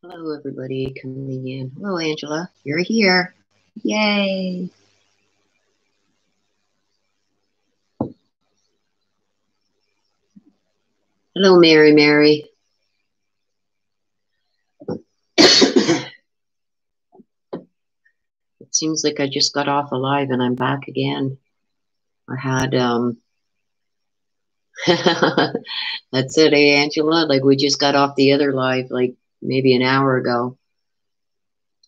Hello, everybody coming in. Hello, Angela. You're here. Yay. Hello, Mary. It seems like I just got off a live and I'm back again. I had, that's it, eh, Angela? Like we just got off the other live like maybe an hour ago.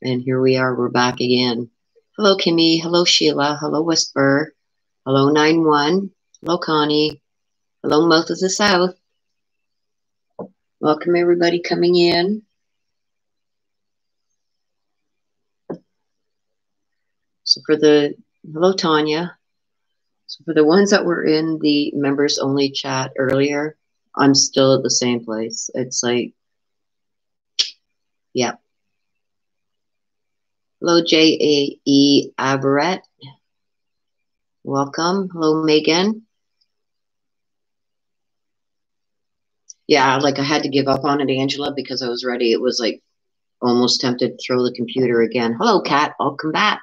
And here we are, we're back again. Hello, Kimmy. Hello, Sheila. Hello, Whisper. Hello, 9-1. Hello, Connie. Hello, Mouth of the South. Welcome, everybody coming in. So for the, hello, Tanya. So for the ones that were in the members only chat earlier, I'm still at the same place. It's like, yeah. Hello, J-A-E Averett. Welcome. Hello, Megan. Yeah, like I had to give up on it, Angela, because I was ready. It was like almost tempted to throw the computer again. Hello, Kat. Welcome back.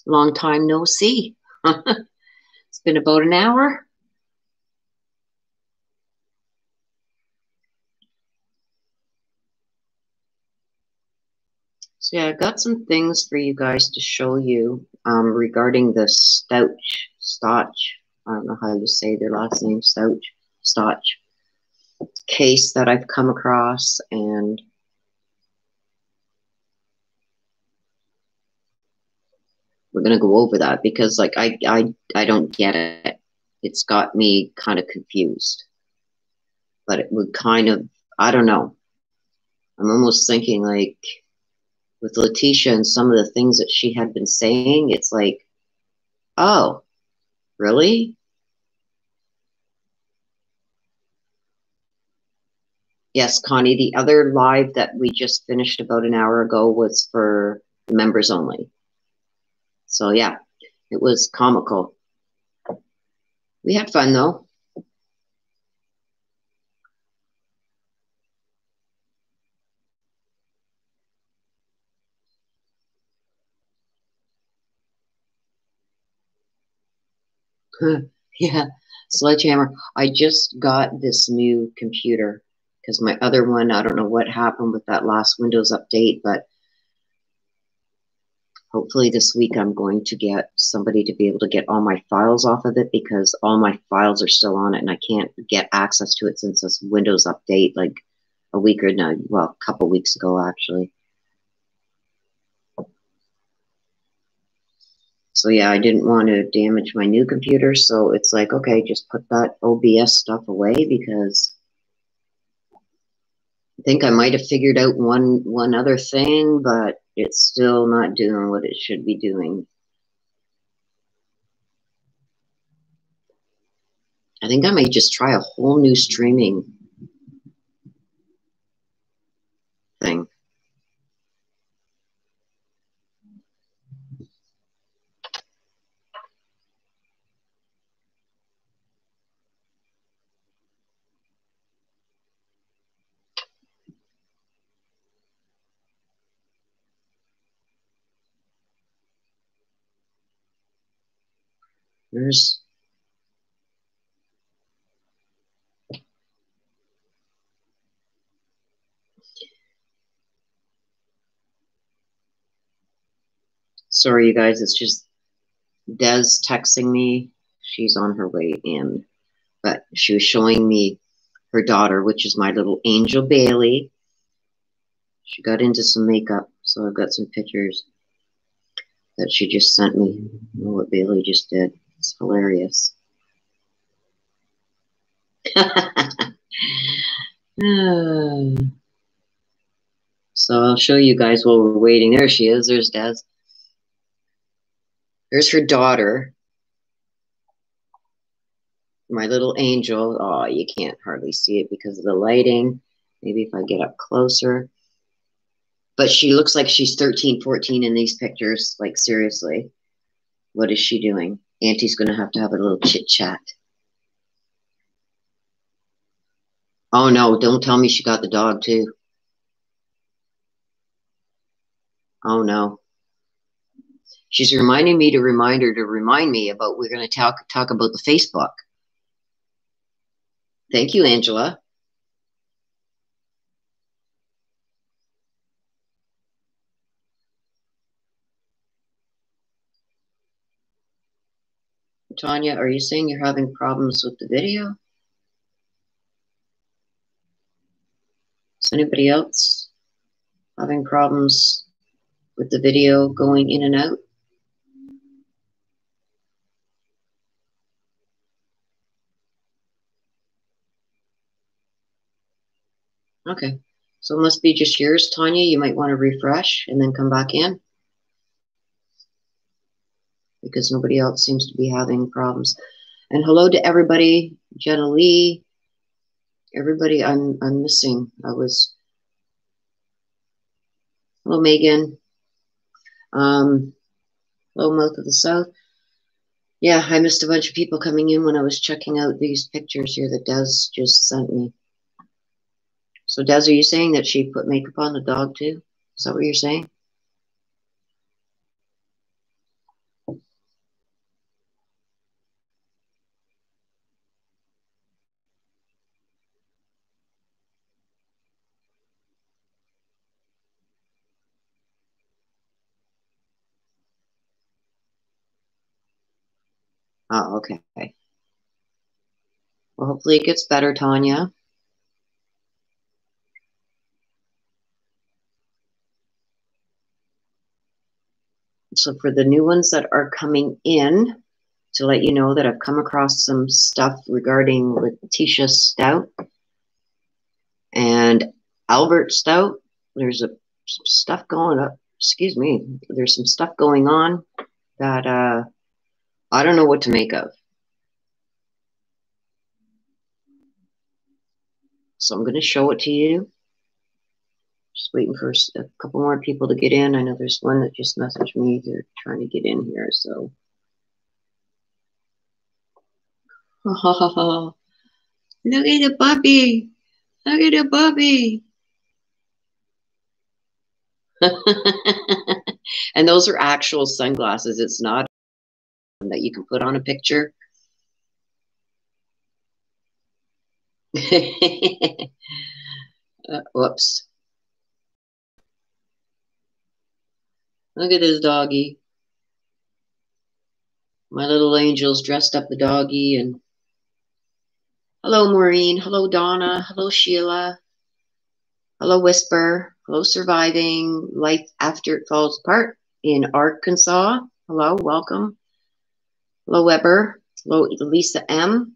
Long time no see. It's been about an hour. So yeah, I've got some things for you guys to show you regarding the Stauch. I don't know how you say their last name, Stauch case that I've come across, and we're gonna go over that because like I don't get it. It's got me kind of confused. But it would kind of, I don't know. I'm almost thinking like with Letitia and some of the things that she had been saying, it's like, oh, really? Yes, Connie, the other live that we just finished about an hour ago was for members only. So yeah, it was comical. We had fun though. Yeah, Sledgehammer. I just got this new computer because my other one, I don't know what happened with that last Windows update, but hopefully this week I'm going to get somebody to be able to get all my files off of it because all my files are still on it and I can't get access to it since this Windows update like a week or no, well, a couple weeks ago actually. So yeah, I didn't want to damage my new computer, so it's like, okay, just put that OBS stuff away because I think I might have figured out one other thing, but it's still not doing what it should be doing. I think I may just try a whole new streaming thing. There's sorry, you guys, it's just Des texting me. She's on her way in, but she was showing me her daughter, which is my little angel Bailey. She got into some makeup, so I've got some pictures that she just sent me. I know what Bailey just did. It's hilarious. So I'll show you guys while we're waiting. There she is. There's Des. There's her daughter. My little angel. Oh, you can't hardly see it because of the lighting. Maybe if I get up closer. But she looks like she's 13, 14 in these pictures. Like, seriously. What is she doing? Auntie's going to have a little chit chat. Oh, no. Don't tell me she got the dog, too. Oh no. She's reminding me to remind her to remind me about we're going to talk about the Facebook. Thank you, Angela. Tanya, are you saying you're having problems with the video? Is anybody else having problems with the video going in and out? Okay, so it must be just yours, Tanya. You might want to refresh and then come back in, because nobody else seems to be having problems. And hello to everybody, Jenna Lee, everybody I'm missing. Hello, Megan. Hello, Mouth of the South. Yeah, I missed a bunch of people coming in when I was checking out these pictures here that Des just sent me. So Des, are you saying that she put makeup on the dog too? Is that what you're saying? Oh, okay. Well, hopefully it gets better, Tanya. So for the new ones that are coming in, to let you know that I've come across some stuff regarding Letitia Stauch and Albert Stauch. There's some stuff going up. Excuse me. There's some stuff going on that I don't know what to make of. So I'm going to show it to you. Just waiting for a couple more people to get in. I know there's one that just messaged me. They're trying to get in here. So, look at the puppy. Look at the puppy. And those are actual sunglasses. It's not that you can put on a picture. Whoops. Look at this doggy. My little angel's dressed up the doggy. And hello, Maureen. Hello, Donna. Hello, Sheila. Hello, Whisper. Hello, Surviving Life After It Falls Apart in Arkansas. Hello, welcome. Hello, Weber. Hello, Lisa M.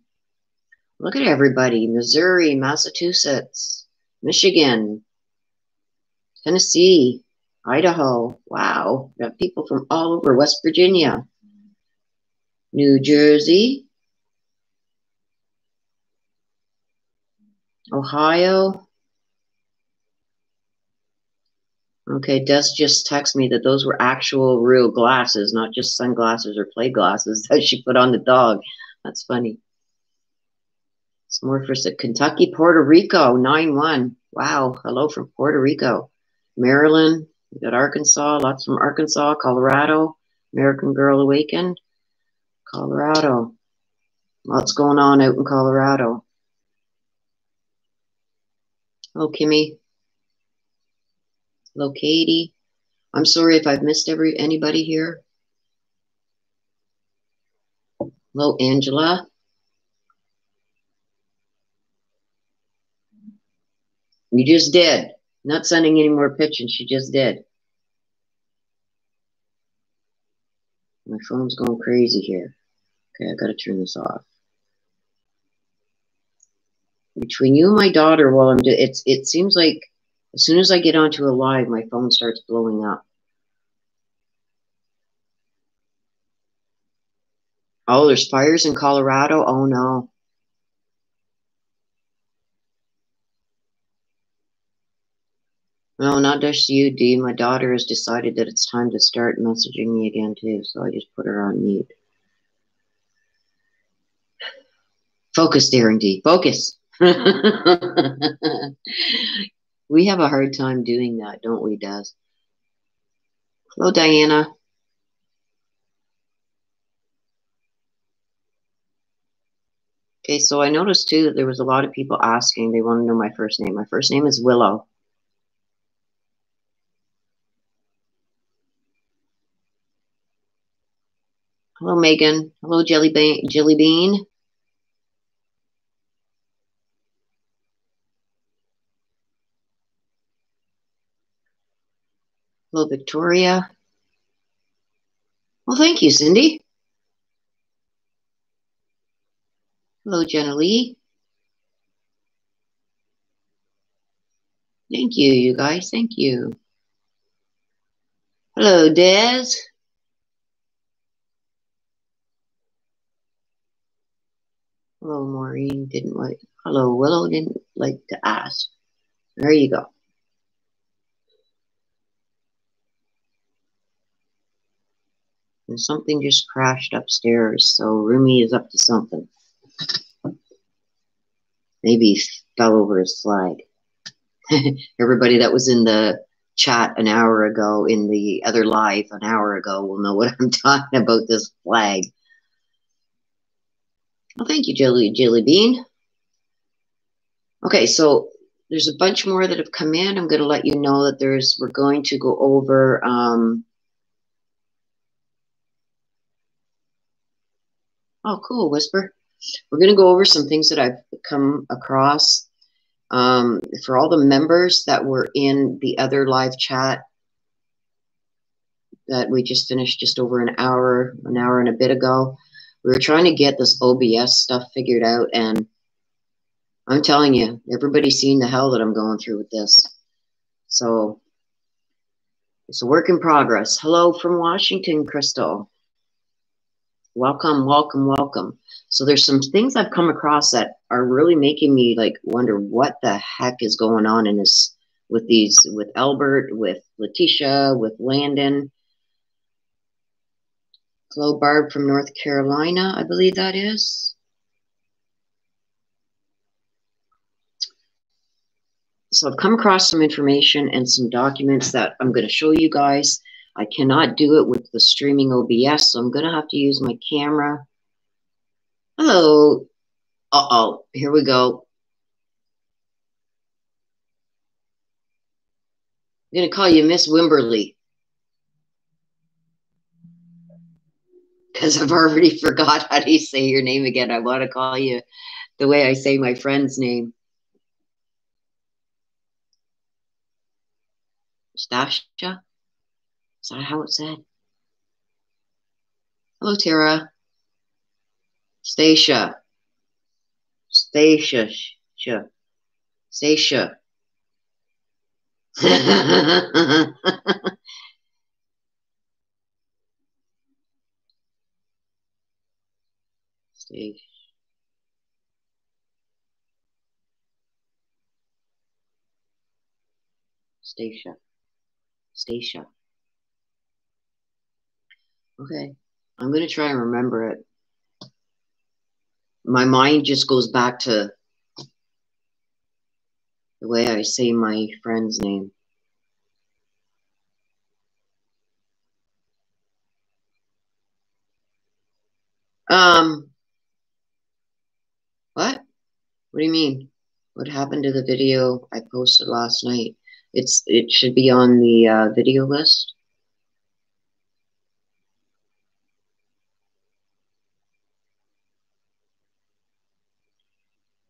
Look at everybody. Missouri, Massachusetts, Michigan, Tennessee, Idaho. Wow. Got people from all over. West Virginia, New Jersey, Ohio. Okay, Des just texted me that those were actual real glasses, not just sunglasses or play glasses that she put on the dog. That's funny. It's more for Kentucky, Puerto Rico, 9-1. Wow, hello from Puerto Rico. Maryland, we got Arkansas, lots from Arkansas, Colorado, American Girl Awakened, Colorado. Lots going on out in Colorado. Hello, Kimmy. Hello, Katie. I'm sorry if I've missed anybody here. Hello, Angela. You just did. Not sending any more pictures. She just did. My phone's going crazy here. Okay, I got to turn this off. Between you and my daughter, while I'm doing it seems like as soon as I get onto a live, my phone starts blowing up. Oh, there's fires in Colorado. Oh no. No, not just you, Dee. My daughter has decided that it's time to start messaging me again too, so I just put her on mute. Focus, Darren D. Focus. We have a hard time doing that, don't we, Des? Hello, Diana. Okay, so I noticed too that there was a lot of people asking. They want to know my first name. My first name is Willow. Hello, Megan. Hello, Jelly Bean. Hello, Victoria. Well, thank you, Cindy. Hello, Jenna Lee. Thank you, you guys. Thank you. Hello, Des. Hello, Maureen. Didn't like. Hello, Willow. Didn't like to ask. There you go. And something just crashed upstairs, so Rumi is up to something. Maybe he fell over his flag. Everybody that was in the chat an hour ago, in the other live an hour ago, will know what I'm talking about, this flag. Well, thank you, Jelly Bean. Okay, so there's a bunch more that have come in. I'm going to let you know that we're going to go over oh, cool, Whisper. We're going to go over some things that I've come across. For all the members that were in the other live chat that we just finished just over an hour and a bit ago, we were trying to get this OBS stuff figured out, and I'm telling you, everybody's seen the hell that I'm going through with this. So it's a work in progress. Hello from Washington, Crystal. Welcome, welcome, welcome. So there's some things I've come across that are really making me like wonder what the heck is going on in this with Albert, with Letitia, with Landon. Hello, Barb from North Carolina, I believe that is. So I've come across some information and some documents that I'm going to show you guys. I cannot do it with the streaming OBS, so I'm going to have to use my camera. Hello. Uh-oh, here we go. I'm going to call you Miss Wimberly, because I've already forgot how to say your name again. I want to call you the way I say my friend's name. Stauch? Is that how it's said? Hello, Tara. Stacia. Stacia. Stacia. Stacia. Stacia. Stacia. Okay. I'm going to try and remember it. My mind just goes back to the way I say my friend's name. What? What do you mean? What happened to the video I posted last night? It should be on the video list.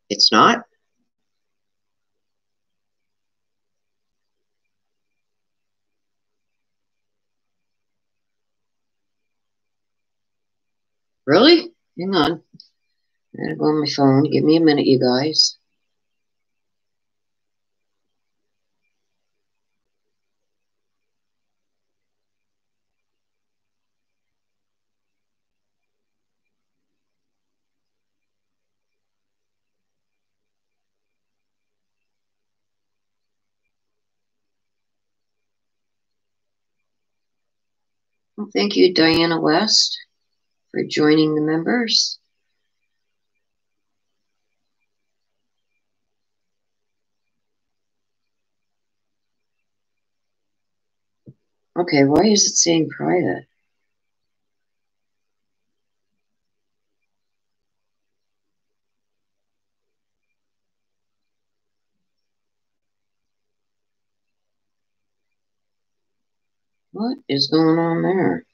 It's not? Really? Hang on. I gotta go on my phone. Give me a minute, you guys. Well, thank you, Diana West, for joining the members. Okay, why is it saying private? What is going on there?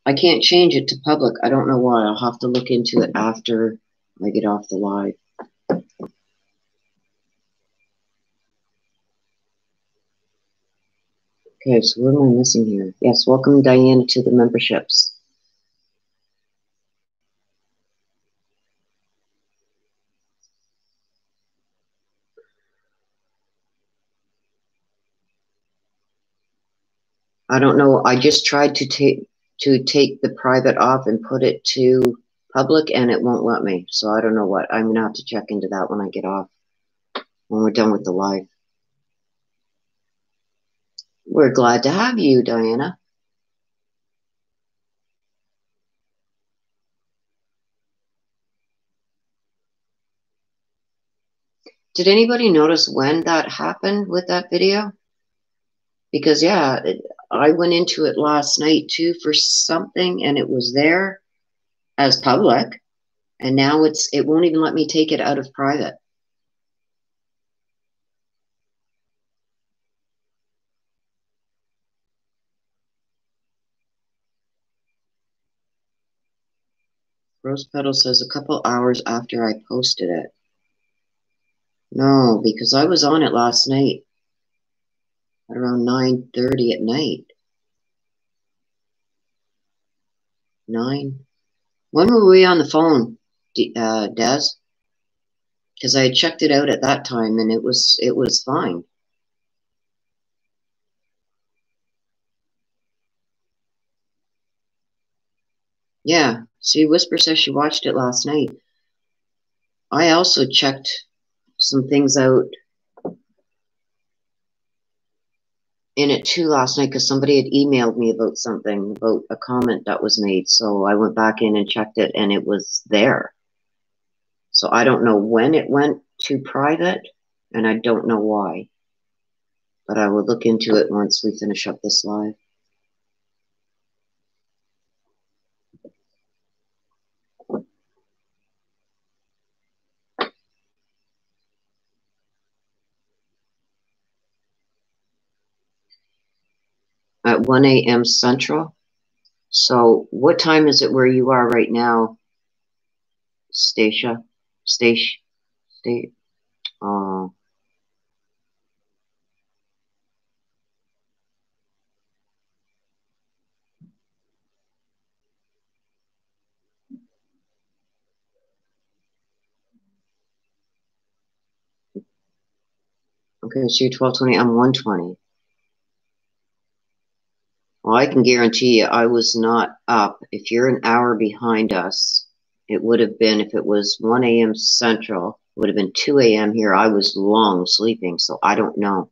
I can't change it to public. I don't know why. I'll have to look into it after I get off the live. Okay, so what am I missing here? Yes, welcome Diane to the memberships. I don't know. I just tried to take the private off and put it to public, and it won't let me. So I don't know what. I'm gonna have to check into that when I get off, when we're done with the live. We're glad to have you, Diana. Did anybody notice when that happened with that video? Because yeah, I went into it last night too for something, and it was there as public, and now it won't even let me take it out of private. Rose Petal says a couple hours after I posted it. No, because I was on it last night at around 9:30 at night. 9. When were we on the phone, Des? Because I had checked it out at that time and it was fine. Yeah. See, Whisper says she watched it last night. I also checked some things out in it too last night because somebody had emailed me about something, about a comment that was made. So I went back in and checked it and it was there. So I don't know when it went to private and I don't know why. But I will look into it once we finish up this live. At 1 a.m. Central. So what time is it where you are right now, Stacia? Oh. Okay, so you're 12:20, I'm 1:20. Well, I can guarantee you I was not up. If you're an hour behind us, it would have been, if it was 1 a.m. Central, it would have been 2 a.m. here. I was long sleeping, so I don't know.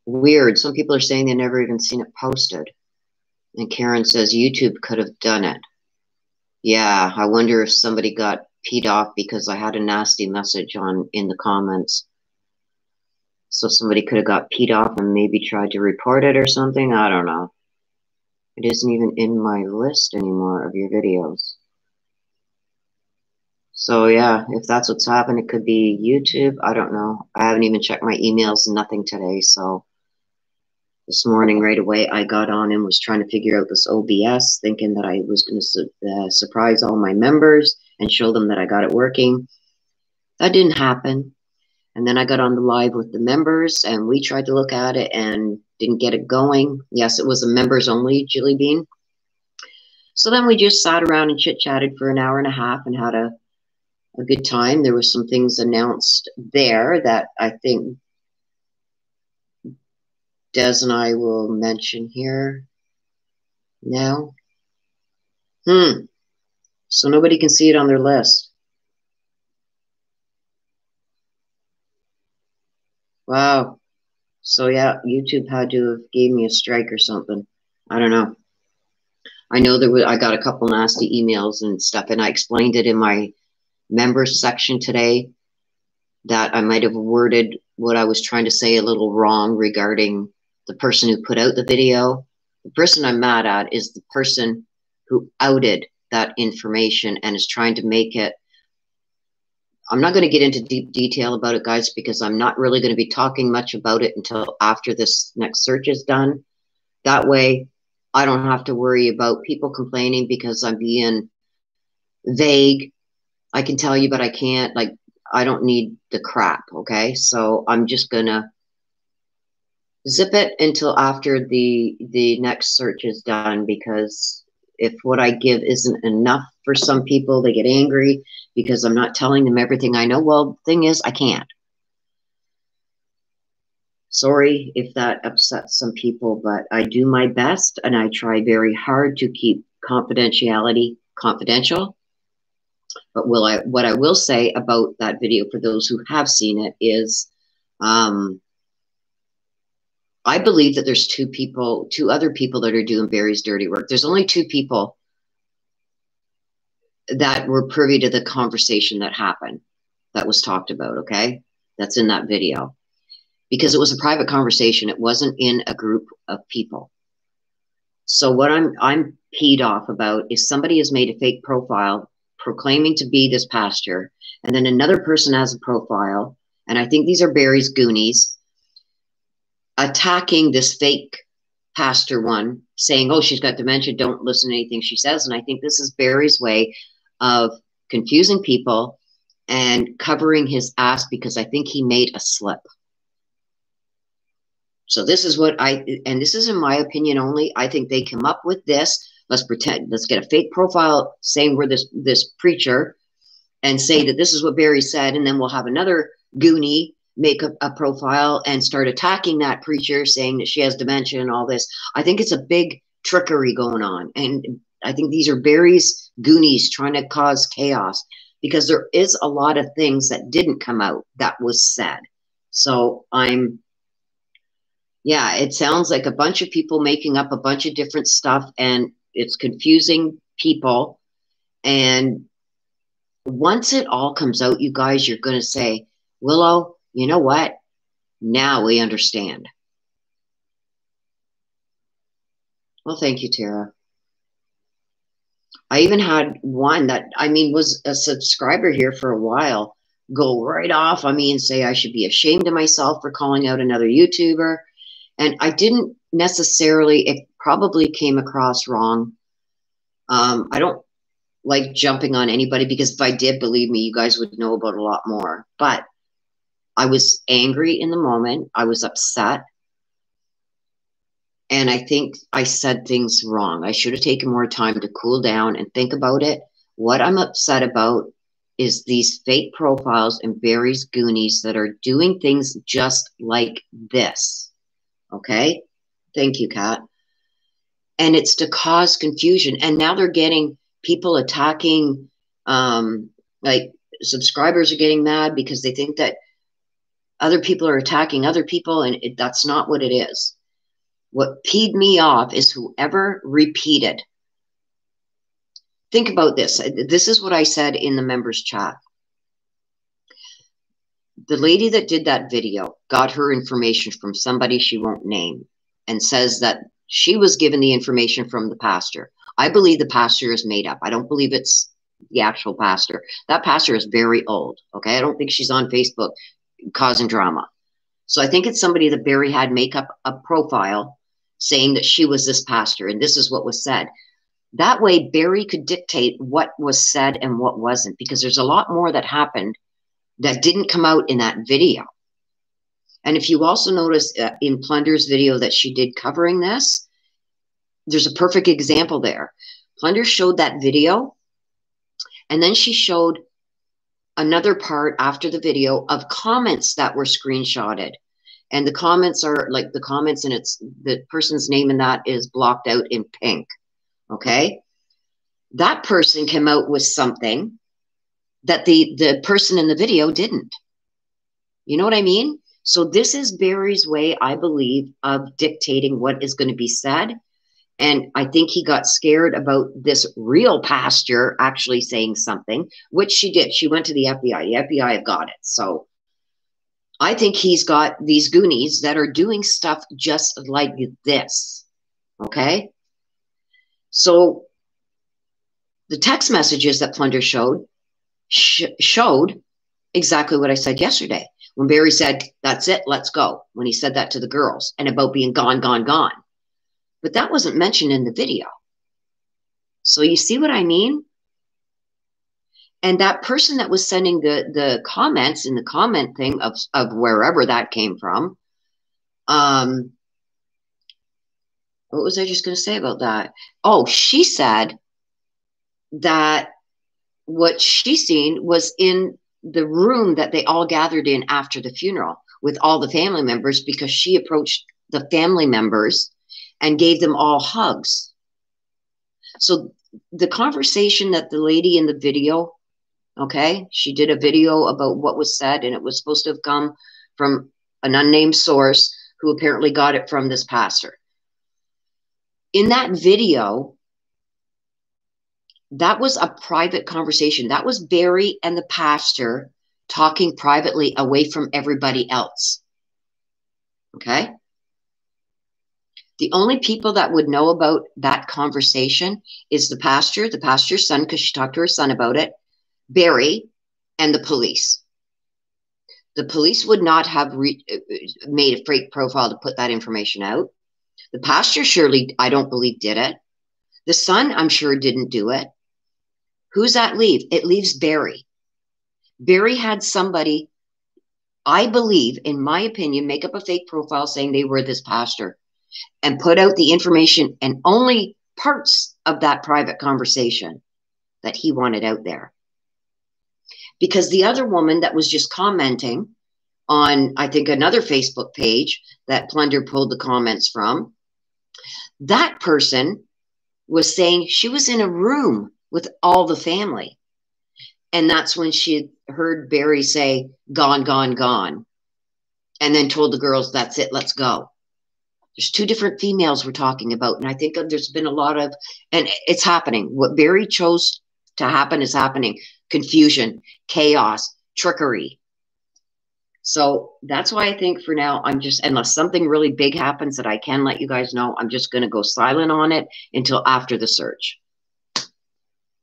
Weird. Some people are saying they've never even seen it posted. And Karen says YouTube could have done it. Yeah, I wonder if somebody got peed off because I had a nasty message in the comments. So somebody could have got peed off and maybe tried to report it or something. I don't know. It isn't even in my list anymore of your videos. So yeah, if that's what's happened, it could be YouTube. I don't know. I haven't even checked my emails, nothing today. So this morning right away, I got on and was trying to figure out this OBS, thinking that I was going to surprise all my members and show them that I got it working. That didn't happen. And then I got on the live with the members and we tried to look at it and didn't get it going. Yes, it was a members only Jilly Bean. So then we just sat around and chit-chatted for an hour and a half and had a good time. There were some things announced there that I think Des and I will mention here now. So nobody can see it on their list. Wow. So yeah, YouTube had to have gave me a strike or something. I don't know. I know I got a couple nasty emails and stuff, and I explained it in my members section today that I might have worded what I was trying to say a little wrong regarding the person who put out the video. The person I'm mad at is the person who outed that information and is trying to make it. I'm not going to get into deep detail about it, guys, because I'm not really going to be talking much about it until after this next search is done. That way, I don't have to worry about people complaining because I'm being vague. I can tell you, but I can't. Like, I don't need the crap, okay? So I'm just going to zip it until after the next search is done, because if what I give isn't enough for some people, they get angry because I'm not telling them everything I know. Well, the thing is, I can't. Sorry if that upsets some people, but I do my best and I try very hard to keep confidentiality confidential. But what I will say about that video for those who have seen it is, I believe that there's two other people that are doing Barry's dirty work. There's only two people that were privy to the conversation that happened, that was talked about, okay? That's in that video. Because it was a private conversation. It wasn't in a group of people. So what I'm peed off about is somebody has made a fake profile proclaiming to be this pastor, and then another person has a profile, and I think these are Barry's Goonies, attacking this fake pastor one, saying, oh, she's got dementia, don't listen to anything she says. And I think this is Barry's way of confusing people and covering his ass, because I think he made a slip. So this is what and this is in my opinion only, I think they come up with this. Let's get a fake profile saying we're this preacher and say that this is what Barry said. And then we'll have another Goonie make a profile and start attacking that preacher, saying that she has dementia and all this. I think it's a big trickery going on. And I think these are Barry's Goonies trying to cause chaos, because there is a lot of things that didn't come out that was said. So yeah, it sounds like a bunch of people making up a bunch of different stuff, and it's confusing people. And once it all comes out, you guys, you're going to say, Willow, you know what? Now we understand. Well, thank you, Tara. I even had one that, was a subscriber here for a while, go right off on me and say I should be ashamed of myself for calling out another YouTuber. And I didn't necessarily, it probably came across wrong. I don't like jumping on anybody, because if I did, believe me, you guys would know about a lot more. But I was angry in the moment. I was upset. And I think I said things wrong. I should have taken more time to cool down and think about it. What I'm upset about is these fake profiles and Barry's Goonies that are doing things just like this. Okay? Thank you, Kat. And it's to cause confusion. And now they're getting people attacking, like subscribers are getting mad because they think that other people are attacking other people, and that's not what it is. What peed me off is whoever repeated. Think about this. This is what I said in the members chat. The lady that did that video got her information from somebody she won't name, and says that she was given the information from the pastor. I believe the pastor is made up. I don't believe it's the actual pastor. That pastor is very old. Okay. I don't think she's on Facebook causing drama. So I think it's somebody that Barry had make up a profile saying that she was this pastor and this is what was said. That way Barry could dictate what was said and what wasn't, because there's a lot more that happened that didn't come out in that video. And if you also notice in Plunder's video that she did covering this, there's a perfect example there. Plunder showed that video, and then she showed another part after the video of comments that were screenshotted. And the comments are like the comments, and it's the person's name in that is blocked out in pink. Okay. That person came out with something that the person in the video didn't. You know what I mean? So this is Barry's way, I believe, of dictating what is going to be said. And I think he got scared about this real pastor actually saying something, which she did. She went to the FBI. The FBI have got it. So I think he's got these goonies that are doing stuff just like this. Okay? So the text messages that Plunder showed exactly what I said yesterday. When Barry said, that's it, let's go. When he said that to the girls and about being gone, gone, gone. But that wasn't mentioned in the video. So you see what I mean? And that person that was sending the comments in the comment thing of wherever that came from, what was I just going to say about that? Oh, she said that what she seen was in the room that they all gathered in after the funeral with all the family members, because she approached the family members and gave them all hugs. So the conversation that the lady in the video, okay, she did a video about what was said, and it was supposed to have come from an unnamed source who apparently got it from this pastor. In that video, that was a private conversation. That was Barry and the pastor talking privately away from everybody else. Okay? The only people that would know about that conversation is the pastor's son, because she talked to her son about it, Barry, and the police. The police would not have made a fake profile to put that information out. The pastor surely, I don't believe, did it. The son, I'm sure, didn't do it. Who's that leave? It leaves Barry. Barry had somebody, I believe, in my opinion, make up a fake profile saying they were this pastor and put out the information and only parts of that private conversation that he wanted out there. Because the other woman that was just commenting on, I think, another Facebook page that Plunder pulled the comments from, that person was saying she was in a room with all the family. And that's when she heard Barry say, gone, gone, gone. And then told the girls, that's it, let's go. There's two different females we're talking about. And I think there's been a lot of, and it's happening. What Barry chose to happen is happening. Confusion, chaos, trickery. So that's why I think for now, I'm just, unless something really big happens that I can let you guys know, I'm just going to go silent on it until after the search.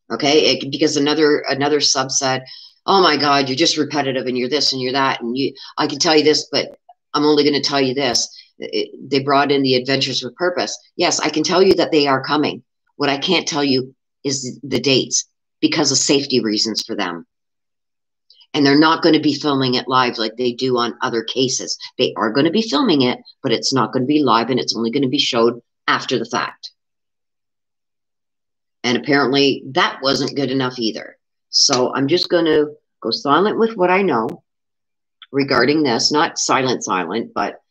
Okay? Because another sub said, oh my God, you're just repetitive and you're this and you're that. And I can tell you this, but I'm only going to tell you this. They brought in the Adventures with Purpose. Yes, I can tell you that they are coming. What I can't tell you is the dates because of safety reasons for them. And they're not going to be filming it live like they do on other cases. They are going to be filming it, but it's not going to be live, and it's only going to be showed after the fact. And apparently that wasn't good enough either. So I'm just going to go silent with what I know regarding this. Not silent, but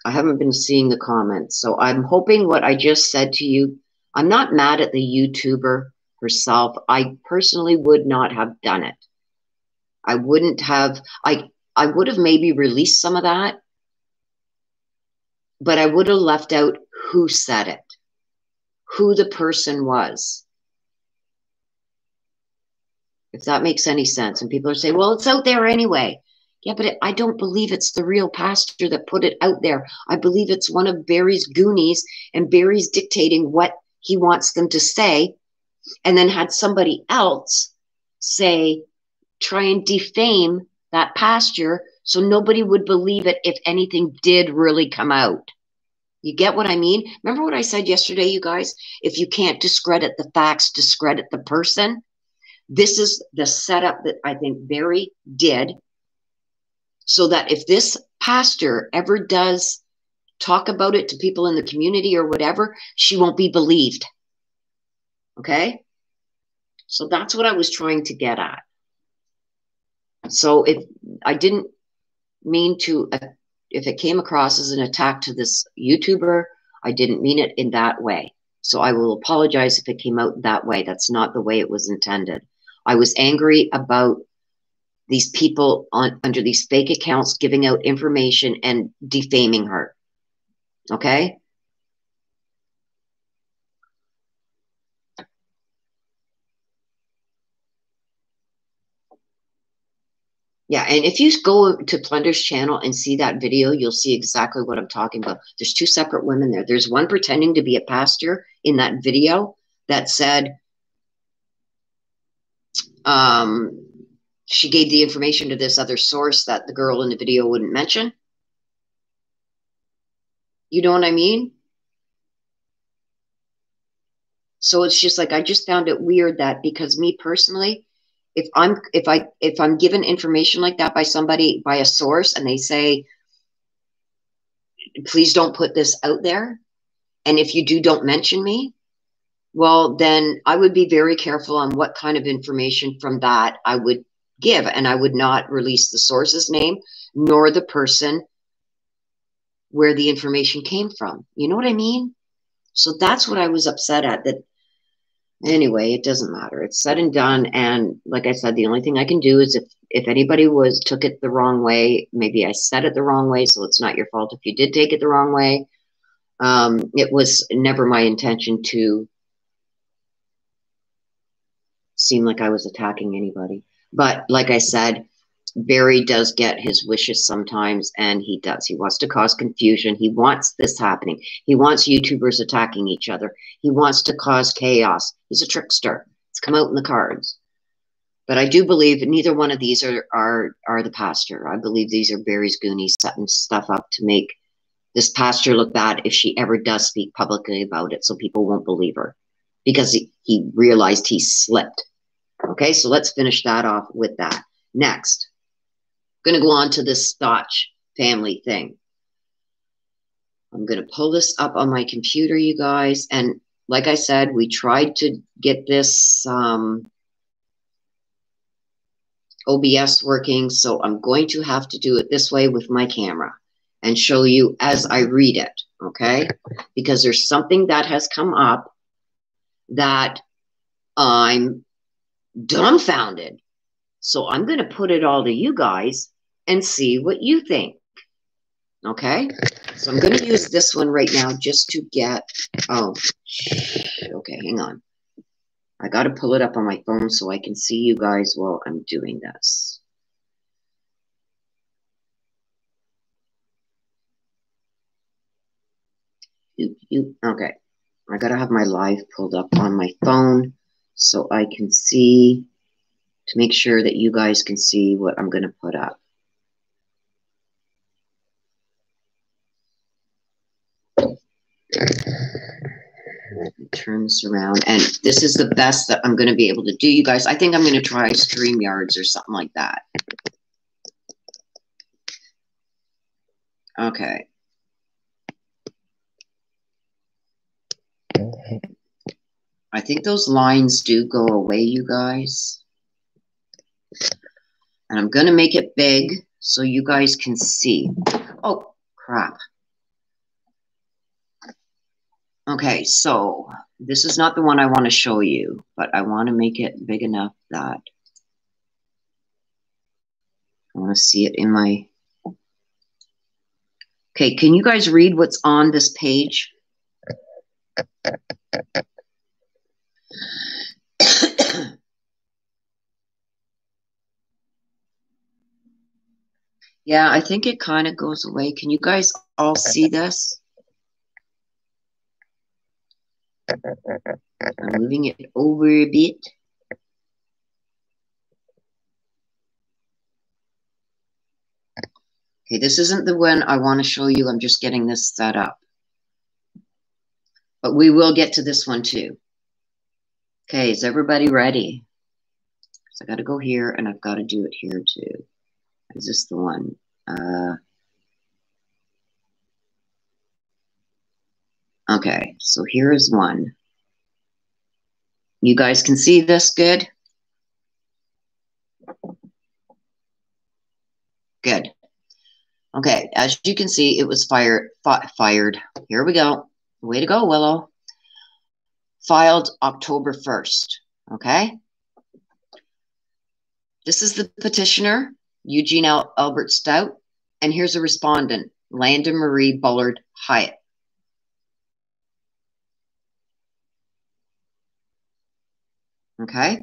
I haven't been seeing the comments. So I'm hoping what I just said to you, I'm not mad at the YouTuber herself. I personally would not have done it. I wouldn't have, I would have maybe released some of that, but I would have left out who said it, who the person was. If that makes any sense. And people are saying, well, it's out there anyway. Yeah, but I don't believe it's the real pastor that put it out there. I believe it's one of Barry's goonies, and Barry's dictating what he wants them to say, and then had somebody else say, try and defame that pastor so nobody would believe it if anything did really come out. You get what I mean? Remember what I said yesterday, you guys? If you can't discredit the facts, discredit the person. This is the setup that I think Barry did, so that if this pastor ever does talk about it to people in the community or whatever, she won't be believed. Okay? So that's what I was trying to get at. So if I didn't mean to, if it came across as an attack to this YouTuber, I didn't mean it in that way. So I will apologize if it came out that way. That's not the way it was intended. I was angry about these people under these fake accounts giving out information and defaming her. Okay? Yeah, and if you go to Plunder's channel and see that video, you'll see exactly what I'm talking about. There's two separate women there. There's one pretending to be a pastor in that video that said she gave the information to this other source that the girl in the video wouldn't mention. You know what I mean? So it's just like, I just found it weird that, because me personally, if I'm given information like that by somebody, by a source, and they say, please don't put this out there, and if you do, don't mention me, well, then I would be very careful on what kind of information from that I would give, and I would not release the source's name nor the person where the information came from. You know what I mean? So that's what I was upset at. That anyway, it doesn't matter. It's said and done. And like I said, the only thing I can do is if anybody took it the wrong way, maybe I said it the wrong way, so it's not your fault if you did take it the wrong way. It was never my intention to seem like I was attacking anybody. But like I said, Barry does get his wishes sometimes, and he does. He wants to cause confusion. He wants this happening. He wants YouTubers attacking each other. He wants to cause chaos. He's a trickster. It's come out in the cards. But I do believe neither one of these are the pastor. I believe these are Barry's goonies setting stuff up to make this pastor look bad if she ever does speak publicly about it, so people won't believe her, because he realized he slipped. Okay, so let's finish that off with that. Next, I'm going to go on to this Stauch family thing. I'm going to pull this up on my computer, you guys. And like I said, we tried to get this OBS working, so I'm going to have to do it this way with my camera and show you as I read it, okay? Because there's something that has come up that I'm dumbfounded. So I'm going to put it all to you guys and see what you think. Okay? So I'm going to use this one right now just to get, okay, hang on. I got to pull it up on my phone so I can see you guys while I'm doing this. Okay. I got to have my live pulled up on my phone so I can see, to make sure that you guys can see what I'm going to put up. Turn this around, and this is the best that I'm going to be able to do, you guys. I think I'm going to try StreamYards or something like that. Okay. I think those lines do go away, you guys. And I'm going to make it big so you guys can see. Oh, crap. Okay, so this is not the one I want to show you, but I want to make it big enough that I want to see it in my... Okay, can you guys read what's on this page? Yeah, I think it kind of goes away. Can you guys all see this? I'm moving it over a bit. Okay, this isn't the one I want to show you. I'm just getting this set up. But we will get to this one too. Okay, is everybody ready? So I got to go here, and I've got to do it here too. Is this the one? Okay, so here is one. You guys can see this good? Good. Okay, as you can see, it was fired. Here we go. Way to go, Willow. Filed October 1st, okay? This is the petitioner, Eugene Albert Stauch, and here's a respondent, Landon Marie Bullard Hyatt. Okay.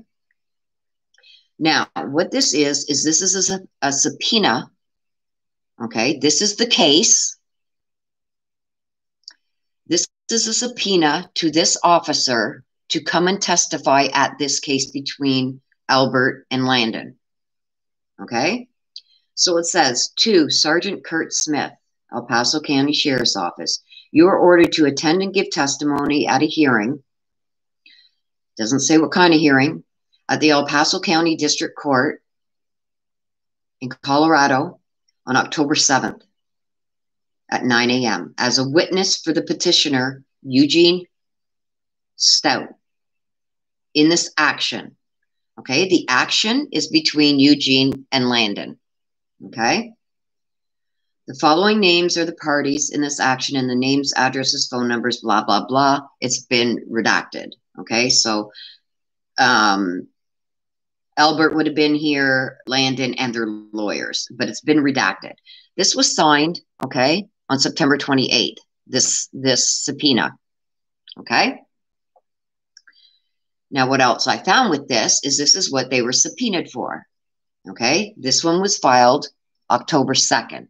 Now, what this is this is a subpoena. Okay, this is the case. This is a subpoena to this officer to come and testify at this case between Albert and Landon. Okay, so it says to Sergeant Kurt Smith, El Paso County Sheriff's Office, you are ordered to attend and give testimony at a hearing. Doesn't say what kind of hearing. At the El Paso County District Court in Colorado on October 7th at 9 a.m. as a witness for the petitioner, Eugene Stauch, in this action. Okay, the action is between Eugene and Landon. Okay, the following names are the parties in this action, and the names, addresses, phone numbers, blah, blah, blah. It's been redacted. Okay, so Albert would have been here, Landon, and their lawyers, but it's been redacted. This was signed, okay, on September 28th, this subpoena, okay? Now, what else I found with this is what they were subpoenaed for, okay? This one was filed October 2nd,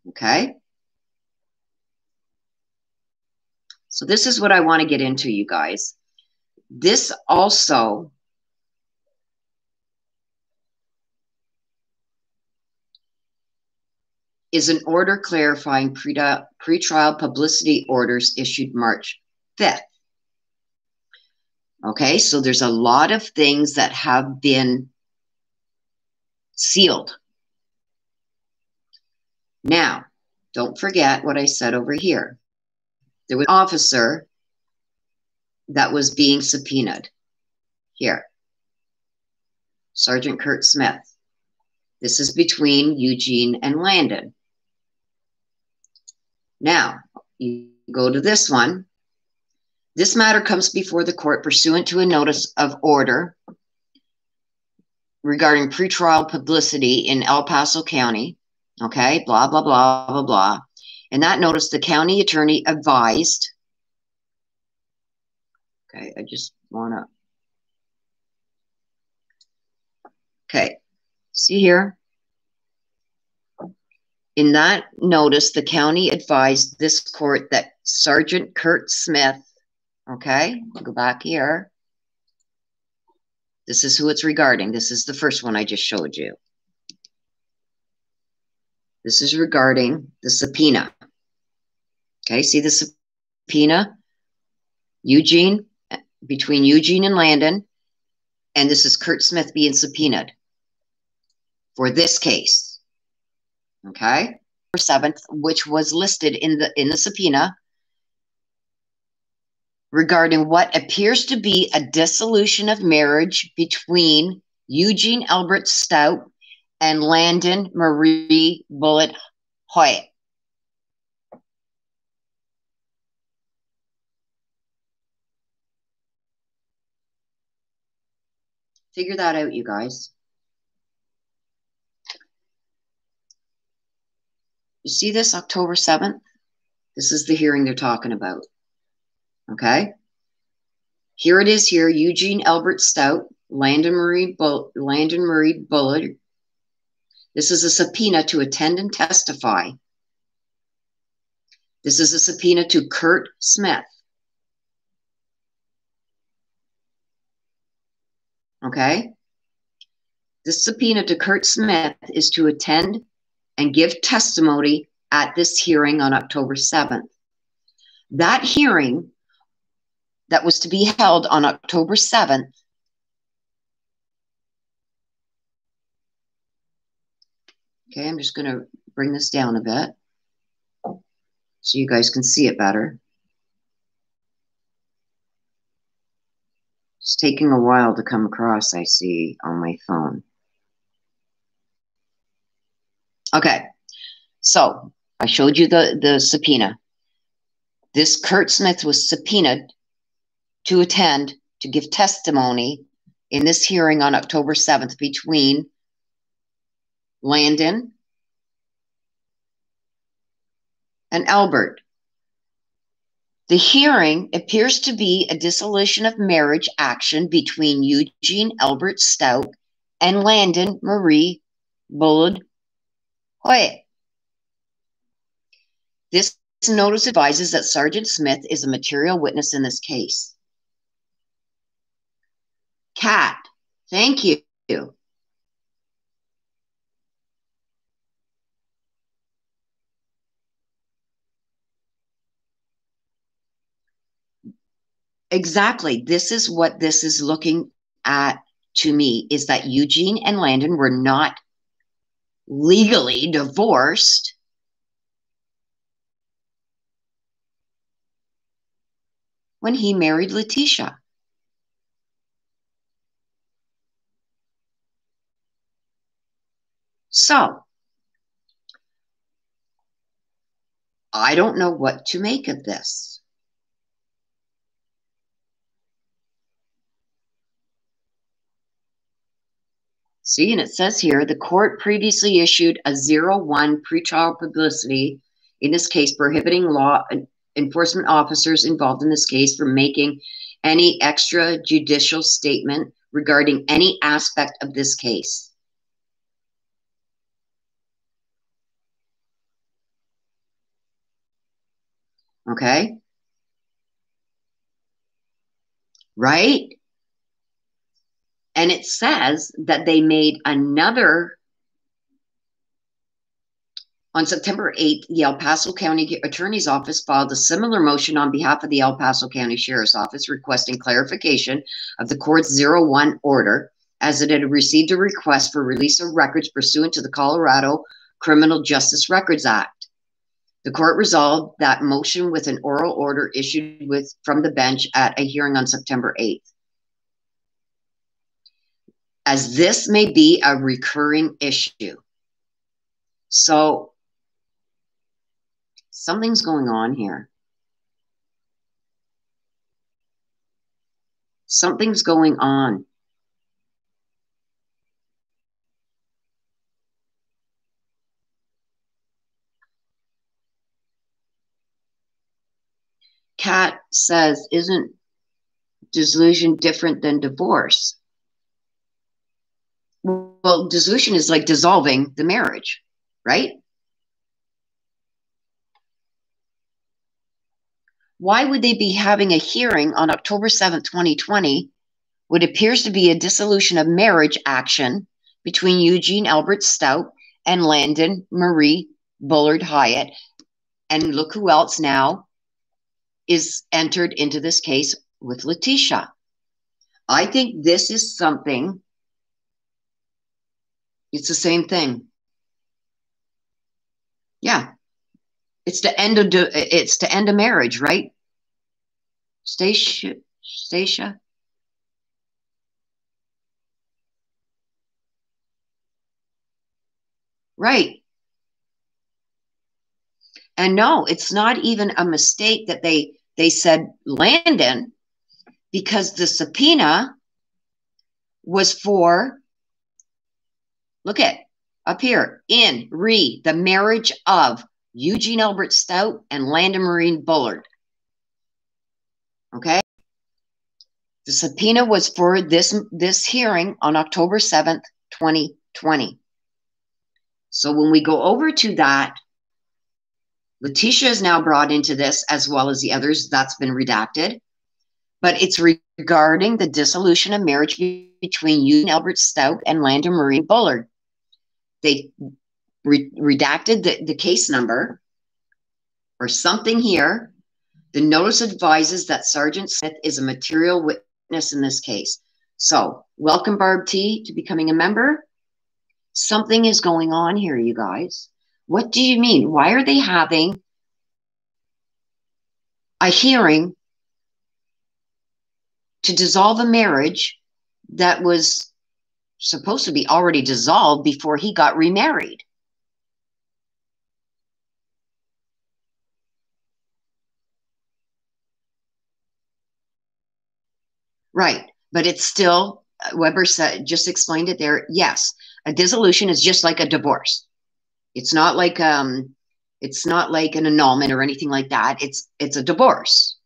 okay? So this is what I want to get into, you guys. This also is an order clarifying pretrial publicity orders issued March 5th. Okay, so there's a lot of things that have been sealed. Now, don't forget what I said over here. There was an officer that was being subpoenaed here. Sergeant Kurt Smith. This is between Eugene and Landon. Now, you go to this one. This matter comes before the court pursuant to a notice of order regarding pretrial publicity in El Paso County. Okay, blah, blah, blah, blah, blah. In that notice, the county attorney advised. Okay, I just want to. Okay, see here. In that notice, the county advised this court that Sergeant Kurt Smith, okay, go back here. This is who it's regarding. This is the first one I just showed you. This is regarding the subpoena. Okay, see the subpoena? Eugene, between Eugene and Landon, and this is Kurt Smith being subpoenaed for this case. Okay, 7th, which was listed in the subpoena regarding what appears to be a dissolution of marriage between Eugene Albert Stauch and Landon Marie Bullard Hyatt. Figure that out, you guys. You see this, October 7th? This is the hearing they're talking about. Okay? Here it is here, Eugene Albert Stauch, Landon Marie Bullard. This is a subpoena to attend and testify. This is a subpoena to Kurt Smith. Okay? This subpoena to Kurt Smith is to attend and give testimony at this hearing on October 7th. That hearing that was to be held on October 7th okay, I'm just going to bring this down a bit so you guys can see it better. It's taking a while to come across, I see, on my phone. Okay, so I showed you the subpoena. This Kurt Smith was subpoenaed to attend to give testimony in this hearing on October 7th between Landon and Albert. The hearing appears to be a dissolution of marriage action between Eugene Albert Stauch and Landon Marie Bullard Hoyt. This notice advises that Sergeant Smith is a material witness in this case. Kat, thank you. Exactly. This is what this is looking at to me, is that Eugene and Landon were not legally divorced. When he married Letitia. So, I don't know what to make of this. See, and it says here, the court previously issued a 0-1 pretrial publicity, in this case, prohibiting law enforcement officers involved in this case from making any extrajudicial statement regarding any aspect of this case. Okay? Right? And it says that they made another, on September 8th, the El Paso County Attorney's Office filed a similar motion on behalf of the El Paso County Sheriff's Office requesting clarification of the court's 0-1 order, as it had received a request for release of records pursuant to the Colorado Criminal Justice Records Act. The court resolved that motion with an oral order issued from the bench at a hearing on September 8th. As this may be a recurring issue. So, something's going on here. Something's going on. Kat says, isn't dissolution different than divorce? Well, dissolution is like dissolving the marriage, right? Why would they be having a hearing on October 7th, 2020, what appears to be a dissolution of marriage action between Eugene Albert Stauch and Landon Marie Bullard Hyatt? And look who else now is entered into this case with Letitia. I think this is something. It's the same thing. Yeah. It's to end a marriage, right? Stacia? Right. And no, it's not even a mistake that they said Landon, because the subpoena was for, look at up here, the marriage of Eugene Albert Stauch and Landon Marie Bullard. Okay? The subpoena was for this hearing on October 7th, 2020. So when we go over to that, Letitia is now brought into this, as well as the others. That's been redacted. But it's regarding the dissolution of marriage between Eugene Albert Stauch and Landon Marie Bullard. They redacted the case number or something here. The notice advises that Sergeant Smith is a material witness in this case. So, welcome, Barb T, to becoming a member. Something is going on here, you guys. What do you mean? Why are they having a hearing to dissolve a marriage that was supposed to be already dissolved before he got remarried? Right. But it's still Weber said, just explained it there. Yes, a dissolution is just like a divorce. It's not like an annulment or anything like that. It's a divorce.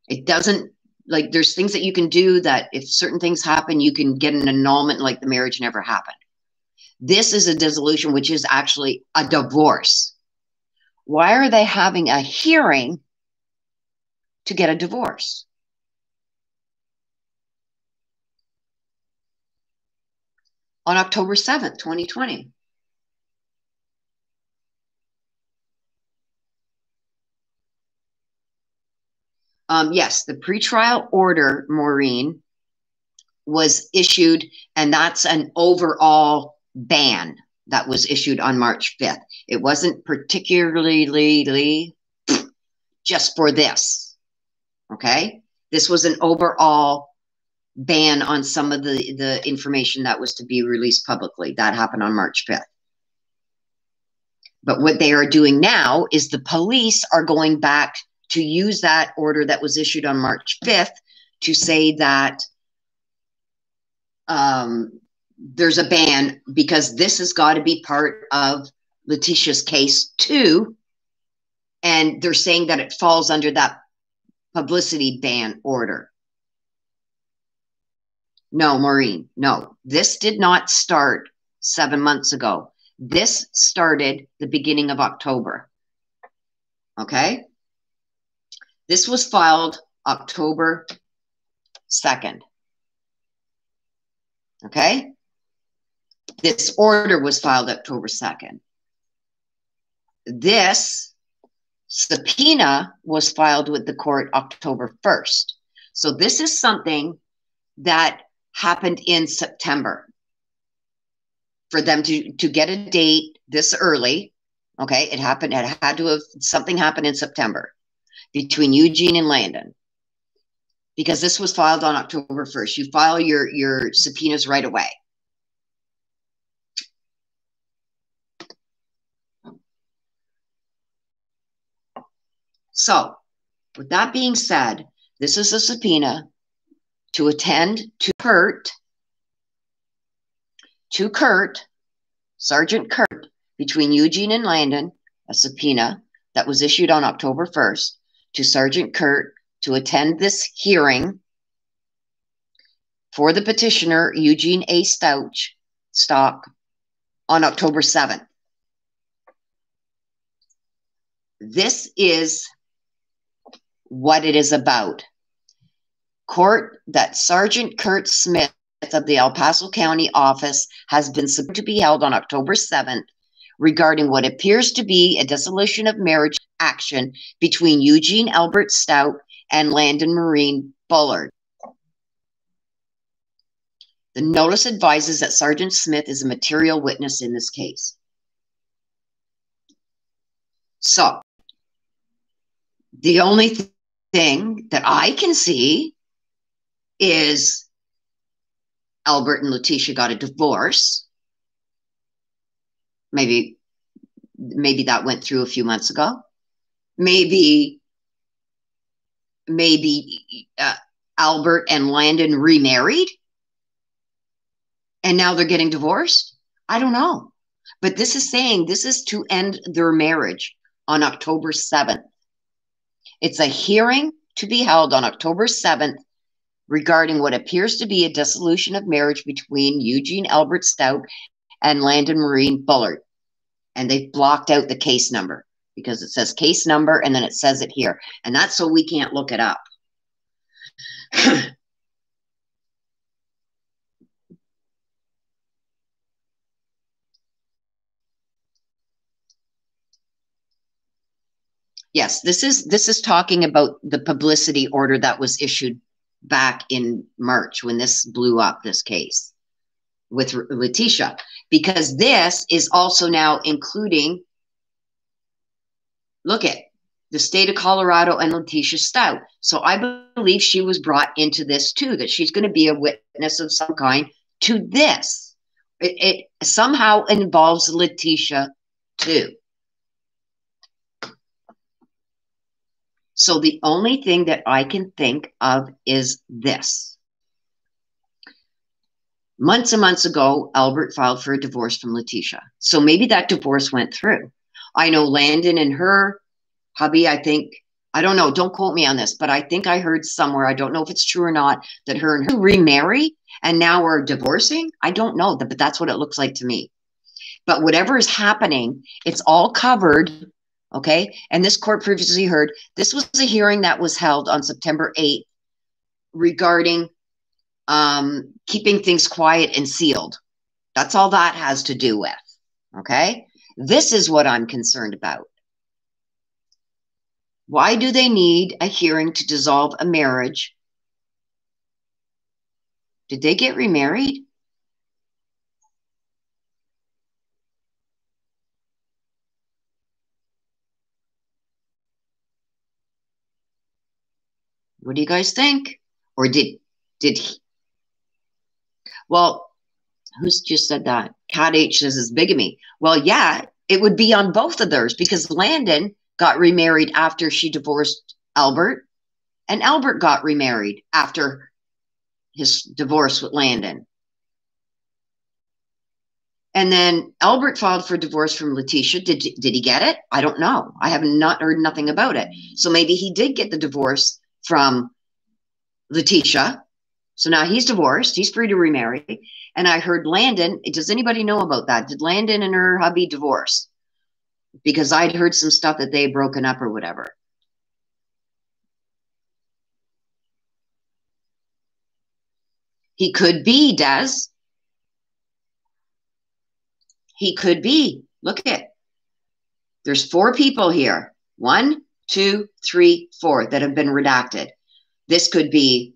It doesn't, like, there's things that you can do that if certain things happen, you can get an annulment like the marriage never happened. This is a dissolution, which is actually a divorce. Why are they having a hearing to get a divorce? On October 7th, 2020. Yes, the pretrial order, Maureen, was issued, and that's an overall ban that was issued on March 5th. It wasn't particularly just for this, okay? This was an overall ban on some of the information that was to be released publicly. That happened on March 5th. But what they are doing now is the police are going back to use that order that was issued on March 5th to say that there's a ban because this has got to be part of Letitia's case too. And they're saying that it falls under that publicity ban order. No, Maureen, no. This did not start 7 months ago. This started the beginning of October. Okay? This was filed October 2nd. Okay? This order was filed October 2nd. This subpoena was filed with the court October 1st. So this is something that happened in September. For them to get a date this early, okay, it happened, it had to have, something happened in September between Eugene and Landon. Because this was filed on October 1st. You file your subpoenas right away. So, with that being said, this is a subpoena to attend to Kurt, Sergeant Kurt, between Eugene and Landon, a subpoena that was issued on October 1st to Sergeant Kurt to attend this hearing for the petitioner, Eugene A. Stauch, on October 7th. This is what it is about. Court that Sergeant Kurt Smith of the El Paso County office has been subpoenaed to be held on October 7th regarding what appears to be a dissolution of marriage action between Eugene Albert Stauch and Landon Marine Bullard. The notice advises that Sergeant Smith is a material witness in this case. So, the only thing that I can see is Albert and Letitia got a divorce. Maybe that went through a few months ago. Maybe Albert and Landon remarried and now they're getting divorced. I don't know. But this is saying this is to end their marriage on October 7th. It's a hearing to be held on October 7th regarding what appears to be a dissolution of marriage between Eugene Albert Stauch and Landon Marine Bullard. And they've blocked out the case number because it says case number and then it says it here. And that's so we can't look it up. Yes, this is talking about the publicity order that was issued back in March when this blew up, this case with Letitia, because this is also now including, look at the state of Colorado and Letitia Stauch. So I believe she was brought into this too, that she's going to be a witness of some kind to this. It somehow involves Letitia too. So the only thing that I can think of is this. Months and months ago, Albert filed for a divorce from Letitia. So maybe that divorce went through. I know Landon and her hubby, I think, I don't know, don't quote me on this, but I think I heard somewhere, I don't know if it's true or not, that her and her remarry and now are divorcing. I don't know, but that's what it looks like to me. But whatever is happening, it's all covered, okay? And this court previously heard, this was a hearing that was held on September 8th regarding keeping things quiet and sealed. That's all that has to do with, okay? This is what I'm concerned about. Why do they need a hearing to dissolve a marriage? Did they get remarried? What do you guys think? Or did he? Well, who's just said that? Cat H says it's bigamy. Well, yeah, it would be on both of theirs because Landon got remarried after she divorced Albert, and Albert got remarried after his divorce with Landon. And then Albert filed for divorce from Letitia. Did he get it? I don't know. I have not heard nothing about it. So maybe he did get the divorce from Letitia. So now he's divorced. He's free to remarry. And I heard Landon. Does anybody know about that? Did Landon and her hubby divorce? Because I'd heard some stuff that they had broken up or whatever. He could be, Des. He could be. Look at it. There's 4 people here. 1, 2, 3, 4 that have been redacted. This could be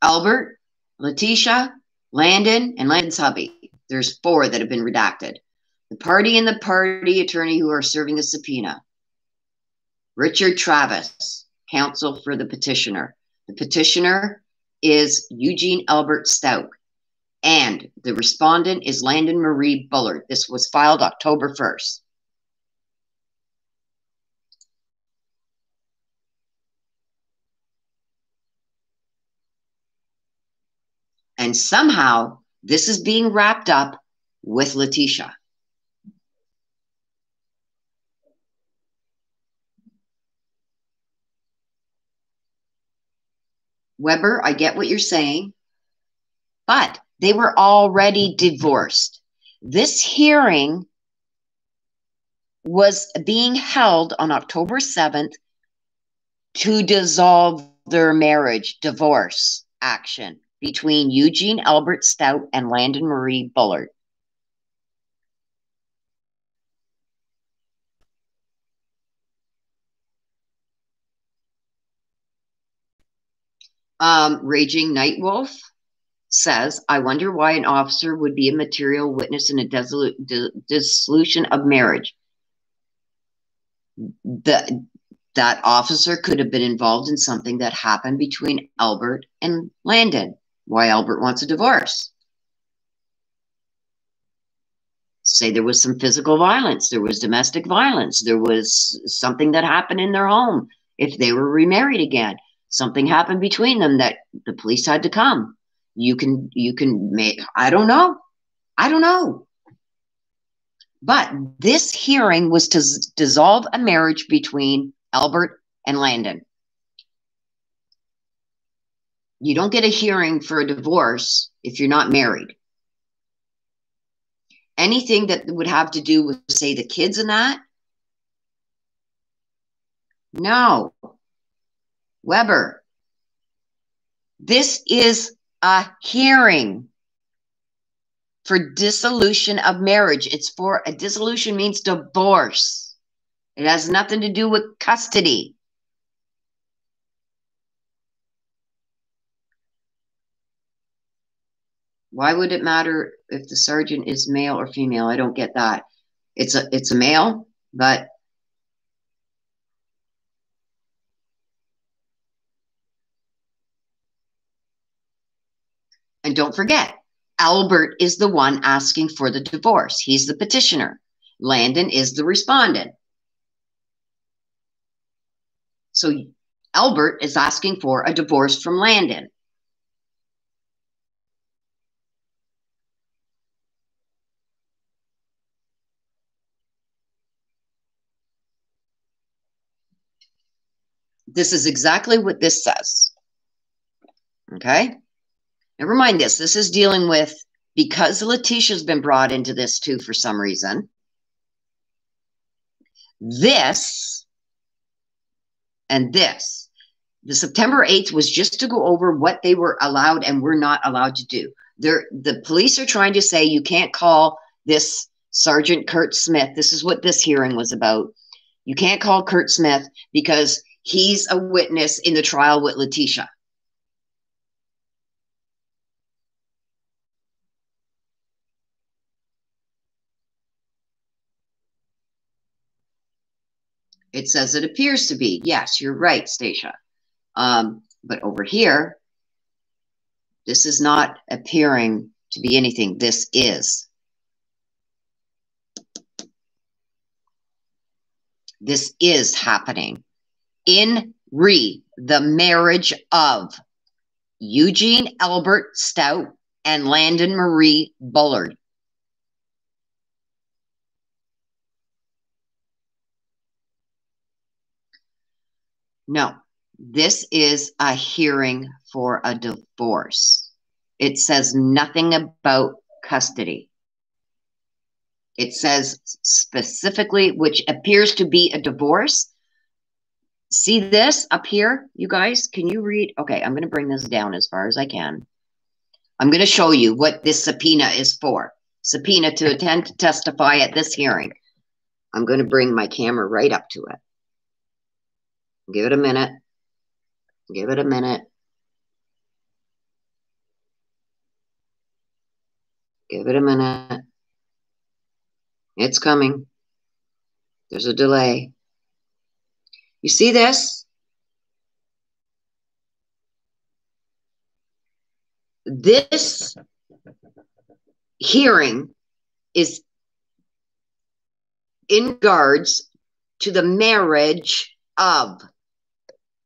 Albert, Letitia, Landon, and Landon's hubby. There's 4 that have been redacted. The party and the party attorney who are serving the subpoena. Richard Travis, counsel for the petitioner. The petitioner is Eugene Albert Stauch. And the respondent is Landon Marie Bullard. This was filed October 1st. And somehow this is being wrapped up with Letitia. Weber, I get what you're saying, but they were already divorced. This hearing was being held on October 7th to dissolve their marriage, divorce action between Eugene Albert Stauch and Landon Marie Bullard. Raging Nightwolf says, I wonder why an officer would be a material witness in a dissolution of marriage. That officer could have been involved in something that happened between Albert and Landon. Why Albert wants a divorce. Say there was some physical violence. There was domestic violence. There was something that happened in their home. If they were remarried again, something happened between them that the police had to come. You can make, I don't know. But this hearing was to dissolve a marriage between Albert and Landon. You don't get a hearing for a divorce if you're not married. Anything that would have to do with, say, the kids and that? No. Weber. This is a hearing for dissolution of marriage. It's for a dissolution means divorce. It has nothing to do with custody. Why would it matter if the sergeant is male or female? I don't get that. It's a male, but and don't forget, Albert is the one asking for the divorce. He's the petitioner. Landon is the respondent. So Albert is asking for a divorce from Landon. This is exactly what this says. Okay? Never mind this. This is dealing with, because Letitia's been brought into this too for some reason, this and this. The September 8th was just to go over what they were allowed and were not allowed to do. The police are trying to say you can't call this Sergeant Kurt Smith. This is what this hearing was about. You can't call Kurt Smith because he's a witness in the trial with Letitia. It says it appears to be. Yes, you're right, Stacia. But over here, this is not appearing to be anything. This is. This is happening. In the marriage of Eugene Albert Stauch and Landon Marie Bullard. No, this is a hearing for a divorce. It says nothing about custody. It says specifically, which appears to be a divorce. See this up here, you guys? Can you read? Okay, I'm going to bring this down as far as I can. I'm going to show you what this subpoena is for. Subpoena to attend to testify at this hearing. I'm going to bring my camera right up to it. Give it a minute. Give it a minute. Give it a minute. It's coming. There's a delay. You see this? This hearing is in regards to the marriage of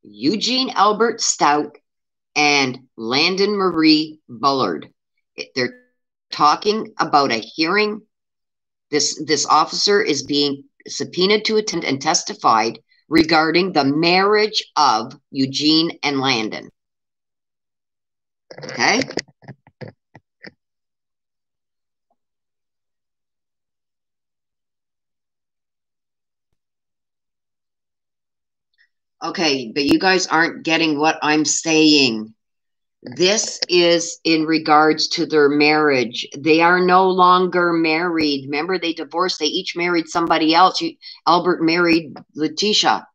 Eugene Albert Stauch and Landon Marie Bullard. They're talking about a hearing. This officer is being subpoenaed to attend and testified regarding the marriage of Eugene and Landon. Okay? Okay, but you guys aren't getting what I'm saying. This is in regards to their marriage. They are no longer married. Remember, they divorced. They each married somebody else. Albert married Letitia.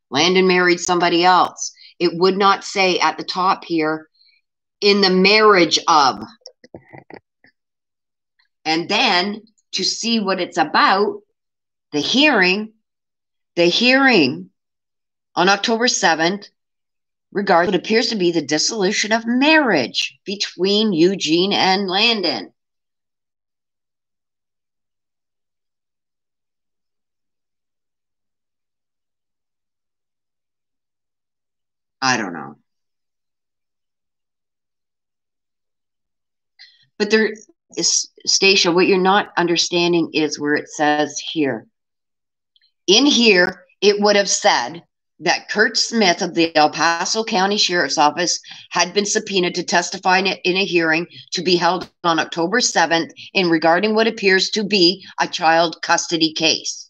Landon married somebody else. It would not say at the top here, in the marriage of. And then to see what it's about, the hearing on October 7th, regarding what appears to be the dissolution of marriage between Eugene and Landon. I don't know. But there is, Stacia, what you're not understanding is where it says here. In here, it would have said that Kurt Smith of the El Paso County Sheriff's Office had been subpoenaed to testify in a hearing to be held on October 7th in regarding what appears to be a child custody case.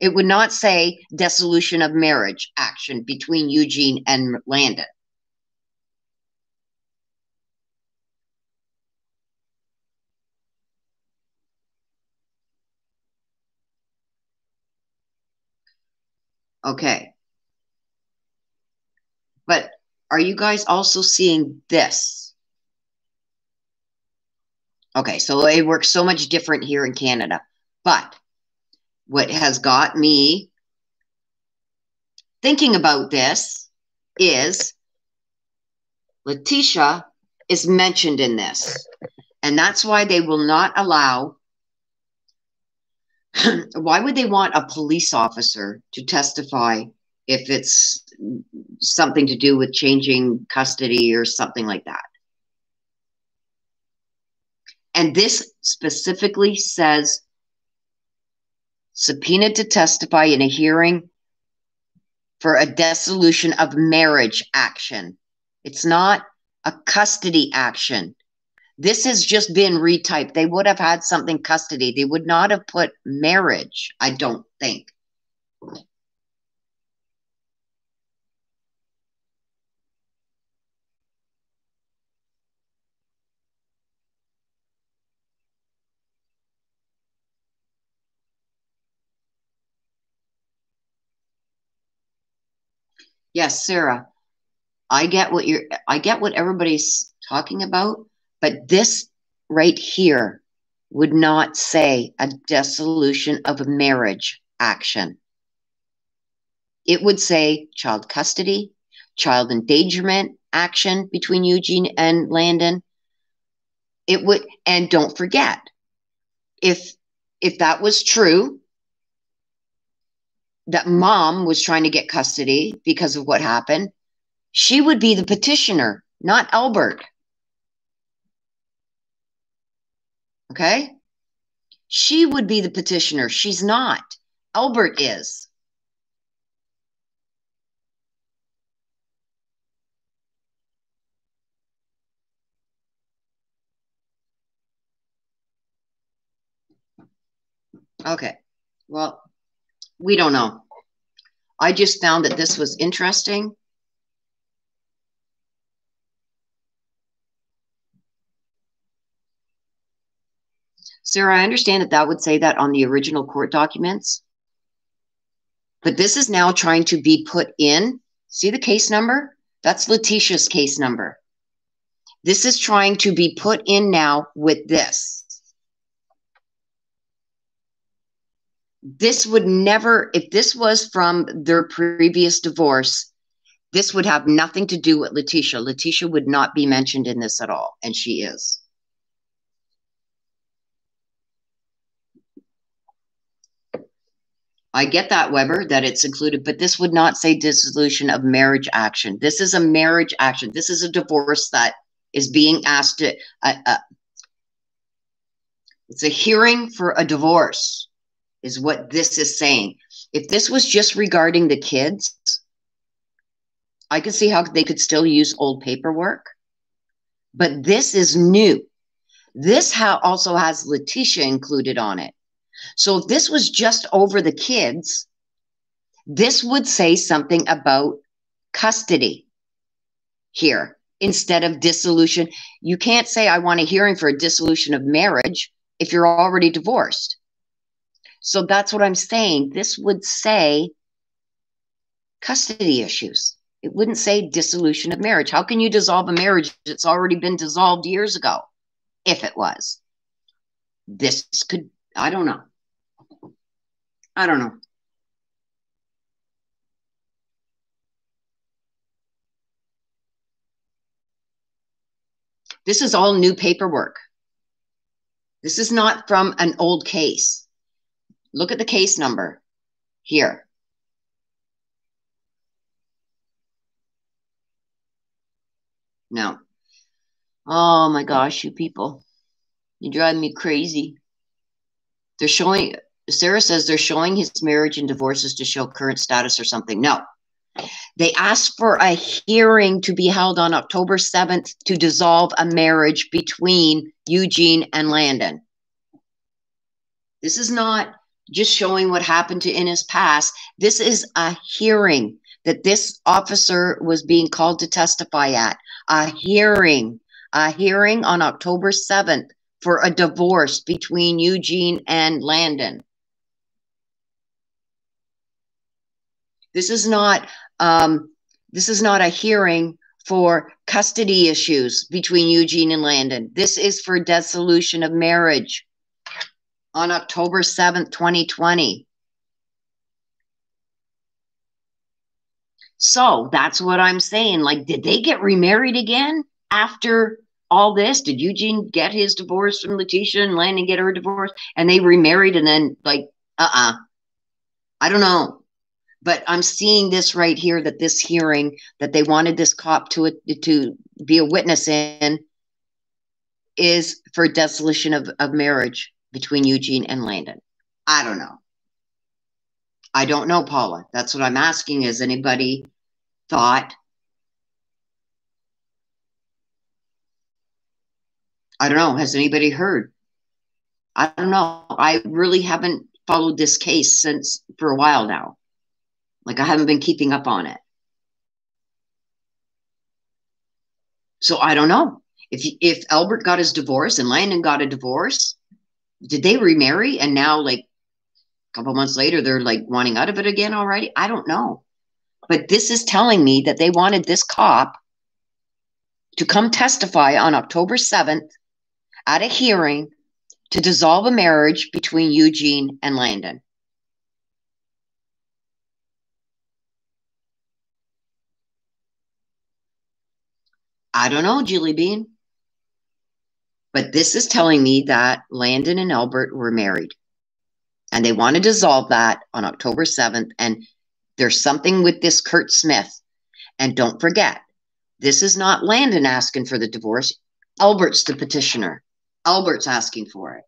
It would not say dissolution of marriage action between Eugene and Landon. Okay. But are you guys also seeing this? Okay, so it works so much different here in Canada. But what has got me thinking about this is Letitia is mentioned in this. And that's why they will not allow, why would they want a police officer to testify if it's something to do with changing custody or something like that. And this specifically says subpoenaed to testify in a hearing for a dissolution of marriage action. It's not a custody action. This has just been retyped. They would have had something custody. They would not have put marriage, I don't think. Yes, Sarah, I get what everybody's talking about, but this right here would not say a dissolution of marriage action. It would say child custody, child endangerment action between Eugene and Landon. It would, and don't forget, if that was true, that mom was trying to get custody because of what happened, she would be the petitioner, not Albert. Okay? She would be the petitioner. She's not. Albert is. Okay. Well, we don't know. I just found that this was interesting. Sarah, I understand that would say that on the original court documents, but this is now trying to be put in. See the case number? That's Letitia's case number. This is trying to be put in now with this. This would never, if this was from their previous divorce, this would have nothing to do with Letitia. Letitia would not be mentioned in this at all, and she is. I get that, Weber, that it's included, but this would not say dissolution of marriage action. This is a marriage action. This is a divorce that is being asked to, it's a hearing for a divorce is what this is saying. If this was just regarding the kids, I could see how they could still use old paperwork, but this is new. This also has Letitia included on it. So if this was just over the kids, this would say something about custody here instead of dissolution. You can't say I want a hearing for a dissolution of marriage if you're already divorced. So that's what I'm saying. This would say custody issues. It wouldn't say dissolution of marriage. How can you dissolve a marriage that's already been dissolved years ago? If it was. This could, I don't know. I don't know. This is all new paperwork. This is not from an old case. Look at the case number here. No. Oh my gosh, you people. You drive me crazy. They're showing, Sarah says they're showing his marriage and divorces to show current status or something. No. They asked for a hearing to be held on October 7th to dissolve a marriage between Eugene and Landon. This is not just showing what happened in his past. This is a hearing that this officer was being called to testify at. A hearing on October 7th for a divorce between Eugene and Landon. This is not a hearing for custody issues between Eugene and Landon. This is for dissolution of marriage on October 7th, 2020. So that's what I'm saying. Like, did they get remarried again after all this? Did Eugene get his divorce from Letitia and Landon get her divorce? And they remarried and then like, I don't know. But I'm seeing this right here, that this hearing that they wanted this cop to be a witness in is for dissolution of marriage between Eugene and Landon. I don't know. I don't know, Paula. That's what I'm asking. Has anybody thought? I don't know. Has anybody heard? I don't know. I really haven't followed this case for a while now. Like, I haven't been keeping up on it. So I don't know. If Albert got his divorce and Landon got a divorce, did they remarry? And now, like, a couple months later, they're like wanting out of it again already? I don't know. But this is telling me that they wanted this cop to come testify on October 7th at a hearing to dissolve a marriage between Eugene and Landon. I don't know, Julie Bean. But this is telling me that Landon and Albert were married. And they want to dissolve that on October 7th. And there's something with this Kurt Smith. And don't forget, this is not Landon asking for the divorce. Albert's the petitioner. Albert's asking for it.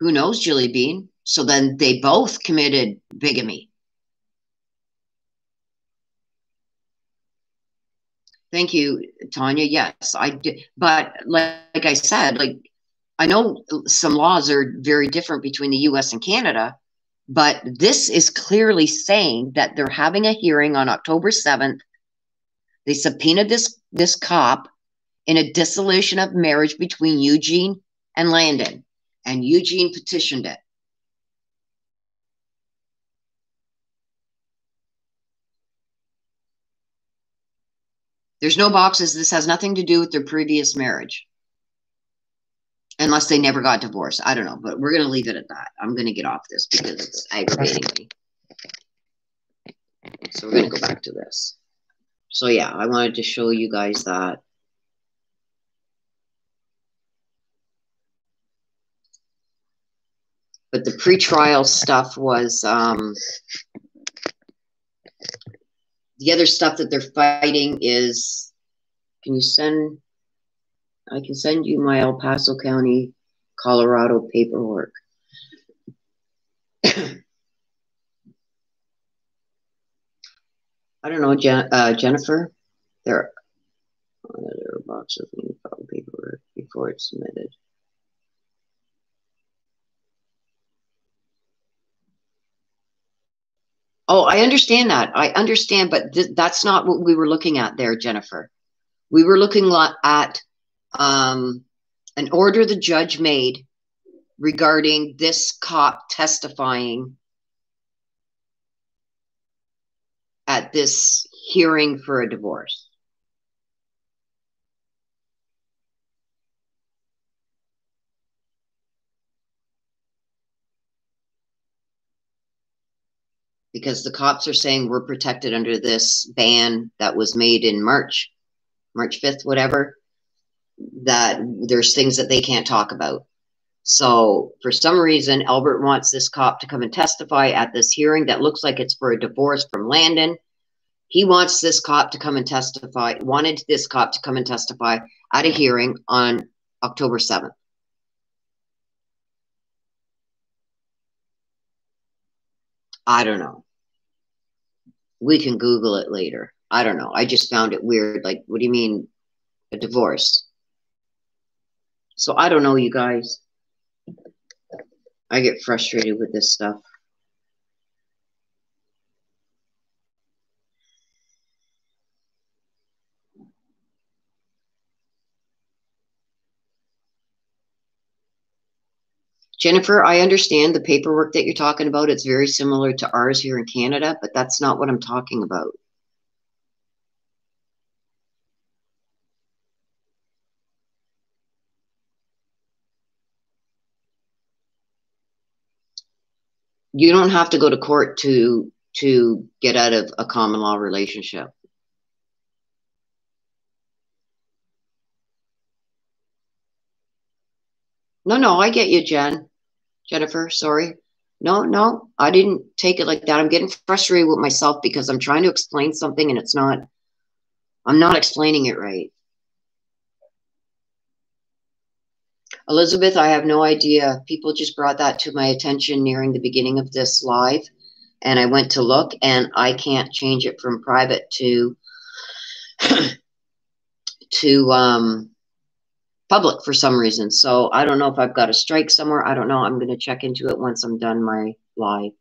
Who knows, Julie Bean? So then they both committed bigamy. Thank you, Tanya. Yes, I did. But like I said, like, I know some laws are very different between the US and Canada, but this is clearly saying that they're having a hearing on October 7th. They subpoenaed this cop in a dissolution of marriage between Eugene and Landon, and Eugene petitioned it. There's no boxes. This has nothing to do with their previous marriage. Unless they never got divorced. I don't know, but we're going to leave it at that. I'm going to get off this because it's aggravating me. So we're going to go back to this. So yeah, I wanted to show you guys that. But the pretrial stuff was, the other stuff that they're fighting is, I can send you my El Paso County, Colorado paperwork. I don't know, Jennifer. There are a box of paperwork before it's submitted. Oh, I understand that. I understand, but that's not what we were looking at there, Jennifer. We were looking at an order the judge made regarding this cop testifying at this hearing for a divorce. Because the cops are saying we're protected under this ban that was made in March 5th, whatever, that there's things that they can't talk about. So for some reason, Albert wants this cop to come and testify at this hearing that looks like it's for a divorce from Landon. He wants this cop to come and testify, wanted this cop to come and testify at a hearing on October 7th. I don't know. We can Google it later. I don't know. I just found it weird. Like, what do you mean a divorce? So I don't know, you guys. I get frustrated with this stuff. Jennifer, I understand the paperwork that you're talking about. It's very similar to ours here in Canada, but that's not what I'm talking about. You don't have to go to court to get out of a common law relationship. No, I get you, Jen. Jennifer, sorry. No, I didn't take it like that. I'm getting frustrated with myself because I'm trying to explain something and I'm not explaining it right. Elizabeth, I have no idea. People just brought that to my attention nearing the beginning of this live, and I went to look, and I can't change it from private to public for some reason. So I don't know if I've got a strike somewhere. I don't know. I'm going to check into it once I'm done my live.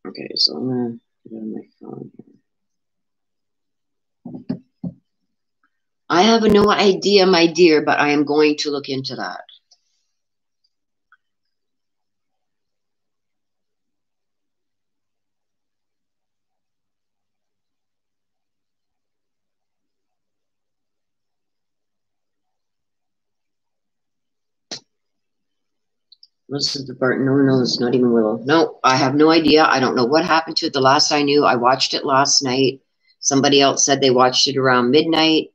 Okay, so I'm going to put it on my phone here. I have no idea, my dear, but I am going to look into that. Elizabeth Barton, no, it's not even Willow. No, I have no idea. I don't know what happened to it. The last I knew, I watched it last night. Somebody else said they watched it around midnight.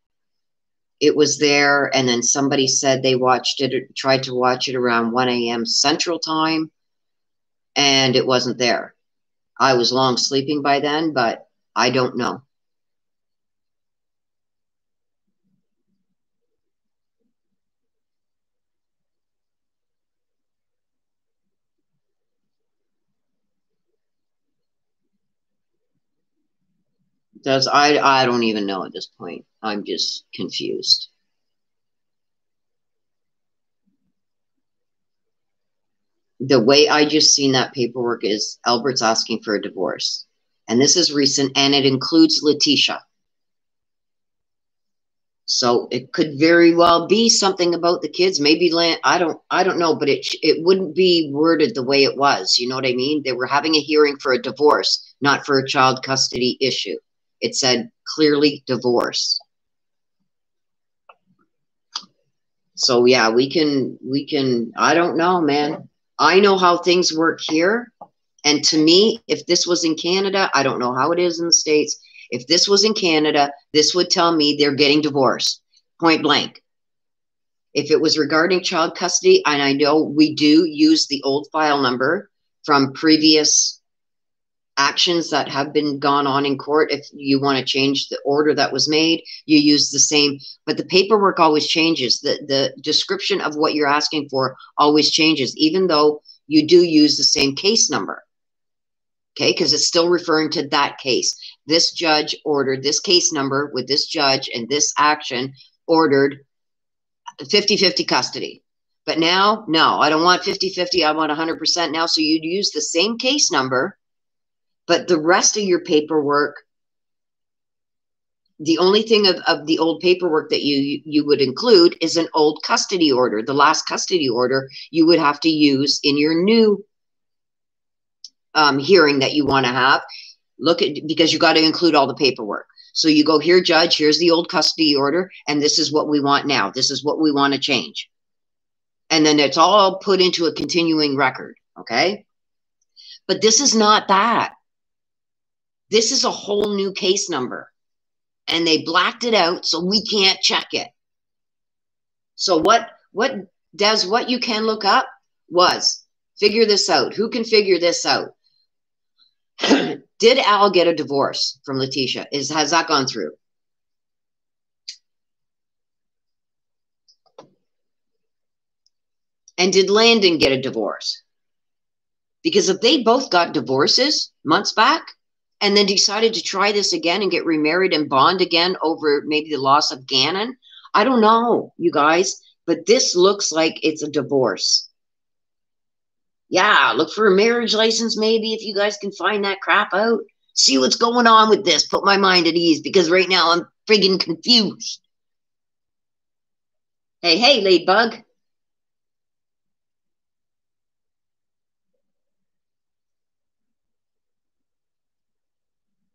It was there, and then somebody said they watched it, tried to watch it around 1 a.m. Central Time, and it wasn't there. I was long sleeping by then, but I don't know. I don't even know at this point. I'm just confused. The way I just seen that paperwork is Albert's asking for a divorce. And this is recent, and it includes Letitia. So it could very well be something about the kids. Maybe land. I don't know, but it wouldn't be worded the way it was. You know what I mean? They were having a hearing for a divorce, not for a child custody issue. It said clearly divorce. So yeah, we can, I don't know, man. I know how things work here. And to me, if this was in Canada, I don't know how it is in the States. If this was in Canada, this would tell me they're getting divorced, point blank. If it was regarding child custody, and I know we do use the old file number from previous actions that have been gone on in court. If you want to change the order that was made, you use the same, but the paperwork always changes. The description of what you're asking for always changes, even though you do use the same case number. Okay, because it's still referring to that case. This judge ordered this case number with this judge, and this action ordered 50-50 custody. But now, no, I don't want 50-50. I want 100% now. So you'd use the same case number, but the rest of your paperwork, the only thing of the old paperwork that you would include is an old custody order. The last custody order you would have to use in your new hearing that you want to have. Look at, because you got to include all the paperwork. So you go, here, judge, here's the old custody order, and this is what we want now. This is what we want to change. And then it's all put into a continuing record, okay? But this is not that. This is a whole new case number. And they blacked it out so we can't check it. So what you can look up was, figure this out. Who can figure this out? Did Al get a divorce from Letitia? Has that gone through? And did Landon get a divorce? Because if they both got divorces months back and then decided to try this again and get remarried and bond again over maybe the loss of Gannon, I don't know, you guys, but this looks like it's a divorce. Yeah, look for a marriage license maybe if you guys can find that crap out. See what's going on with this. Put my mind at ease, because right now I'm friggin' confused. Hey, Ladybug.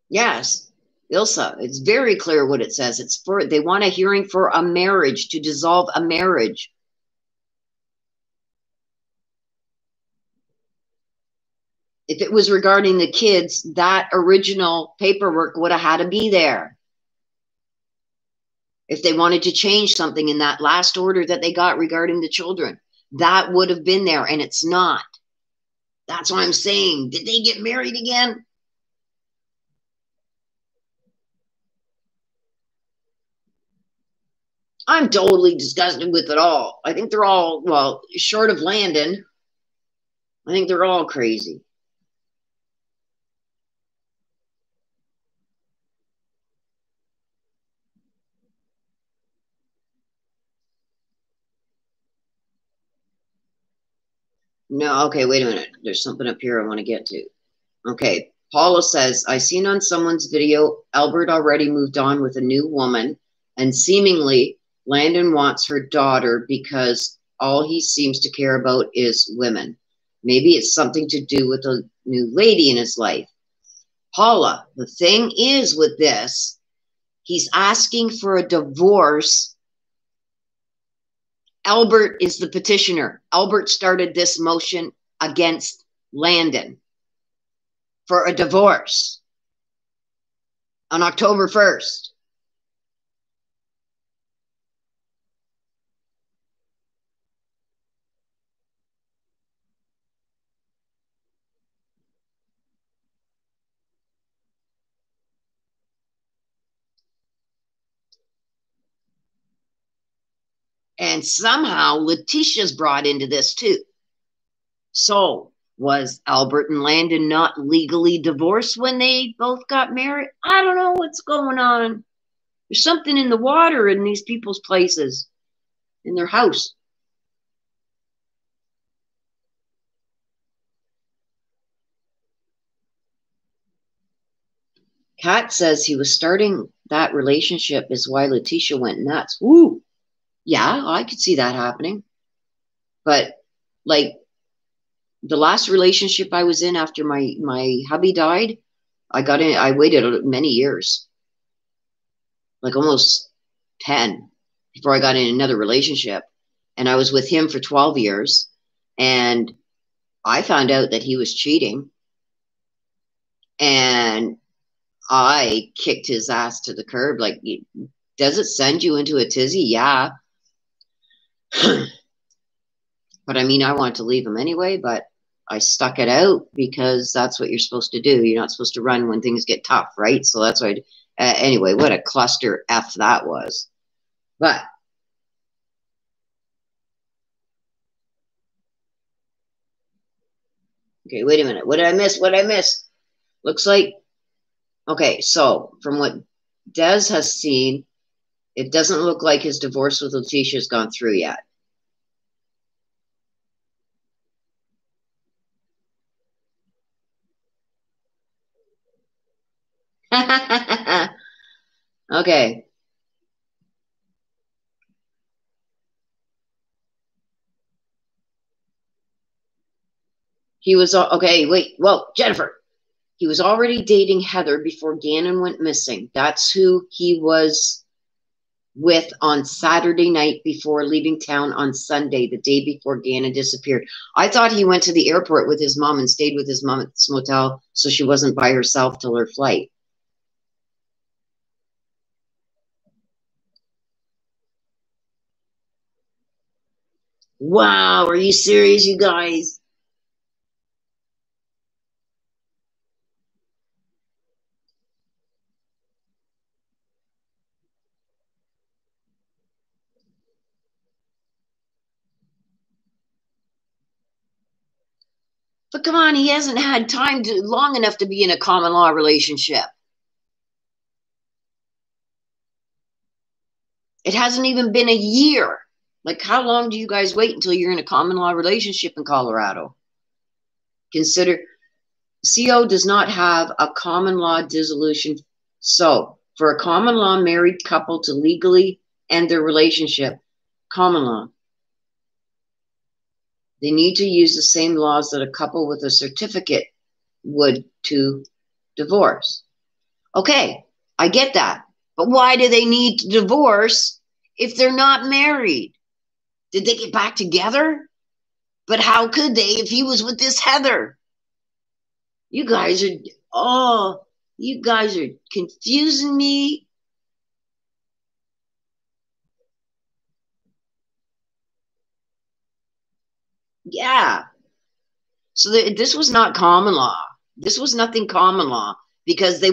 Yes, Ilsa, it's very clear what it says. It's for, they want a hearing for a marriage, to dissolve a marriage. If it was regarding the kids, that original paperwork would have had to be there. If they wanted to change something in that last order that they got regarding the children, that would have been there, and it's not. That's what I'm saying. Did they get married again? I'm totally disgusted with it all. I think they're all, well, short of Landon, I think they're all crazy. No, okay, wait a minute. There's something up here I want to get to. Okay, Paula says, I seen on someone's video, Albert already moved on with a new woman, and seemingly Landon wants her daughter because all he seems to care about is women. Maybe it's something to do with a new lady in his life. Paula, the thing is with this, he's asking for a divorce. Albert is the petitioner. Albert started this motion against Landon for a divorce on October 1st. And somehow Letitia's brought into this too. So was Albert and Landon not legally divorced when they both got married? I don't know what's going on. There's something in the water in these people's places, in their house. Kat says he was starting that relationship is why Letitia went nuts. Woo! Yeah, I could see that happening. But like the last relationship I was in after my hubby died, I waited many years, like almost 10, before I got in another relationship. And I was with him for 12 years. And I found out that he was cheating. And I kicked his ass to the curb. Like, does it send you into a tizzy? Yeah. But I mean, I wanted to leave him anyway, but I stuck it out because that's what you're supposed to do. You're not supposed to run when things get tough, right? So that's why. Anyway, what a cluster F that was. But okay, wait a minute. What did I miss? What did I miss? Looks like, okay, so from what Des has seen, it doesn't look like his divorce with Letitia has gone through yet. Okay. He was, okay, wait, well, Jennifer, he was already dating Heather before Gannon went missing. That's who he was with on Saturday night before leaving town on Sunday, the day before Gannon disappeared. I thought he went to the airport with his mom and stayed with his mom at this motel so she wasn't by herself till her flight. Wow, are you serious, you guys? But come on, he hasn't had time long enough to be in a common law relationship. It hasn't even been a year. Like, how long do you guys wait until you're in a common law relationship in Colorado? Consider, CO does not have a common law dissolution. So, for a common law married couple to legally end their relationship, common law, they need to use the same laws that a couple with a certificate would to divorce. Okay, I get that. But why do they need to divorce if they're not married? Did they get back together? But how could they if he was with this Heather? You guys are, you guys are confusing me. Yeah. So this was not common law. This was nothing common law because they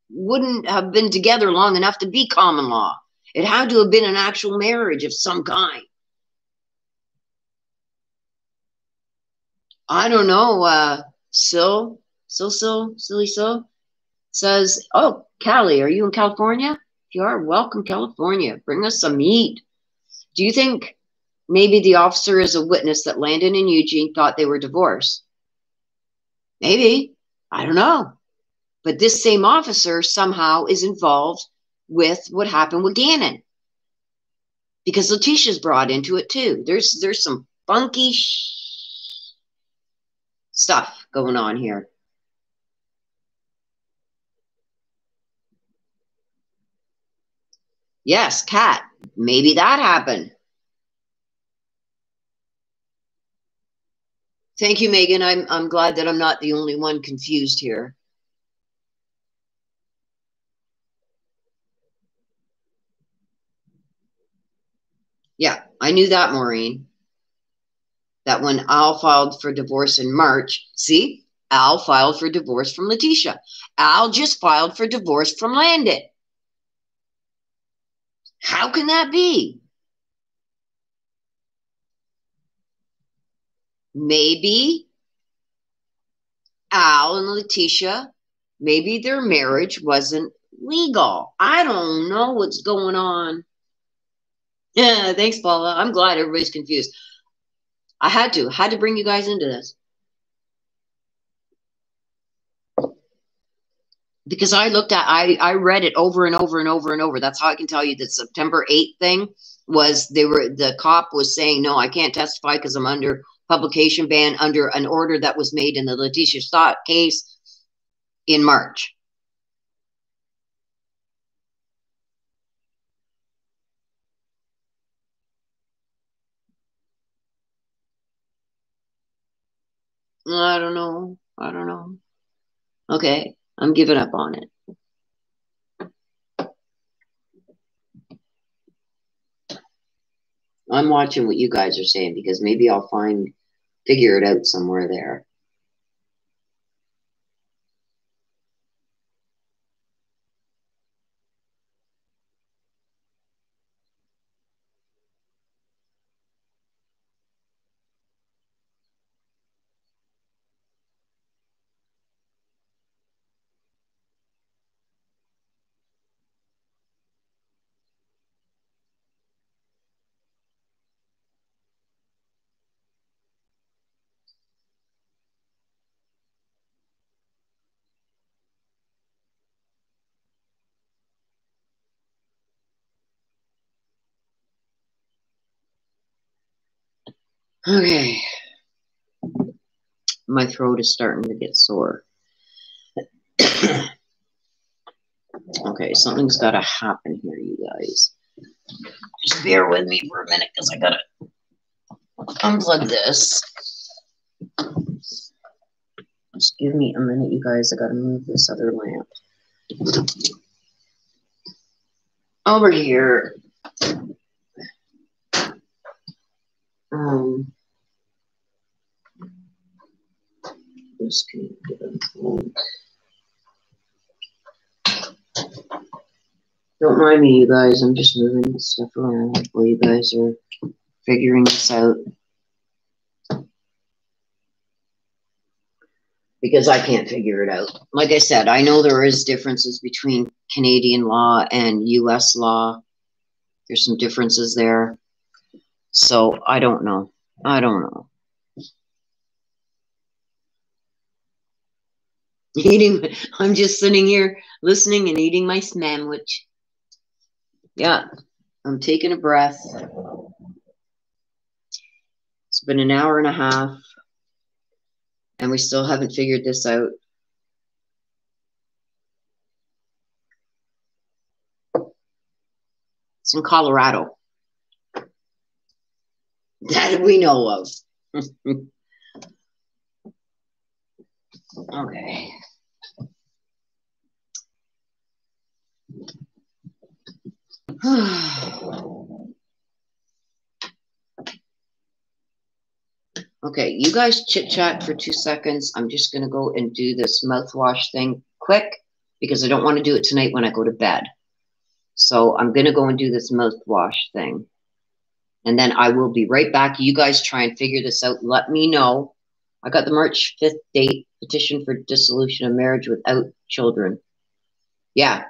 wouldn't have been together long enough to be common law. It had to have been an actual marriage of some kind. I don't know. Silly Sil says, oh, Callie, are you in California? If you are, welcome, California. Bring us some meat. Do you think maybe the officer is a witness that Landon and Eugene thought they were divorced? Maybe. I don't know. But this same officer somehow is involved with what happened with Gannon. Because Letitia's brought into it too. There's some funky stuff going on here. Yes, Kat. Maybe that happened. Thank you, Megan. I'm glad that I'm not the only one confused here. Yeah, I knew that, Maureen. That when Al filed for divorce in March, see, Al filed for divorce from Letitia. Al just filed for divorce from Landon. How can that be? Maybe Al and Letitia, maybe their marriage wasn't legal. I don't know what's going on. Yeah, thanks, Paula. I'm glad everybody's confused. I had to bring you guys into this. Because I read it over and over and over and over. That's how I can tell you that September 8th thing was the cop was saying, no, I can't testify because I'm under publication ban under an order that was made in the Letitia Stauch case in March. I don't know. Okay, I'm giving up on it. I'm watching what you guys are saying because maybe I'll figure it out somewhere there. Okay. My throat is starting to get sore. Okay, something's got to happen here, you guys. Just bear with me for a minute because I got to unplug this. Just give me a minute, you guys. I got to move this other lamp over here. Just gonna get unplugged. Don't mind me, you guys. I'm just moving this stuff around while you guys are figuring this out. Because I can't figure it out. Like I said, I know there is differences between Canadian law and U.S. law. There's some differences there. So I don't know. I'm just sitting here listening and eating my sandwich. Yeah, I'm taking a breath. It's been an hour and a half, and we still haven't figured this out. It's in Colorado. That we know of. Okay. Okay, you guys chit chat for 2 seconds. I'm just going to go and do this mouthwash thing quick because I don't want to do it tonight when I go to bed. So I'm going to go and do this mouthwash thing. And then I will be right back. You guys try and figure this out. Let me know. I got the March 5th date, petition for dissolution of marriage without children. Yeah.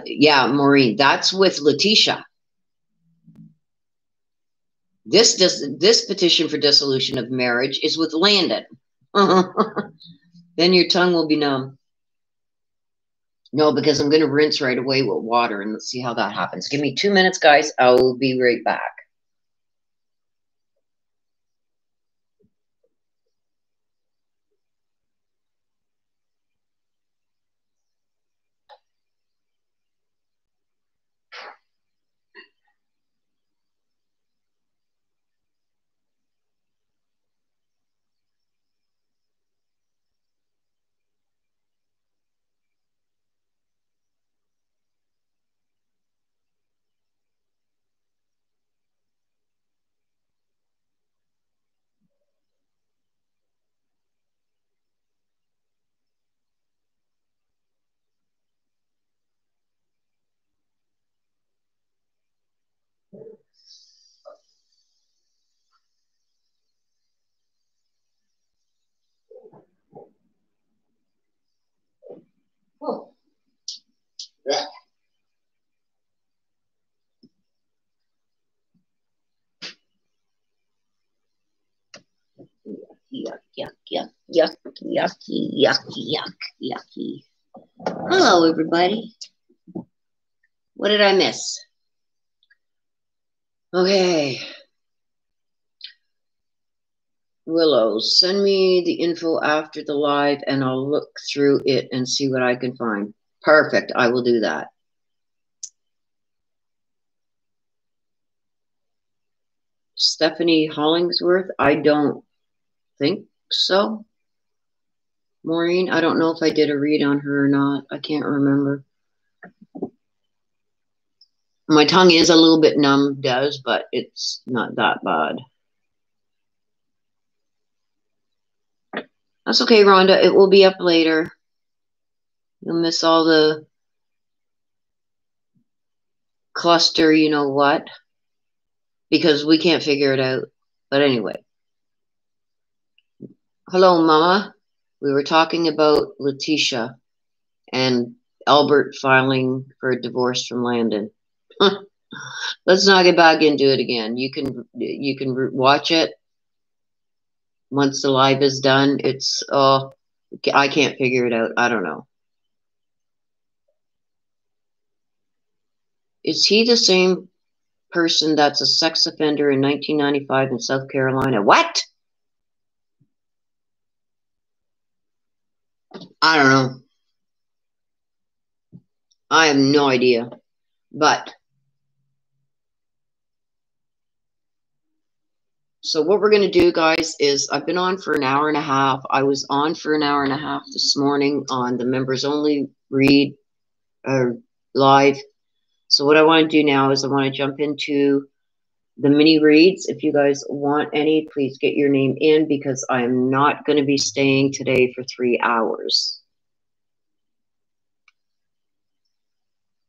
Yeah, Maureen, that's with Letitia. This petition for dissolution of marriage is with Landon. Then your tongue will be numb. No, because I'm going to rinse right away with water, and let's see how that happens. Give me 2 minutes, guys. I will be right back. Oh. Yuck, yuck, yuck, yuck, yucky, yucky, yuck, yucky. Hello, everybody. What did I miss? Okay. Willow, send me the info after the live and I'll look through it and see what I can find. Perfect. I will do that. Stephanie Hollingsworth, I don't think so. Maureen, I don't know if I did a read on her or not. I can't remember. My tongue is a little bit numb, but it's not that bad. That's okay, Rhonda. It will be up later. You'll miss all the cluster, you know what, because we can't figure it out. But anyway. Hello, Mama. We were talking about Letitia and Albert filing for a divorce from Landon. Let's not get back into it again. You can watch it once the live is done. It's I can't figure it out. I don't know. Is he the same person that's a sex offender in 1995 in South Carolina? What? I don't know. I have no idea. But so what we're going to do, guys, is I've been on for an hour and a half. I was on for an hour and a half this morning on the members only read live. So what I want to do now is I want to jump into the mini reads. If you guys want any, please get your name in because I am not going to be staying today for 3 hours.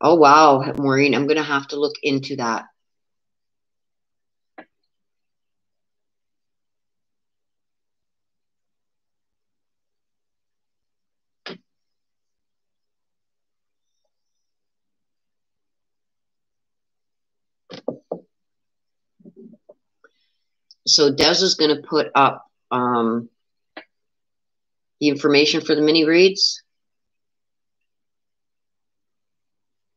Oh, wow, Maureen, I'm going to have to look into that. So Des is going to put up the information for the mini reads.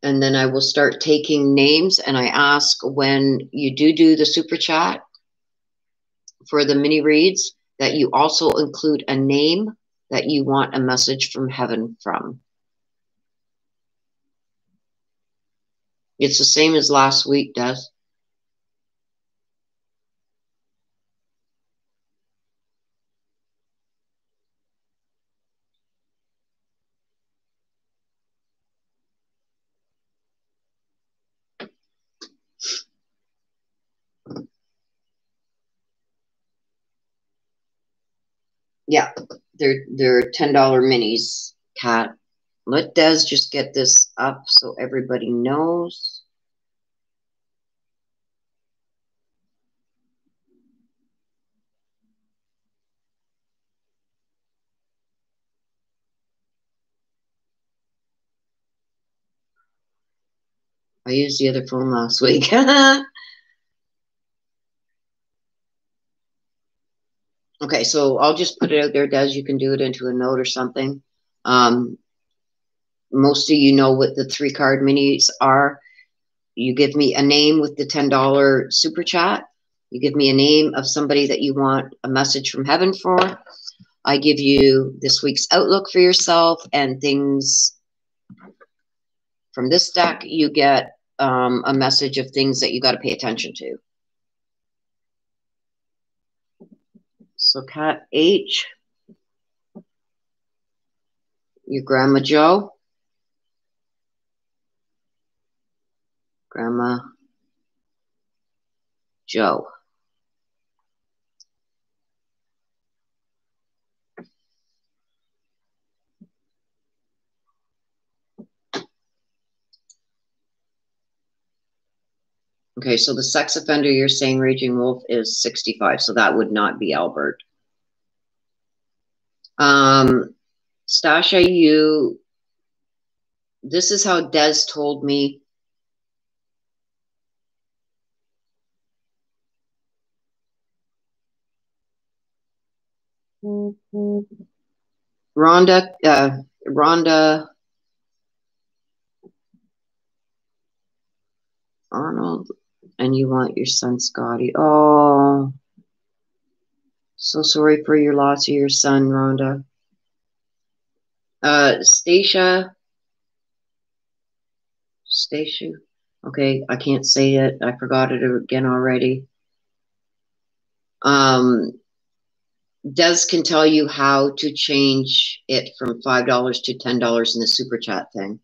And then I will start taking names, and I ask when you do the super chat for the mini reads that you also include a name that you want a message from heaven from. It's the same as last week, Des. Yeah, they're $10 minis, Kat. Let Des just get this up so everybody knows. I used the other phone last week. Okay, so I'll just put it out there, Des. You can do it into a note or something. Most of you know what the 3-card minis are. You give me a name with the $10 super chat. You give me a name of somebody that you want a message from heaven for. I give you this week's outlook for yourself and things from this deck. You get a message of things that you got to pay attention to. So Cat H, your Grandma Joe. Grandma Joe. Okay, so the sex offender you're saying, Raging Wolf, is 65, so that would not be Albert. Stasha, this is how Des told me. Rhonda Arnold, and you want your son Scotty. Oh, so sorry for your loss of your son, Rhonda. Stacia. Okay, I can't say it. I forgot it again already. Des can tell you how to change it from $5 to $10 in the super chat thing.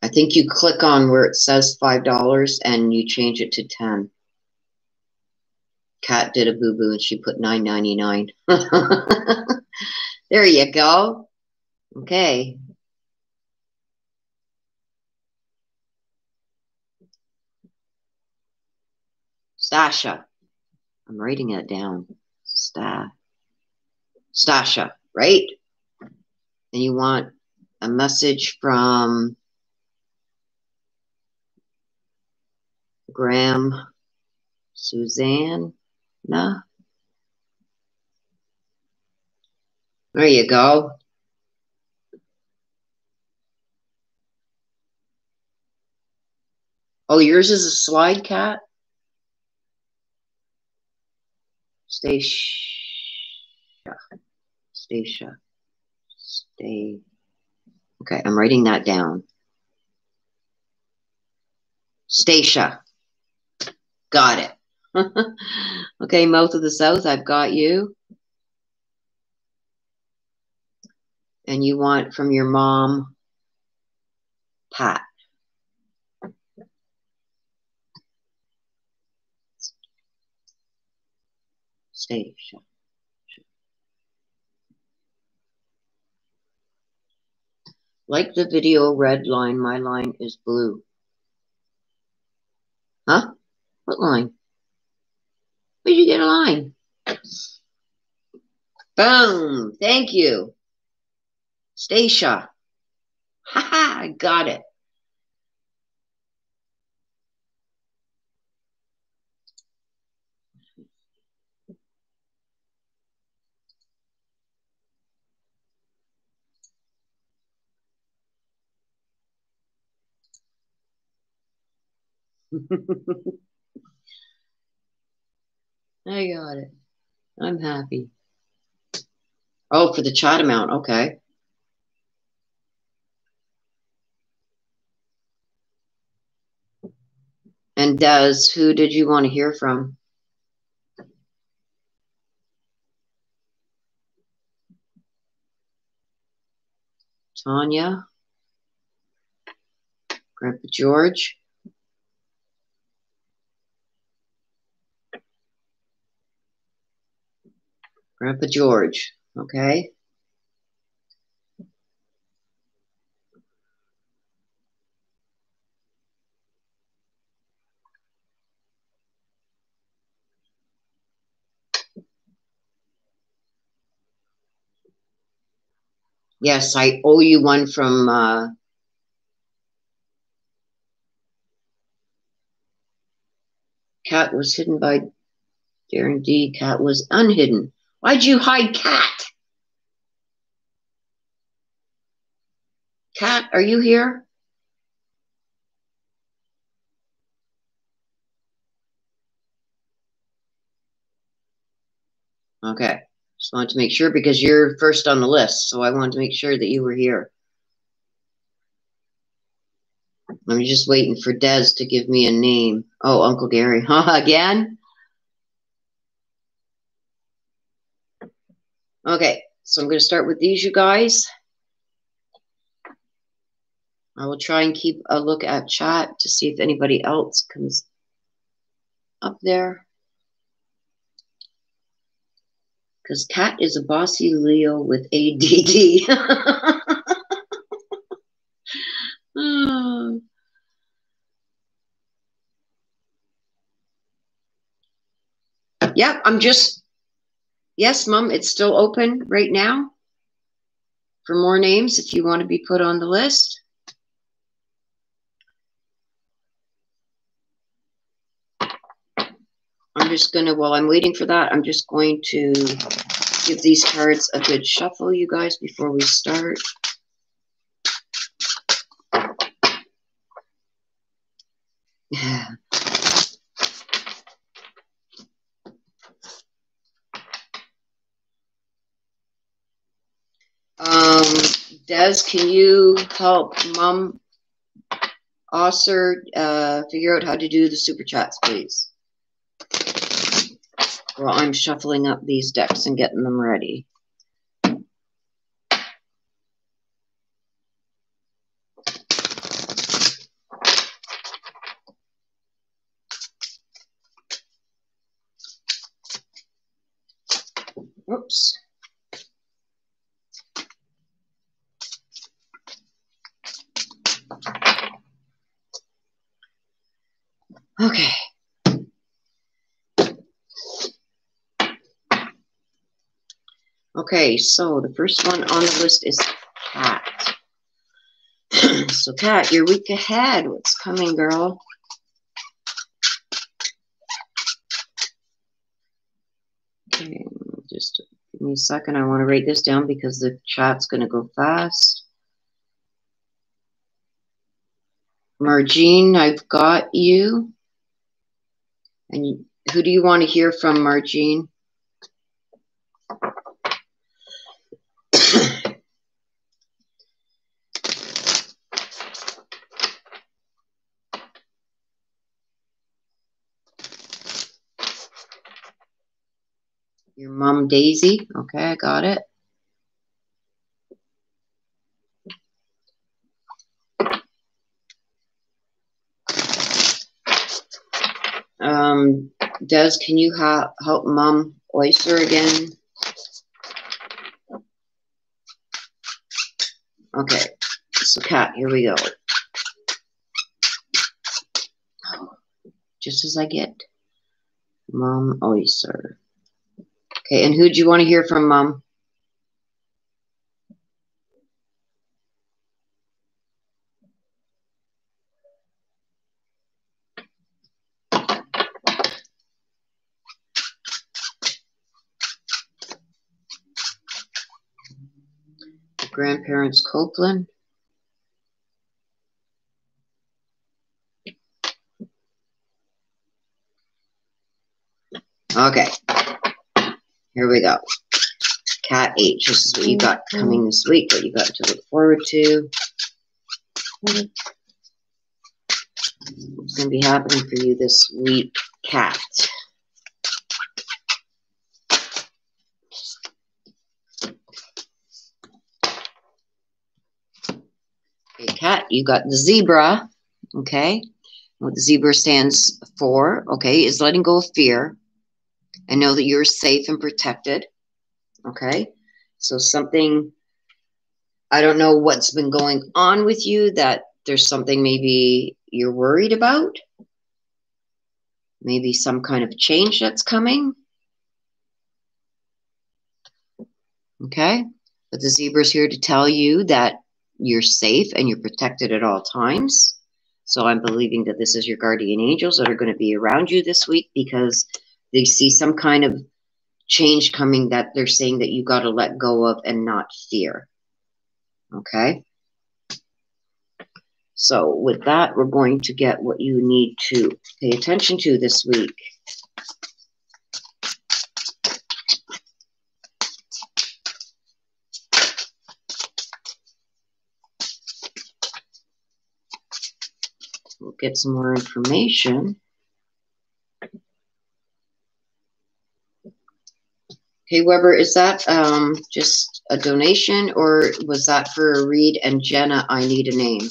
I think you click on where it says $5 and you change it to 10. Kat did a boo-boo and she put $9.99. There you go. Okay. Stasha. I'm writing it down. Stasha, right? And you want a message from Graham, Suzanne. Nah. There you go. Oh, yours is a slide, Cat? Stacia. Okay, I'm writing that down. Stacia. Got it. Okay, Mouth of the South, I've got you. And you want from your mom, Pat. Stacia. Like the video, red line, my line is blue. Huh? What line? Where'd you get a line? Boom. Thank you. Stacia. Ha-ha, I got it. I got it. I'm happy. Oh, for the chat amount. Okay. And Des, who did you want to hear from? Tanya. Grandpa George. Grandpa George, okay. Yes, I owe you one from Cat was hidden by Darren D. Cat was unhidden. Why'd you hide Cat? Cat, are you here? Okay. Just wanted to make sure because you're first on the list, so I wanted to make sure that you were here. I'm just waiting for Des to give me a name. Oh, Uncle Gary. Huh, again? Okay, so I'm going to start with these, you guys. I will try and keep a look at chat to see if anybody else comes up there. Because Kat is a bossy Leo with ADD. Oh. Yeah, I'm just, yes, Mom, it's still open right now for more names if you want to be put on the list. I'm just going to, while I'm waiting for that, I'm just going to give these cards a good shuffle, you guys, before we start. Yeah. Des, can you help Mom Osser figure out how to do the super chats, please? Well, I'm shuffling up these decks and getting them ready. Oops. Okay. Okay, so the first one on the list is Cat. So Cat, you're week ahead. What's coming, girl? Okay, just give me a second. I want to write this down because the chat's going to go fast. Margine, I've got you. And who do you want to hear from, Margine? Your mom, Daisy. Okay, I got it. Des, can you help Mom Oyster again? Okay, so Cat, here we go. Just as I get Mom Oyster. Okay, and who do you want to hear from, Mom? Grandparents Copeland. Okay, here we go. Cat H. This is what you got coming this week, what you got to look forward to. What's going to be happening for you this week, Cat? Okay, Cat, you got the zebra. Okay. What the zebra stands for, okay, is letting go of fear and know that you're safe and protected. Okay. So something, I don't know what's been going on with you, that there's something maybe you're worried about. Maybe some kind of change that's coming. Okay. But the zebra's here to tell you that you're safe and you're protected at all times. So I'm believing that this is your guardian angels that are going to be around you this week, because they see some kind of change coming that they're saying that you got to let go of and not fear. Okay. So with that, we're going to get what you need to pay attention to this week. We'll get some more information. Okay, Weber, is that just a donation, or was that for a read? And Jenna, I need a name.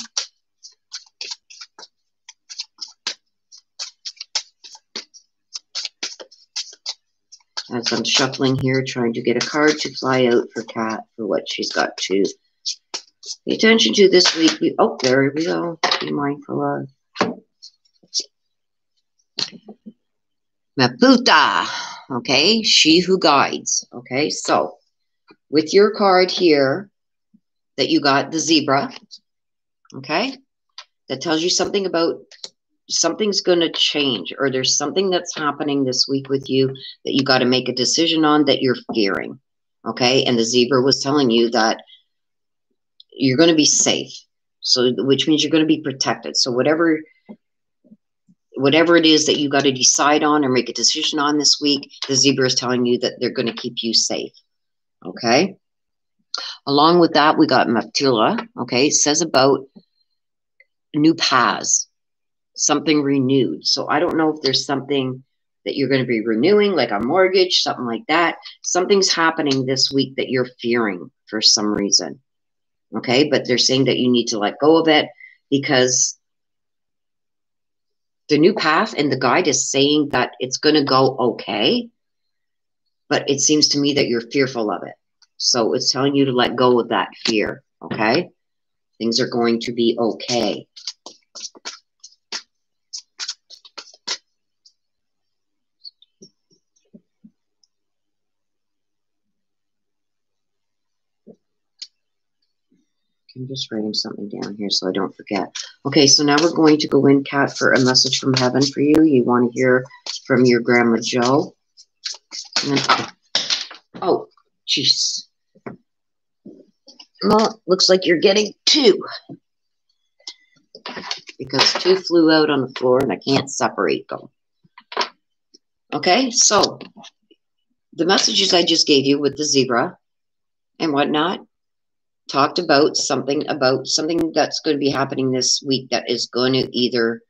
As I'm shuffling here, trying to get a card to fly out for Kat for what she's got to pay attention to this week. Oh, there we go. Be mindful of. Maputa. Okay, she who guides. Okay, so with your card here that you got, the zebra. Okay, that tells you something about something's going to change, or there's something that's happening this week with you that you got to make a decision on that you're fearing. Okay, and the zebra was telling you that you're going to be safe, so which means you're going to be protected. So whatever it is that you got to decide on or make a decision on this week, the zebra is telling you that they're going to keep you safe. Okay, along with that, we got Maptila. Okay, it says about new paths, something renewed. So I don't know if there's something that you're going to be renewing, like a mortgage, something like that. Something's happening this week that you're fearing for some reason. Okay, but they're saying that you need to let go of it, because the new path and the guide is saying that it's going to go okay, but it seems to me that you're fearful of it. So it's telling you to let go of that fear. Okay, things are going to be okay. I'm just writing something down here so I don't forget. Okay, so now we're going to go in, Kat, for a message from heaven for you. You want to hear from your Grandma Joe. Oh, jeez. Well, looks like you're getting two, because two flew out on the floor and I can't separate them. Okay, so the messages I just gave you with the zebra and whatnot talked about something that's going to be happening this week that is going to either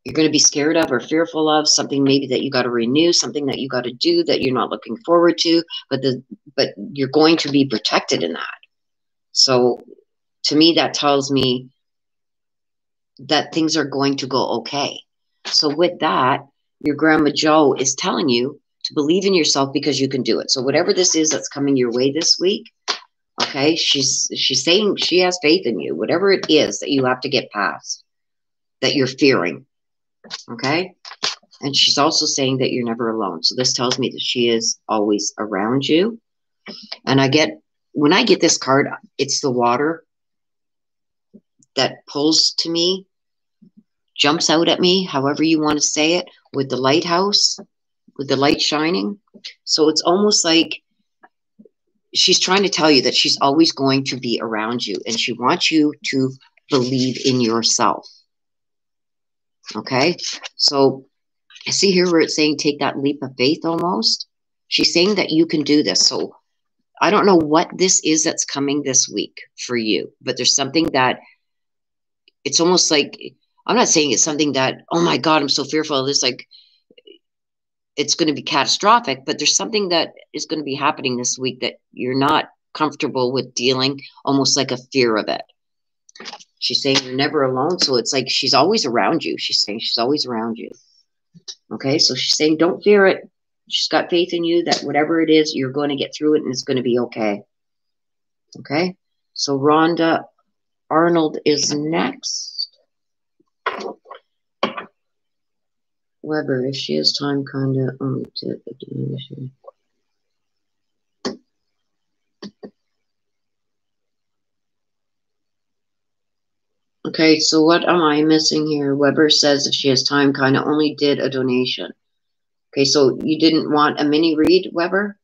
you're going to be scared of or fearful of, something maybe that you got to renew, something that you got to do that you're not looking forward to, but you're going to be protected in that. So to me, that tells me that things are going to go okay. So with that, your Grandma Joe is telling you to believe in yourself, because you can do it. So whatever this is that's coming your way this week, okay, she's saying she has faith in you, whatever it is that you have to get past, that you're fearing, okay? And she's also saying that you're never alone. So this tells me that she is always around you. And when I get this card, it's the water that pulls to me, jumps out at me, however you want to say it, with the lighthouse, with the light shining. So it's almost like she's trying to tell you that she's always going to be around you, and she wants you to believe in yourself. Okay, so I see here where it's saying take that leap of faith almost. She's saying that you can do this. So I don't know what this is that's coming this week for you, but there's something that it's almost like, I'm not saying it's something that, oh my God, I'm so fearful of this, like it's going to be catastrophic, but there's something that is going to be happening this week that you're not comfortable with dealing, almost like a fear of it. She's saying you're never alone. So it's like she's always around you. She's saying she's always around you. Okay, so she's saying don't fear it. She's got faith in you that whatever it is, you're going to get through it and it's going to be okay. Okay, so Rhonda Arnold is next. Weber, if she has time, kind of okay, so what am I missing here? Weber says if she has time, kind of only did a donation. Okay, so you didn't want a mini read, Weber?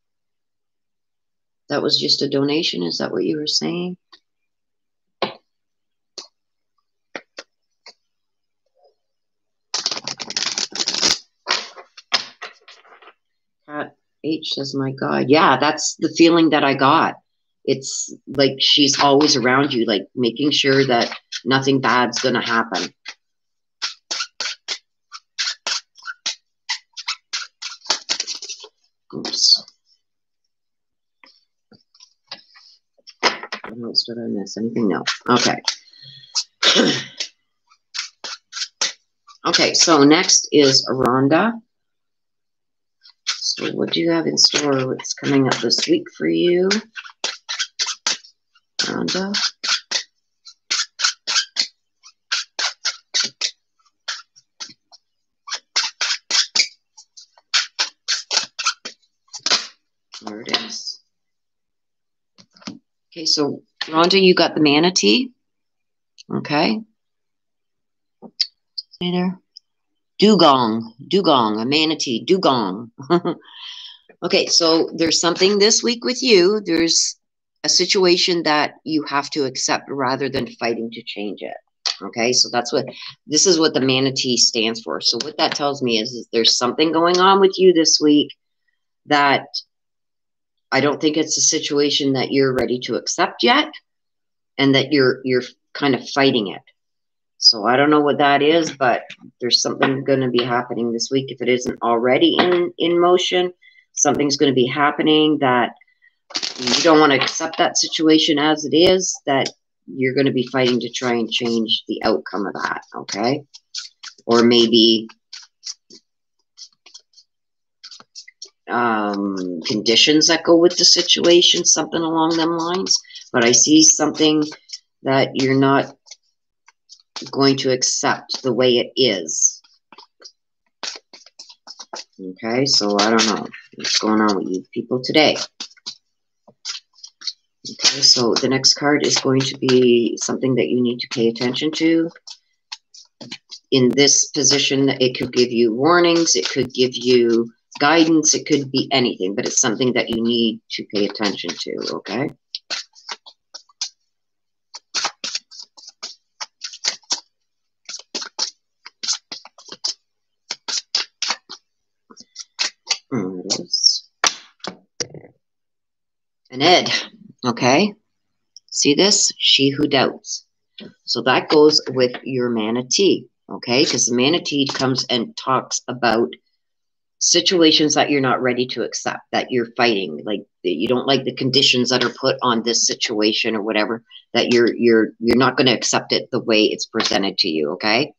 That was just a donation? Is that what you were saying? Cat H says, my God. Yeah, that's the feeling that I got. It's like she's always around you, like making sure that nothing bad's going to happen. Oops. What else did I miss? Anything? No. Okay. Okay, so next is Rhonda. So what do you have in store? What's coming up this week for you, Rhonda? There it is. Okay, so Rhonda, you got the manatee. Okay. See there? Dugong, a manatee, dugong. Okay, so there's something this week with you. There's a situation that you have to accept rather than fighting to change it. Okay, so this is what the manatee stands for. So what that tells me is there's something going on with you this week that I don't think it's a situation that you're ready to accept yet, and that you're kind of fighting it. So I don't know what that is, but there's something going to be happening this week. If it isn't already in motion, something's going to be happening that you don't want to accept that situation as it is, that you're going to be fighting to try and change the outcome of that, okay? Or maybe conditions that go with the situation, something along them lines. But I see something that you're not going to accept the way it is. Okay, so I don't know what's going on with you people today. Okay, so the next card is going to be something that you need to pay attention to. In this position, it could give you warnings, it could give you guidance, it could be anything, but it's something that you need to pay attention to, okay? It is an Ed, okay? See this? She who doubts. So that goes with your manatee, okay? Because the manatee comes and talks about situations that you're not ready to accept, that you're fighting, like you don't like the conditions that are put on this situation or whatever, that you're not going to accept it the way it's presented to you, okay?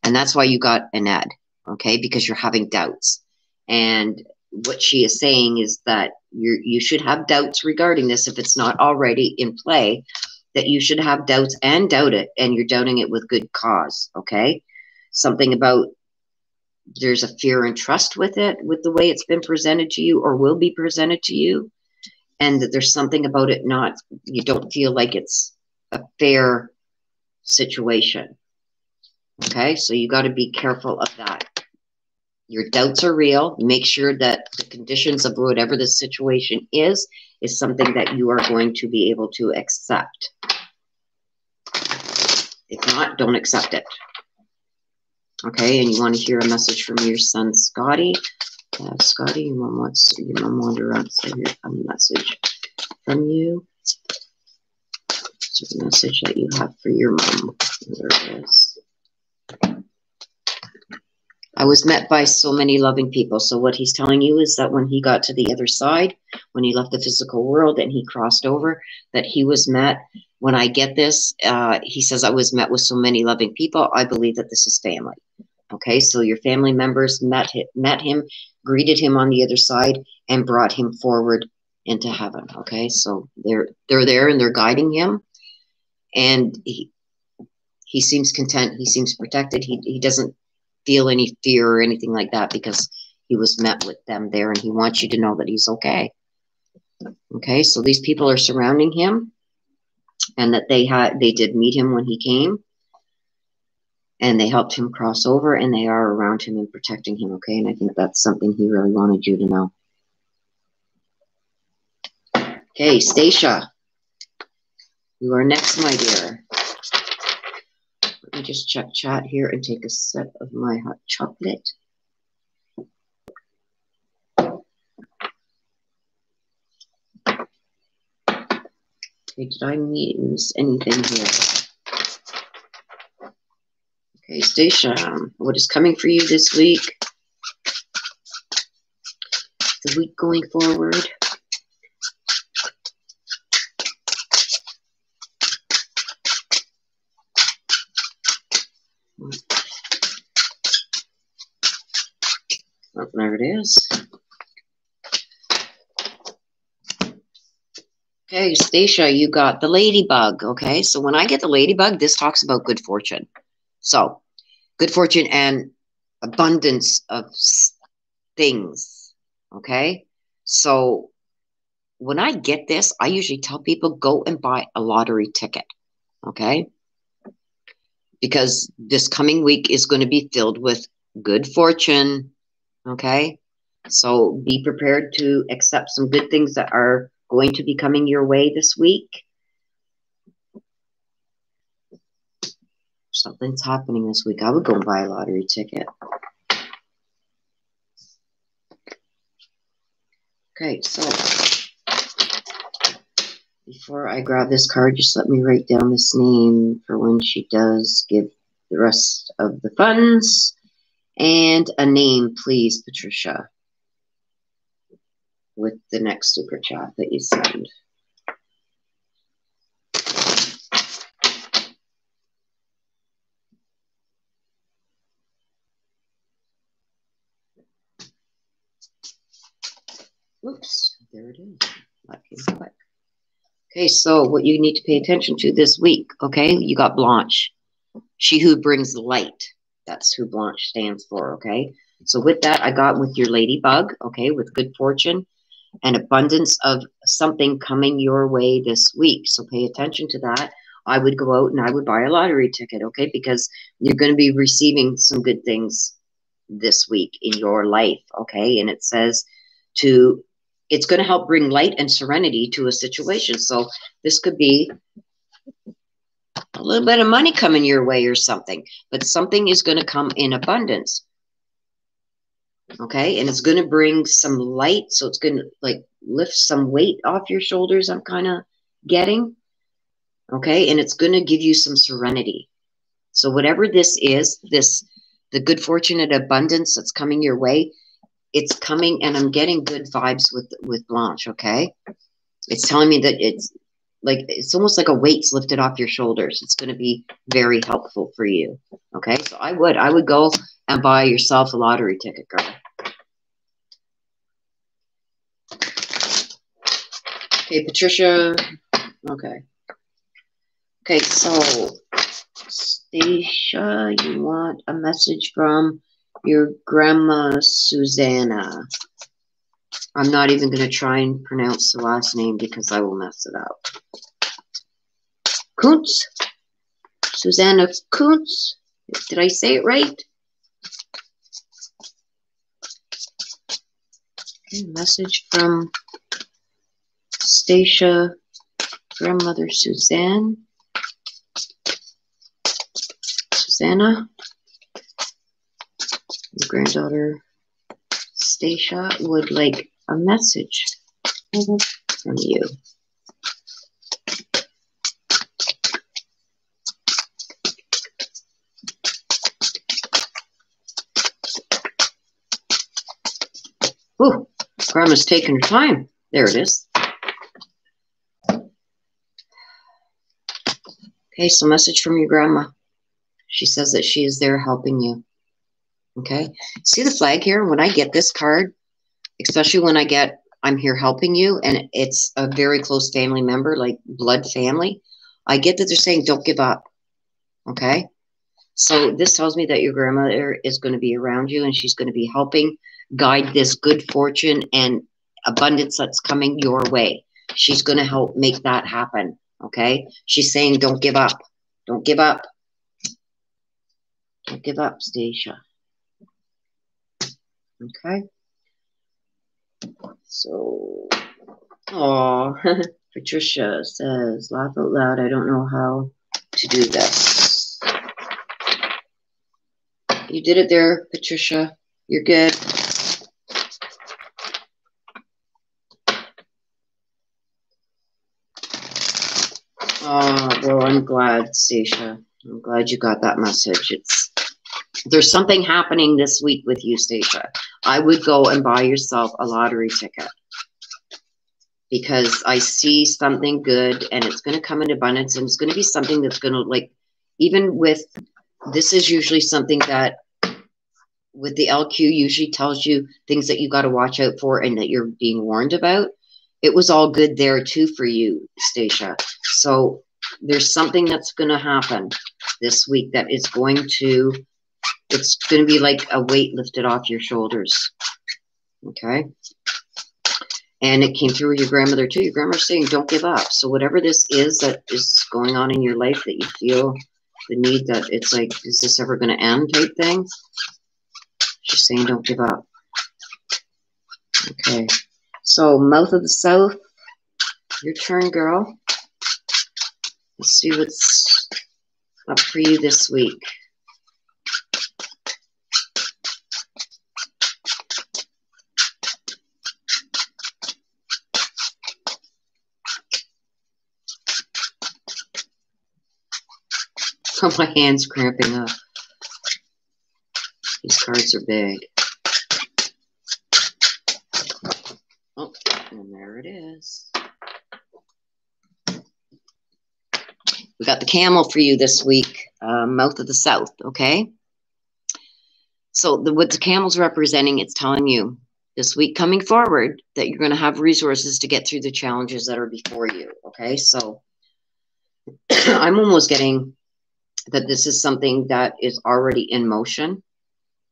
And that's why you got an Ed, okay? Because you're having doubts. And what she is saying is that you should have doubts regarding this if it's not already in play, that you should have doubts and doubt it, and you're doubting it with good cause, okay? Something about there's a fear and trust with it, with the way it's been presented to you or will be presented to you, and that there's something about it you don't feel like it's a fair situation, okay? So you got to be careful of that. Your doubts are real. Make sure that the conditions of whatever the situation is something that you are going to be able to accept. If not, don't accept it. Okay, and you want to hear a message from your son, Scotty. Scotty, your mom wants to hear a message from you. It's a message that you have for your mom. There it is. I was met by so many loving people. So what he's telling you is that when he got to the other side, when he left the physical world and he crossed over, that he was met when I get this, he says, I was met with so many loving people. I believe that this is family. Okay, so your family members met him, greeted him on the other side, and brought him forward into heaven. Okay, so they're there and they're guiding him, and he seems content. He seems protected. He doesn't feel any fear or anything like that because he was met with them there, and he wants you to know that he's okay. Okay, so these people are surrounding him, and that they did meet him when he came, and they helped him cross over, and they are around him and protecting him. Okay, and I think that's something he really wanted you to know. Okay, Stacia, you are next, my dear. Let me just check chat here and take a sip of my hot chocolate. Okay, did I miss anything here? Okay, Stacia, what is coming for you this week? The week going forward. Oh, there it is. Okay, Stacia, you got the ladybug. Okay, so when I get the ladybug, this talks about good fortune. So, good fortune and abundance of things. Okay, so when I get this, I usually tell people go and buy a lottery ticket. Okay, because this coming week is going to be filled with good fortune. Okay, so be prepared to accept some good things that are going to be coming your way this week. Something's happening this week. I would go and buy a lottery ticket. Okay, so before I grab this card, just let me write down this name for when she does give the rest of the funds. And a name, please, Patricia, with the next super chat that you send. Oops, there it is. That came quick. Okay, so what you need to pay attention to this week, okay? You got Blanche. She who brings light. That's who Blanche stands for, okay? So with that, I got with your ladybug, okay, with good fortune and abundance of something coming your way this week. So pay attention to that. I would go out and I would buy a lottery ticket, okay, because you're going to be receiving some good things this week in your life, okay? And it says it's going to help bring light and serenity to a situation. So this could be a little bit of money coming your way or something, but something is going to come in abundance. Okay, and it's going to bring some light, so it's going to like lift some weight off your shoulders, I'm kind of getting. Okay, and it's going to give you some serenity. So whatever this is, the good fortune and abundance that's coming your way, it's coming, and I'm getting good vibes with Blanche, okay? It's telling me that it's almost like a weight's lifted off your shoulders. It's going to be very helpful for you, okay? So I would go and buy yourself a lottery ticket, girl. Okay, Patricia. Okay. Okay, so Stacia, you want a message from your grandma Susanna. I'm not even going to try and pronounce the last name because I will mess it up. Kuntz? Susanna Kuntz? Did I say it right? Okay, message from Stacia, grandmother Susanna. Your granddaughter Stacia would like a message from you. Oh, Grandma's taking her time. There it is. Okay, so message from your grandma. She says that she is there helping you. Okay, see the flag here? When I get this card, especially when I get, I'm here helping you, and it's a very close family member, like blood family, I get that they're saying, don't give up. Okay, so this tells me that your grandmother is going to be around you, and she's going to be helping guide this good fortune and abundance that's coming your way. She's going to help make that happen. Okay, she's saying, don't give up. Don't give up. Don't give up, Stacia. Okay. So, oh, Patricia says, laugh out loud. I don't know how to do this. You did it there, Patricia. You're good. Oh, well, I'm glad, Stacia. I'm glad you got that message. There's something happening this week with you, Stacia. I would go and buy yourself a lottery ticket, because I see something good, and it's going to come in abundance, and it's going to be something that's going to, like, even with, this is usually something that with the LQ usually tells you things that you got to watch out for and that you're being warned about. It was all good there too for you, Stacia. So there's something that's going to happen this week that is going to, it's going to be like a weight lifted off your shoulders. Okay. And it came through with your grandmother too. Your grandmother's saying, don't give up. So whatever this is that is going on in your life that you feel the need, that it's like, is this ever going to end type thing? She's saying, don't give up. Okay. So Mouth of the South, your turn, girl. Let's see what's up for you this week. Oh, my hand's cramping up. These cards are big. Oh, and there it is. We got the camel for you this week. Mouth of the South, okay? So what the camel's representing, it's telling you this week coming forward that you're going to have resources to get through the challenges that are before you, okay? So I'm almost getting that this is something that is already in motion,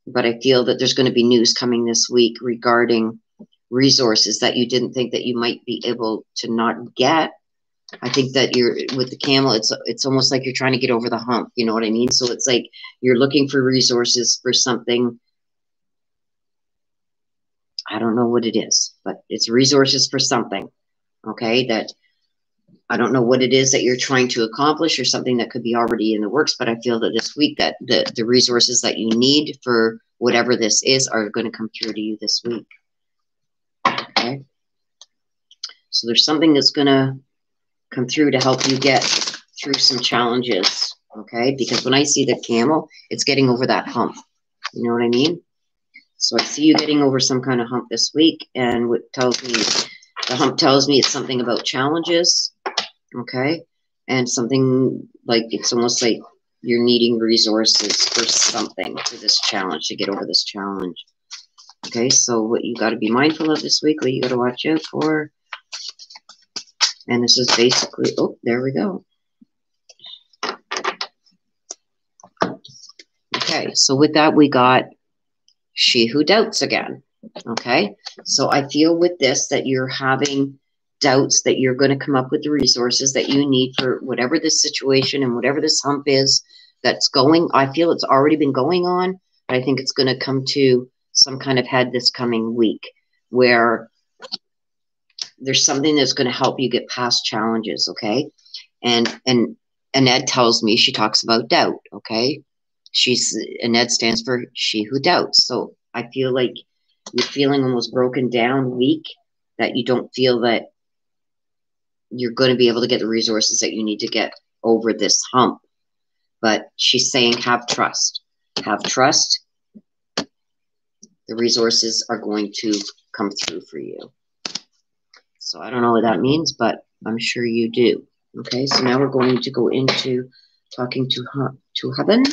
but I feel that there's going to be news coming this week regarding resources that you didn't think that you might be able to not get. I think that you're with the camel, it's almost like you're trying to get over the hump. You know what I mean? So it's like you're looking for resources for something. I don't know what it is, but it's resources for something. Okay, that I don't know what it is that you're trying to accomplish, or something that could be already in the works, but I feel that this week that the resources that you need for whatever this is are going to come through to you this week. Okay. So there's something that's going to come through to help you get through some challenges. Okay. Because when I see the camel, it's getting over that hump. You know what I mean? So I see you getting over some kind of hump this week. And what tells me, the hump tells me it's something about challenges. Okay. And something like, it's almost like you're needing resources for something, for this challenge, to get over this challenge. Okay. So what you got to be mindful of this week, what you got to watch out for. And this is basically, oh, there we go. Okay. So with that, we got She Who Doubts again. Okay. So I feel with this that you're having doubts that you're going to come up with the resources that you need for whatever this situation and whatever this hump is that's going. I feel it's already been going on, but I think it's going to come to some kind of head this coming week, where there's something that's going to help you get past challenges. Okay. And Annette tells me, she talks about doubt. Okay. Annette stands for She Who Doubts. So I feel like you're feeling almost broken down, weak, that you don't feel that you're going to be able to get the resources that you need to get over this hump. But she's saying, have trust. Have trust. The resources are going to come through for you. So I don't know what that means, but I'm sure you do. Okay, so now we're going to go into talking to heaven.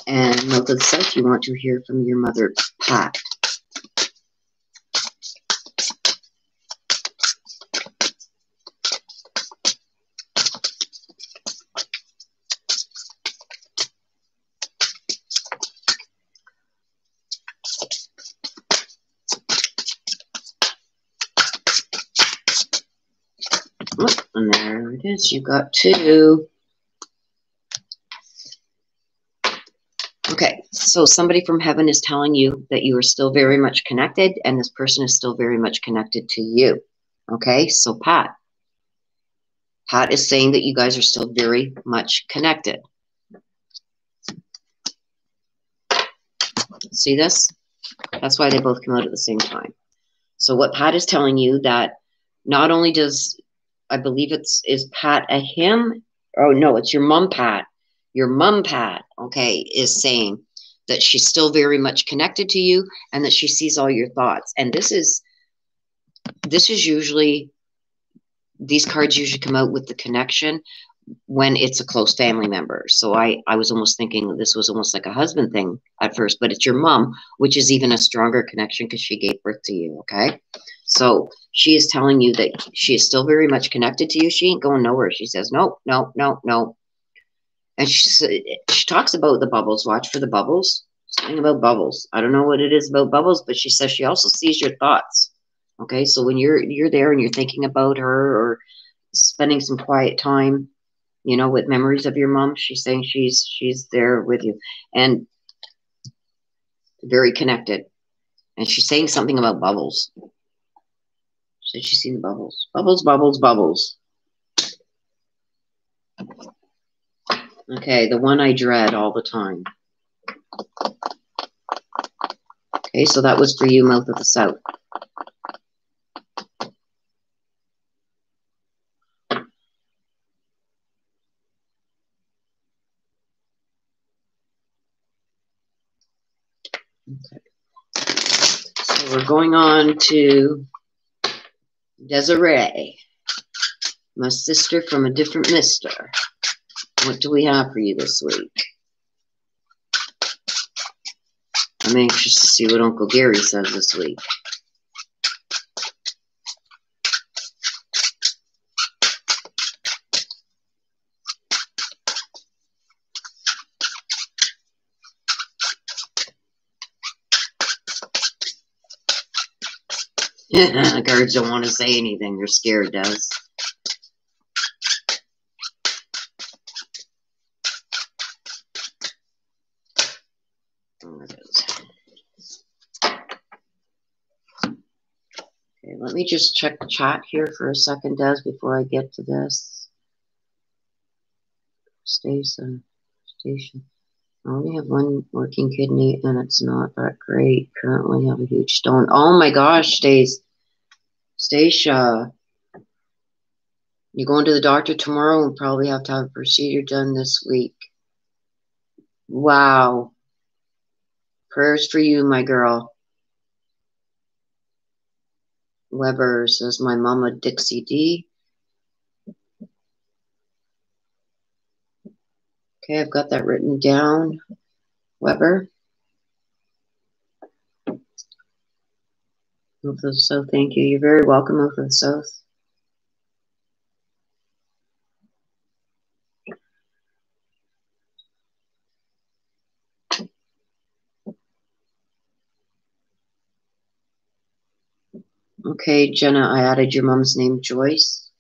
And Mouth of the South, you want to hear from your mother, Pat. And there it is. You got 2. Okay, so somebody from heaven is telling you that you are still very much connected, and this person is still very much connected to you. Okay, so Pat is saying that you guys are still very much connected. See this? That's why they both come out at the same time. So what Pat is telling you, that not only does, I believe is Pat a him? Oh, no, it's your mom, Pat. Your mom, Pat, okay, is saying that she's still very much connected to you and that she sees all your thoughts. And this is usually, these cards usually come out with the connection when it's a close family member. So I was almost thinking that this was almost like a husband thing at first, but it's your mom, which is even a stronger connection because she gave birth to you, okay? So she is telling you that she is still very much connected to you. She ain't going nowhere. She says, no, no, no, no. And she talks about the bubbles. Watch for the bubbles. Something about bubbles. I don't know what it is about bubbles, but she says she also sees your thoughts. Okay, so when you're there and you're thinking about her or spending some quiet time, you know, with memories of your mom, she's saying she's there with you and very connected. And she's saying something about bubbles. She said she's seen the bubbles. Bubbles, bubbles, bubbles. Okay, the one I dread all the time. Okay, so that was for you, Mouth of the South. Okay. So we're going on to Desiree, my sister from a different mister. What do we have for you this week? I'm anxious to see what Uncle Gary says this week. The cards don't want to say anything. They're scared, Des. There it is. Okay, let me just check the chat here for a second, Des, before I get to this. Station. I only have one working kidney, and it's not that great. Currently have a huge stone. Oh my gosh, Stacia. You're going to the doctor tomorrow and probably have to have a procedure done this week. Wow. Prayers for you, my girl. Weber says, my mama Dixie D. Okay, I've got that written down. Weber. Mouth of the South, thank you. You're very welcome, Mouth of the South. Okay, Jenna, I added your mom's name, Joyce.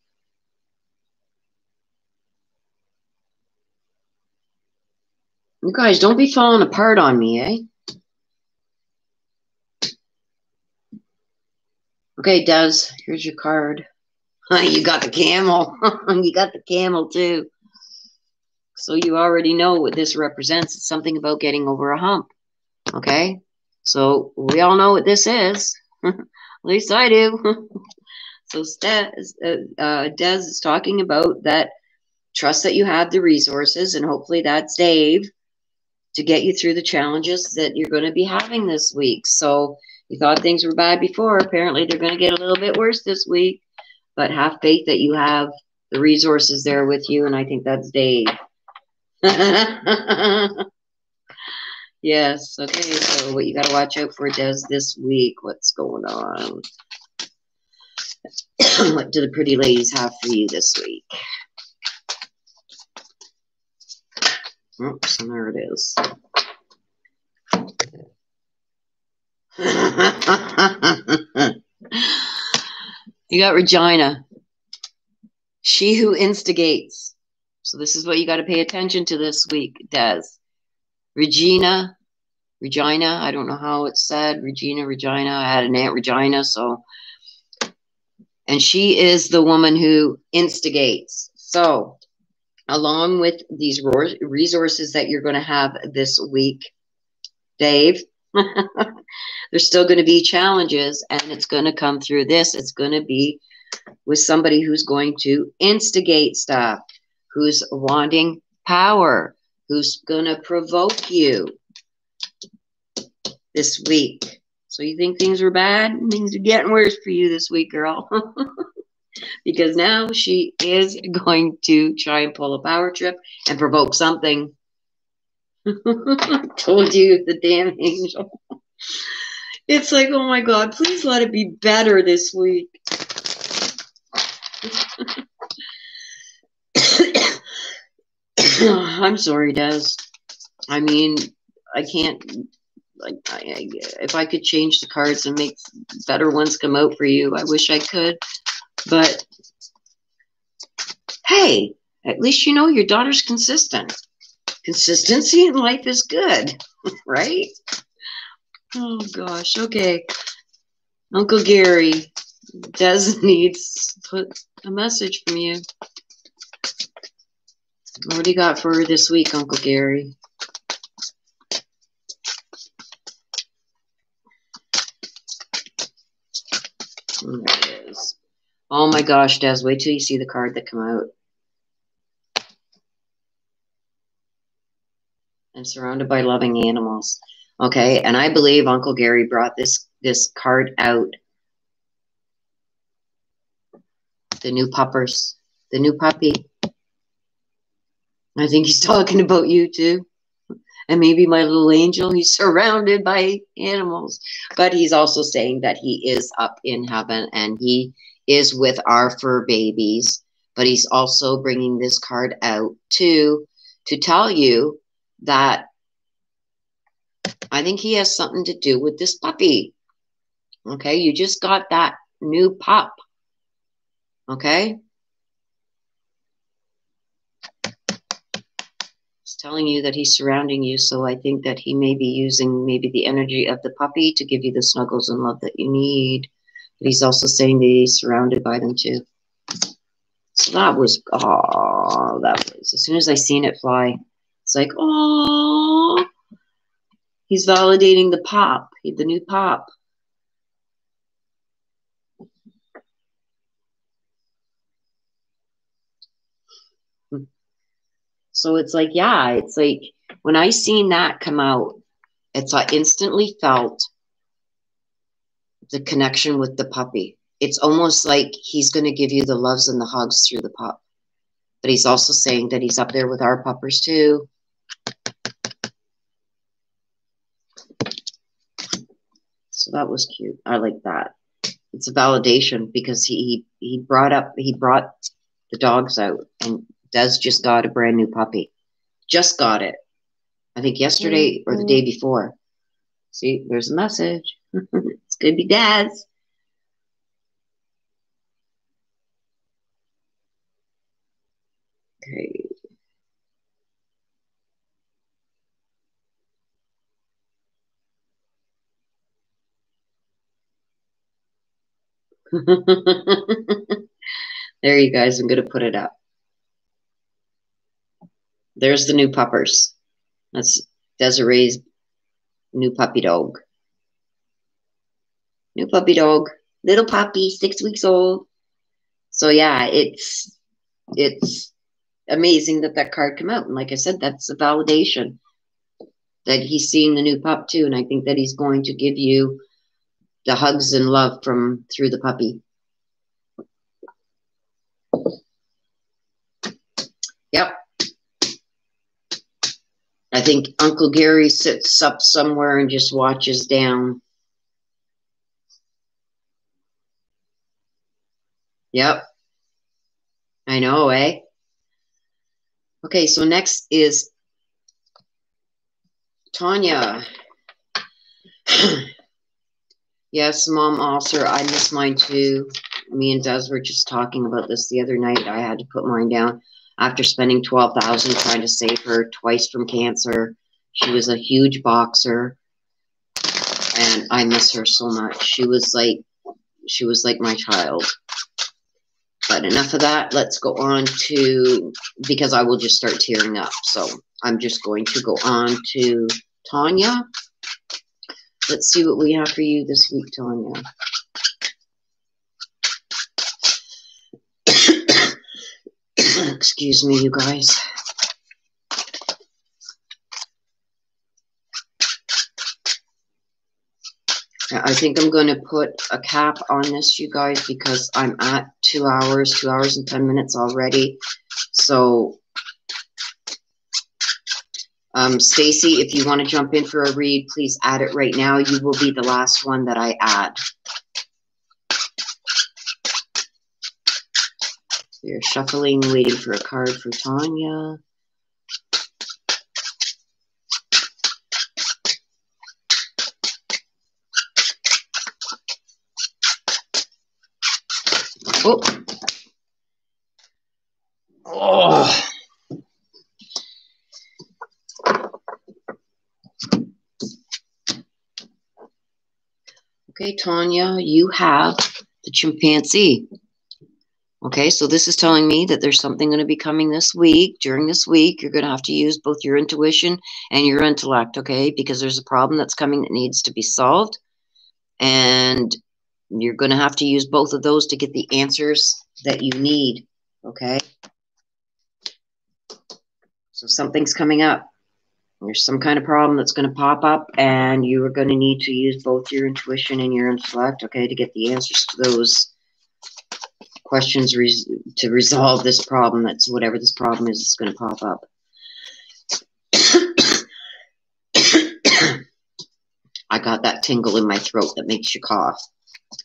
You guys, don't be falling apart on me, eh? Okay, Des, here's your card. You got the camel. You got the camel, too. So you already know what this represents. It's something about getting over a hump. Okay? So we all know what this is. At least I do. So Des is talking about that trust that you have the resources, and hopefully that's Dave, to get you through the challenges that you're going to be having this week. So you thought things were bad before. Apparently they're going to get a little bit worse this week, but have faith that you have The resource is there with you, and I think that's Dave. Yes, okay, so what you got to watch out for, Des, this week. What's going on? What do the pretty ladies have for you this week? Oops, and there it is. You got Regina. She who instigates. So this is what you got to pay attention to this week, Des. Regina, I don't know how it's said. Regina. I had an Aunt Regina, so. And she is the woman who instigates. So, along with these resources that you're going to have this week, Dave, there's still going to be challenges, and it's going to come through this. It's going to be with somebody who's going to instigate stuff, who's wanting power, who's going to provoke you this week. So you think things are bad? Things are getting worse for you this week, girl. Because now she is going to try and pull a power trip and provoke something. Told you, the damn angel. It's like, oh my God, please let it be better this week. I'm sorry, Des. I mean, I can't, like, if I could change the cards and make better ones come out for you, I wish I could. But, hey, at least you know your daughter's consistent. Consistency in life is good, right? Oh, gosh. Okay. Uncle Gary, Des needs a message from you. What do you got for her this week, Uncle Gary? There it is. Oh my gosh, Des, wait till you see the card that come out. And surrounded by loving animals. Okay, and I believe Uncle Gary brought this card out. The new puppers. The new puppy. I think he's talking about you too. And maybe my little angel. He's surrounded by animals. But he's also saying that he is up in heaven and he is with our fur babies. But he's also bringing this card out to tell you that I think he has something to do with this puppy. Okay, you just got that new pup. Okay? It's telling you that he's surrounding you, so I think that he may be using maybe the energy of the puppy to give you the snuggles and love that you need. But he's also saying that he's surrounded by them too. So that was, as soon as I seen it fly, it's like, oh, he's validating the pop, the new pop. So it's like, yeah, it's like when I seen that come out, I instantly felt the connection with the puppy. It's almost like he's going to give you the loves and the hugs through the pup. But he's also saying that he's up there with our puppers too. So that was cute. I like that. It's a validation because he brought the dogs out, and Des just got a brand new puppy. Just got it. I think yesterday or the day before. See, there's a message. It's going to be Dad's. Okay. There you guys, I'm going to put it up. There's the new puppers. That's Desiree's new puppy dog. New puppy dog. Little puppy, 6 weeks old. So yeah, it's amazing that card came out. And like I said, that's a validation that he's seeing the new pup too. And I think that he's going to give you the hugs and love through the puppy. Yep. I think Uncle Gary sits up somewhere and just watches down. Yep. I know, eh? Okay, so next is Tanya. Yes, Mom Officer, I miss mine too. Me and Des were just talking about this the other night. I had to put mine down after spending $12,000 trying to save her twice from cancer. She was a huge boxer, and I miss her so much. She was like my child. But enough of that. Let's go on to, because I will just start tearing up. So I'm just going to go on to Tanya. Let's see what we have for you this week, Tanya. Excuse me, you guys. I think I'm going to put a cap on this, you guys, because I'm at 2 hours and 10 minutes already. So, Stacy, if you want to jump in for a read, please add it right now. You will be the last one that I add. We're shuffling, waiting for a card for Tanya. Oh. Oh. Okay, Tanya, you have the chimpanzee. Okay, so this is telling me that there's something going to be coming this week. During this week, you're going to have to use both your intuition and your intellect, okay? Because there's a problem that's coming that needs to be solved. And you're going to have to use both of those to get the answers that you need, okay? So something's coming up. There's some kind of problem that's going to pop up, and you are going to need to use both your intuition and your intellect, okay, to get the answers to those questions to resolve this problem. That's whatever this problem is, it's going to pop up. I got that tingle in my throat that makes you cough.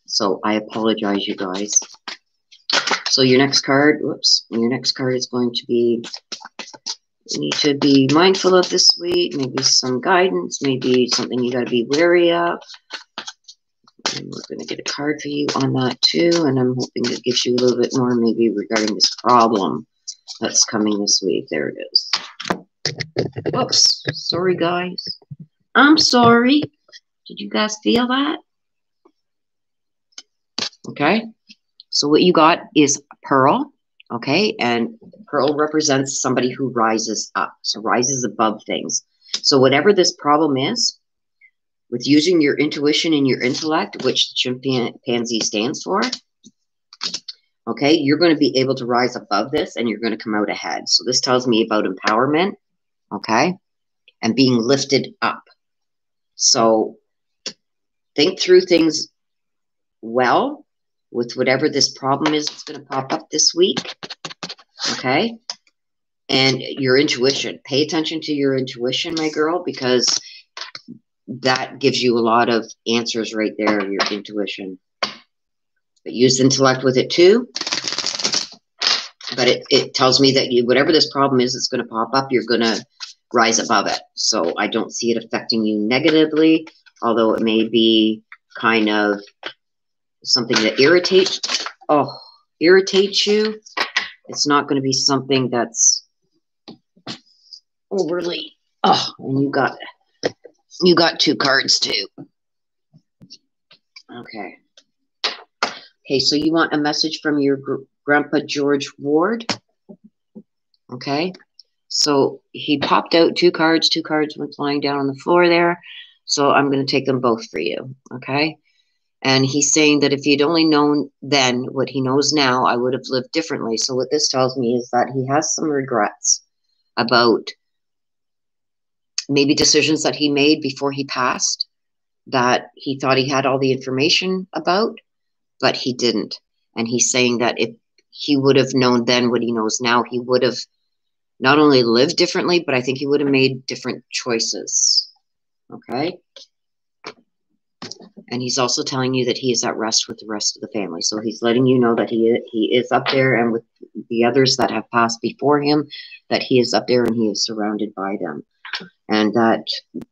So I apologize, you guys. So your next card, whoops, your next card is going to be, you need to be mindful of this week, maybe some guidance, maybe something you got to be wary of. And we're going to get a card for you on that too, and I'm hoping it gives you a little bit more maybe regarding this problem that's coming this week. There it is. Whoops, sorry guys. I'm sorry. Did you guys feel that? Okay, so what you got is Pearl, okay, and Pearl represents somebody who rises up, so rises above things. So whatever this problem is, with using your intuition and your intellect, which the chimpanzee stands for, okay, you're going to be able to rise above this and you're going to come out ahead. So this tells me about empowerment, okay, and being lifted up. So think through things well with whatever this problem is that's going to pop up this week, okay, and your intuition. Pay attention to your intuition, my girl, because that gives you a lot of answers right there, your intuition. But use intellect with it too. But it tells me that whatever this problem is, it's going to pop up, you're going to rise above it. So I don't see it affecting you negatively, although it may be kind of something that irritates you. It's not going to be something that's overly, and you got two cards too. Okay. Okay, so you want a message from your Grandpa George Ward. Okay. So he popped out two cards. Two cards went flying down on the floor there. So I'm going to take them both for you. Okay. And he's saying that if he'd only known then what he knows now, I would have lived differently. So what this tells me is that he has some regrets about maybe decisions that he made before he passed that he thought he had all the information about, but he didn't. And he's saying that if he would have known then what he knows now, he would have not only lived differently, but I think he would have made different choices. Okay? And he's also telling you that he is at rest with the rest of the family. So he's letting you know that he is up there, and with the others that have passed before him, that he is up there and he is surrounded by them. And that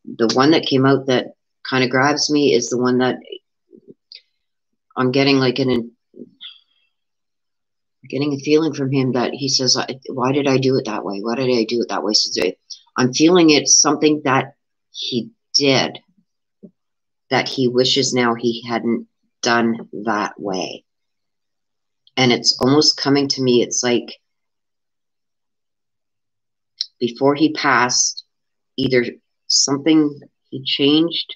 the one that came out that kind of grabs me is the one that I'm getting like getting a feeling from him that he says, why did I do it that way? Why did I do it that way? So I'm feeling it's something that he did that he wishes now he hadn't done that way. And it's almost coming to me, it's like before he passed, either something he changed.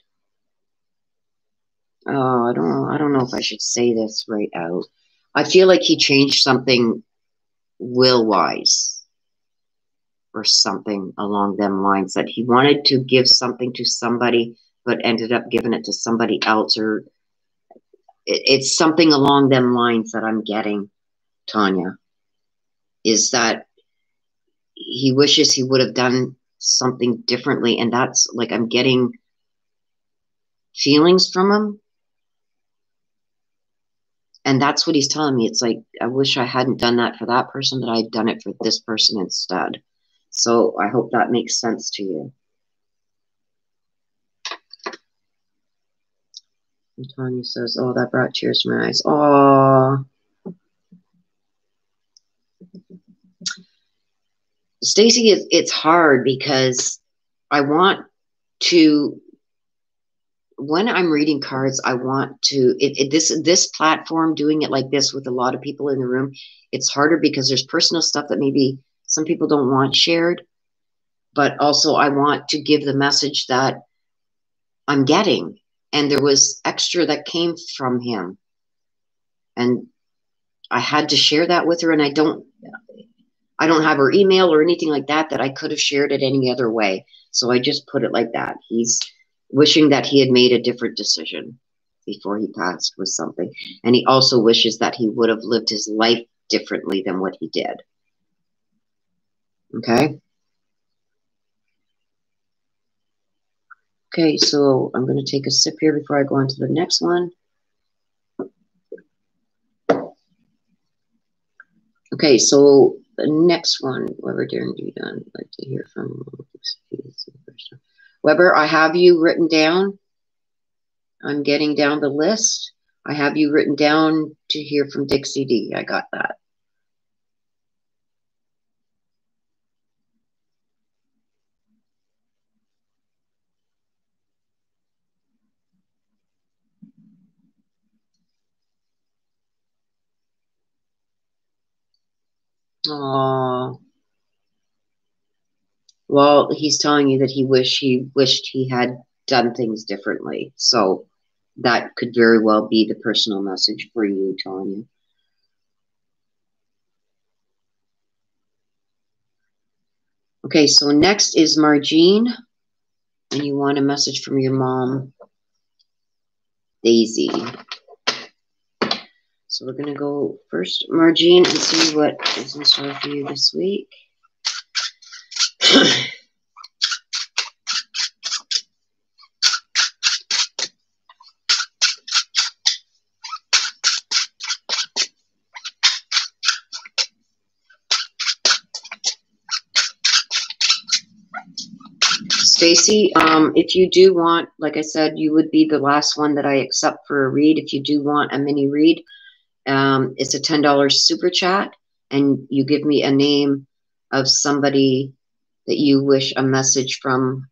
Oh, I don't know if I should say this right out. I feel like he changed something will-wise or something along them lines, that he wanted to give something to somebody but ended up giving it to somebody else, or it's something along them lines that I'm getting, Tanya, is that he wishes he would have done something differently. And that's like, I'm getting feelings from him. And that's what he's telling me. It's like, I wish I hadn't done that for that person, that I'd done it for this person instead. So I hope that makes sense to you. And Tanya says, oh, that brought tears to my eyes. Oh, Stacey, it's hard because I want to, when I'm reading cards, I want to, this platform, doing it like this with a lot of people in the room, it's harder because there's personal stuff that maybe some people don't want shared, but also I want to give the message that I'm getting. And there was extra that came from him. And I had to share that with her, and I don't have her email or anything like that I could have shared it any other way. So I just put it like that. He's wishing that he had made a different decision before he passed with something. And he also wishes that he would have lived his life differently than what he did. Okay? Okay, so I'm going to take a sip here before I go on to the next one. Okay, so the next one, Weber, Darren, I'd like to hear from Weber. I have you written down. I'm getting down the list. I have you written down to hear from Dixie D. I got that. Oh, well, he's telling you that he wished he had done things differently. So that could very well be the personal message for you, Tanya. Okay, so next is Margene, and you want a message from your mom, Daisy. So we're going to go first, Margene, and see what is in store for you this week. Stacey, if you do want, like I said, you would be the last one that I accept for a read. If you do want a mini read, it's a $10 super chat, and you give me a name of somebody that you wish a message from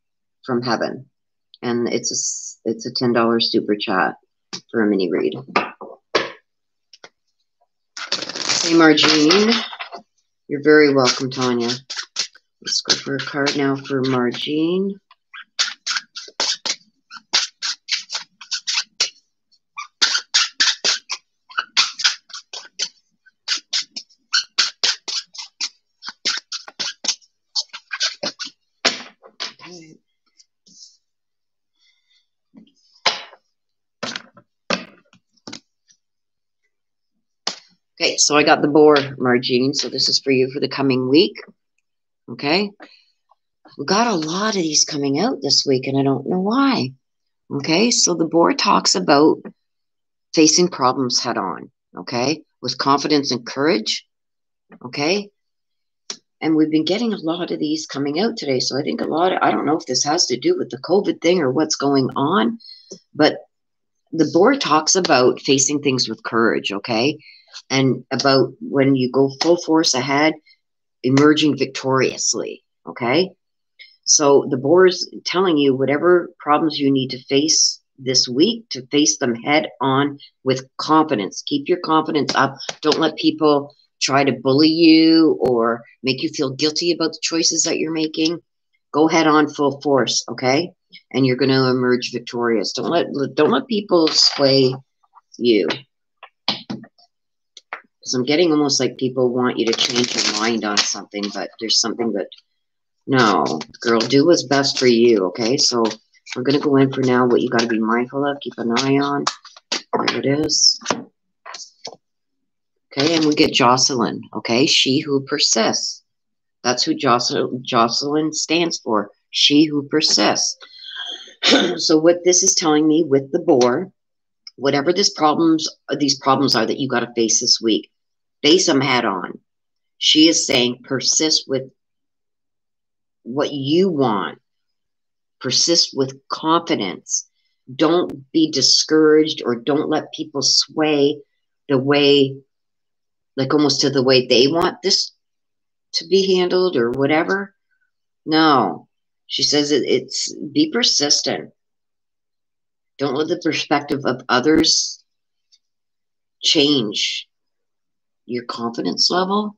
heaven, and it's a $10 super chat for a mini read. Hey, Margene, you're very welcome, Tanya. Let's go for a card now for Margene. Okay, so I got the board, Margene. So this is for you for the coming week. Okay? We got a lot of these coming out this week, and I don't know why. Okay? So the board talks about facing problems head on, okay? With confidence and courage, okay? And we've been getting a lot of these coming out today. So I think I don't know if this has to do with the COVID thing or what's going on, but the board talks about facing things with courage, okay? And about when you go full force ahead, emerging victoriously, okay? So the board's telling you whatever problems you need to face this week, to face them head on with confidence. Keep your confidence up. Don't let people try to bully you or make you feel guilty about the choices that you're making. Go head on full force, okay? And you're going to emerge victorious. Don't let people sway you. Because I'm getting almost like people want you to change your mind on something, but there's something that, no, girl, do what's best for you, okay? So we're going to go in for now what you got to be mindful of, keep an eye on. There it is. Okay, and we get Jocelyn, okay? She who persists. That's who Jocelyn stands for. She who persists. So what this is telling me with the boar, whatever these problems are that you got to face this week, face them head on. She is saying persist with what you want. Persist with confidence. Don't be discouraged or don't let people sway the way, like almost to the way they want this to be handled or whatever. No. She says it's be persistent. Don't let the perspective of others change your confidence level.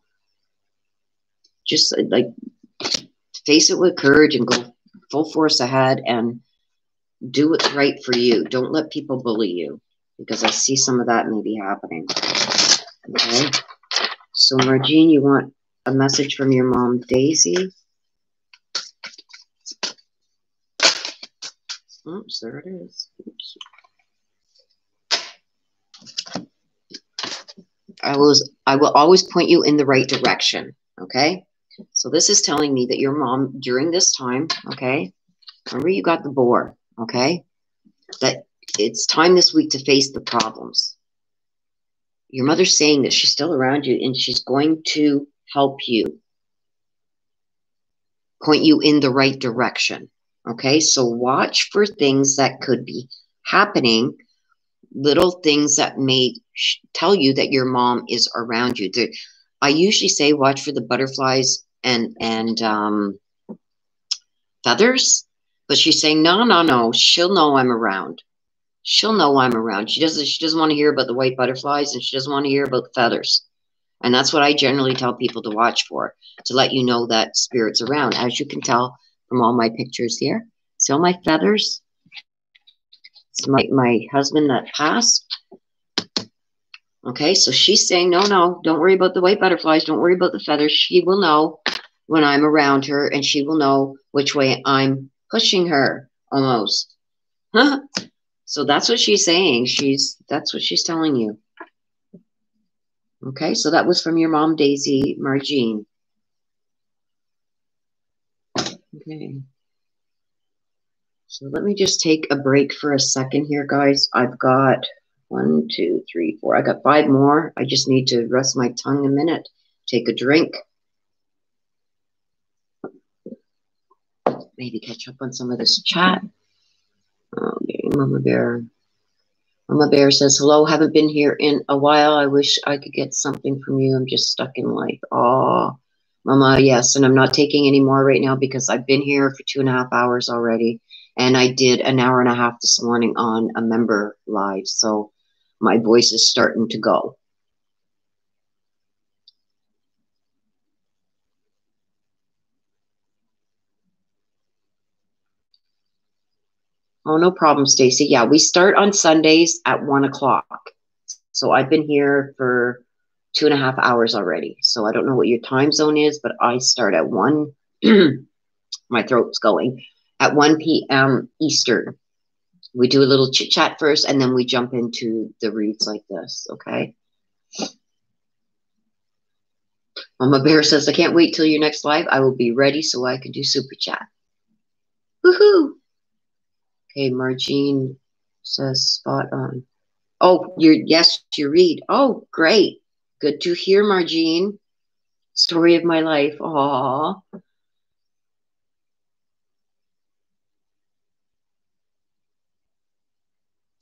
Just like face it with courage and go full force ahead and do what's right for you. Don't let people bully you, because I see some of that maybe happening. Okay. So Margene, you want a message from your mom, Daisy? Oops, there it is. Oops. I will always point you in the right direction. Okay. So this is telling me that your mom during this time, okay, remember you got the boar, okay, that it's time this week to face the problems. Your mother's saying that she's still around you and she's going to help you, point you in the right direction. Okay, so watch for things that could be happening, little things that may tell you that your mom is around you. I usually say watch for the butterflies and feathers, but she's saying no, she'll know I'm around. She'll know I'm around. She doesn't want to hear about the white butterflies, and she doesn't want to hear about the feathers. And that's what I generally tell people to watch for, to let you know that spirit's around. As you can tell from all my pictures here. See all my feathers? It's my husband that passed. Okay, so she's saying, no, don't worry about the white butterflies. Don't worry about the feathers. She will know when I'm around her, and she will know which way I'm pushing her, almost. Huh? So that's what she's saying. That's what she's telling you. Okay, so that was from your mom, Daisy Margene. Okay. So let me just take a break for a second here, guys. I've got 1, 2, 3, 4. I got 5 more. I just need to rest my tongue a minute. Take a drink. Maybe catch up on some of this chat. Okay, Mama Bear. Mama Bear says, hello, haven't been here in a while. I wish I could get something from you. I'm just stuck in life. Oh, Mama, yes. And I'm not taking any more right now because I've been here for 2.5 hours already. And I did an hour and a half this morning on a member live. So my voice is starting to go. Oh, no problem, Stacy. Yeah, we start on Sundays at 1 o'clock. So I've been here for 2.5 hours already. So I don't know what your time zone is, but I start at 1. My throat's going. At 1 p.m. Eastern. We do a little chit chat first, and then we jump into the reads like this, okay? Mama Bear says, I can't wait till your next live. I will be ready so I can do super chat. Woohoo! Okay, Margene says spot on. Oh, yes, you read. Oh, great. Good to hear, Margene. Story of my life. Aw.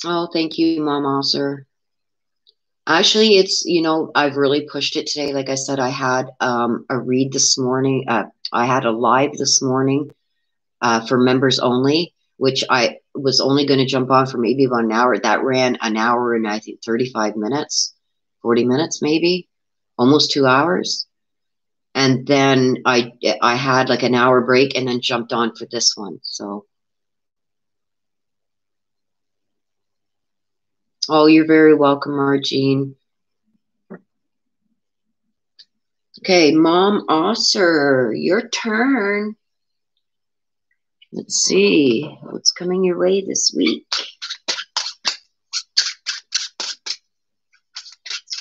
Oh, thank you, Mom Osser. Actually, it's, you know, I've really pushed it today. Like I said, I had a read this morning. I had a live this morning for members only, which I was only going to jump on for maybe about an hour. That ran an hour and I think 35 minutes, 40 minutes maybe, almost 2 hours. And then I had like an hour break and then jumped on for this one. So, oh, you're very welcome, Margene. Okay, Mom Osser, your turn. Let's see what's coming your way this week.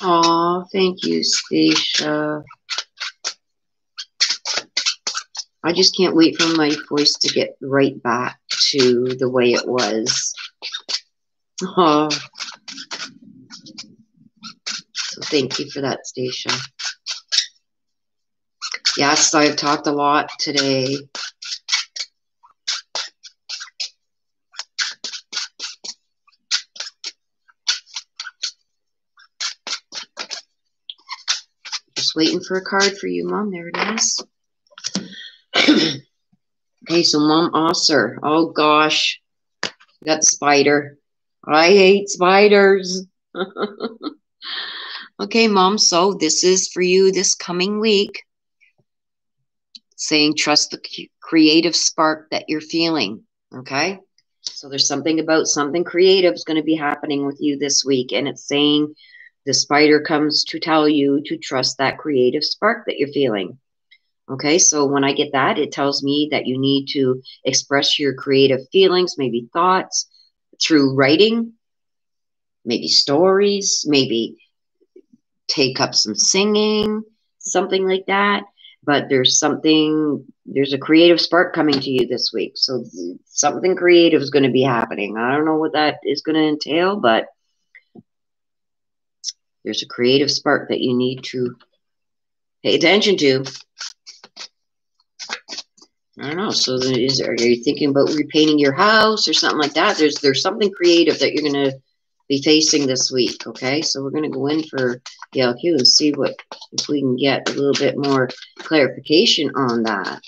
Oh, thank you, Stacia. I just can't wait for my voice to get right back to the way it was. Oh, so thank you for that, Stacia. Yes, I've talked a lot today. Just waiting for a card for you, Mom. There it is. Okay, so Mom Osser. Oh, gosh. We got the spider. I hate spiders. Okay, Mom, so this is for you this coming week. Saying trust the creative spark that you're feeling, okay? So there's something about something creative is going to be happening with you this week, and it's saying the spider comes to tell you to trust that creative spark that you're feeling. Okay, so when I get that, it tells me that you need to express your creative feelings, maybe thoughts, through writing, maybe stories, maybe take up some singing, something like that. But there's a creative spark coming to you this week. So something creative is going to be happening. I don't know what that is going to entail, but there's a creative spark that you need to pay attention to. I don't know. So are you thinking about repainting your house or something like that? There's something creative that you're going to be facing this week. Okay, so we're going to go in for the LQ and see if we can get a little bit more clarification on that.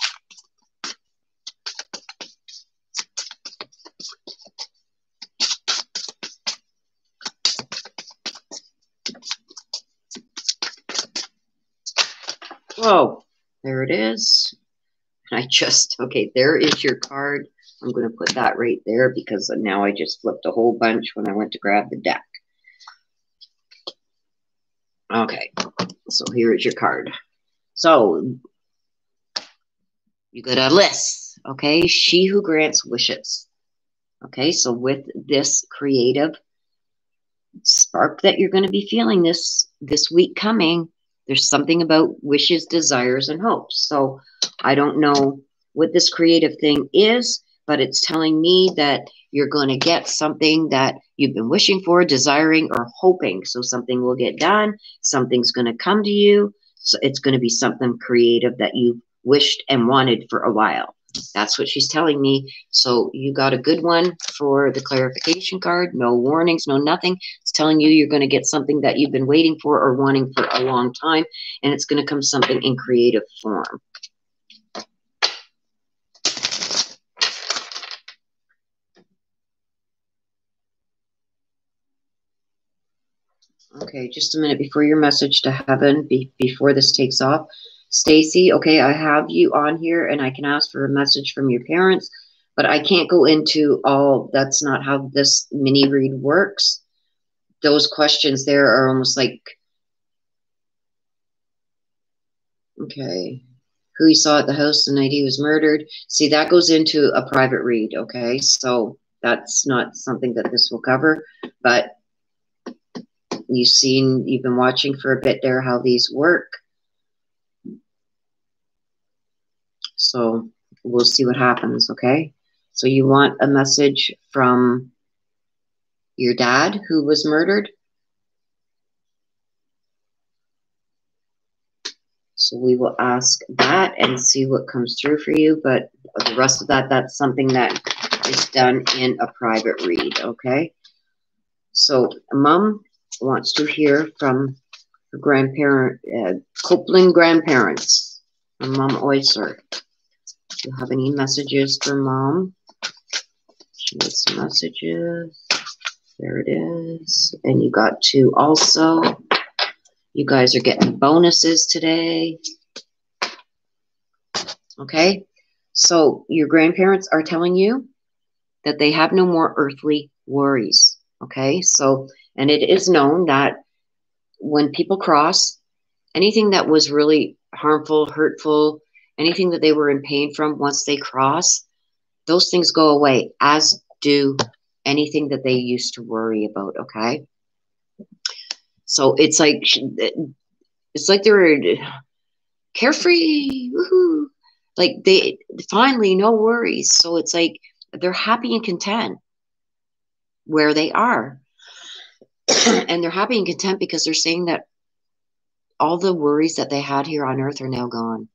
Whoa, there it is. Okay, there is your card. I'm going to put that right there because now I just flipped a whole bunch when I went to grab the deck. Okay, so here is your card. So you got a list, okay? She who grants wishes. Okay, so with this creative spark that you're going to be feeling this week coming, there's something about wishes, desires, and hopes. So I don't know what this creative thing is, but it's telling me that you're going to get something that you've been wishing for, desiring, or hoping. So something will get done. Something's going to come to you. So it's going to be something creative that you wished and wanted for a while. That's what she's telling me. So you got a good one for the clarification card. No warnings, no nothing. It's telling you you're going to get something that you've been waiting for or wanting for a long time, and it's going to come something in creative form. Okay, just a minute before your message to heaven, before this takes off. Stacy, okay, I have you on here and I can ask for a message from your parents, but I can't go into all, that's not how this mini read works. Those questions there are almost like, okay, who he saw at the house the night he was murdered. See, that goes into a private read, okay? So that's not something that this will cover, but you've been watching for a bit there how these work. So we'll see what happens, okay? So you want a message from your dad who was murdered? So we will ask that and see what comes through for you. But the rest of that, that's something that is done in a private read, okay? So Mom wants to hear from her grandparent, Copeland grandparents, and Mom Oyster. Do you have any messages for Mom? She needs some messages. There it is. And you got to also, you guys are getting bonuses today. Okay? So your grandparents are telling you that they have no more earthly worries. Okay? So, and it is known that when people cross, anything that was really harmful, hurtful, anything that they were in pain from, once they cross, those things go away, as do anything that they used to worry about, okay? So it's like they're carefree, woohoo. Like they finally no worries. So it's like they're happy and content where they are. And they're happy and content because they're saying that all the worries that they had here on earth are now gone.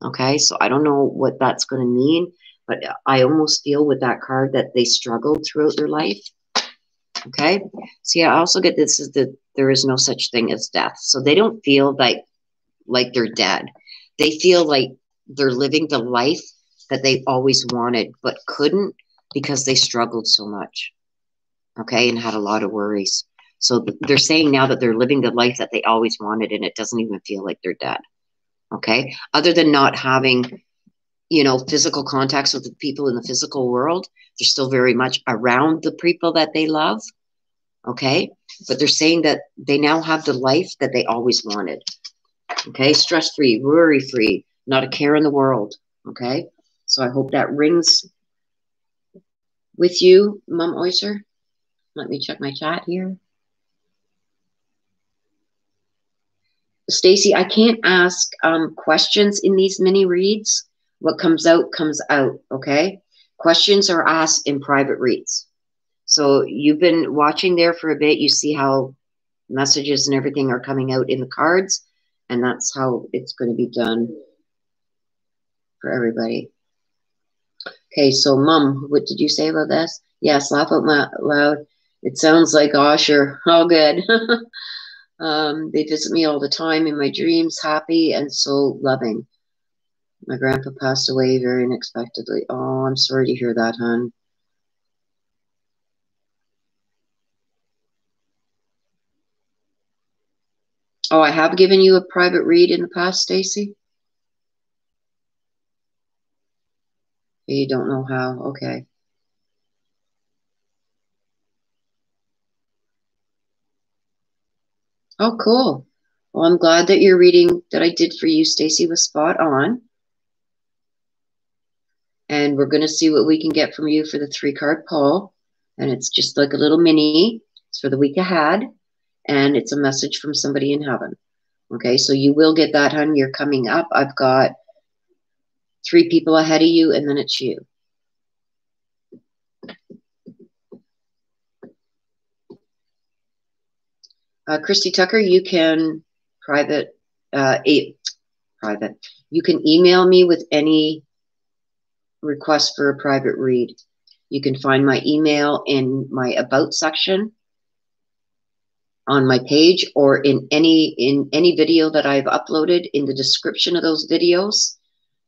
Okay, so I don't know what that's going to mean, but I almost feel with that card that they struggled throughout their life. Okay, see, I also get this is that there is no such thing as death. So they don't feel like they're dead. They feel like they're living the life that they always wanted, but couldn't because they struggled so much. Okay, and had a lot of worries. So they're saying now that they're living the life that they always wanted, and it doesn't even feel like they're dead. Okay, other than not having, you know, physical contacts with the people in the physical world, they're still very much around the people that they love. Okay, but they're saying that they now have the life that they always wanted. Okay, stress-free, worry-free, not a care in the world. Okay, so I hope that rings with you, Mom Oyster. Let me check my chat here. Stacy, I can't ask questions in these mini reads. What comes out, okay? Questions are asked in private reads. So you've been watching there for a bit. You see how messages and everything are coming out in the cards, and that's how it's going to be done for everybody. Okay, so Mom, what did you say about this? Yes, laugh out loud. It sounds like Osher. Oh, good. They visit me all the time in my dreams, happy and so loving. My grandpa passed away very unexpectedly. Oh, I'm sorry to hear that, hon. Oh, I have given you a private read in the past, Stacy? You don't know how. Okay. Oh, cool. Well, I'm glad that your reading that I did for you, Stacy, was spot on. And we're going to see what we can get from you for the 3-card pull. And it's just like a little mini. It's for the week ahead. And it's a message from somebody in heaven. Okay, so you will get that, hon. You're coming up. I've got 3 people ahead of you, and then it's you. Christy Tucker, you can you can email me with any request for a private read. You can find my email in my About section on my page, or in any video that I've uploaded in the description of those videos.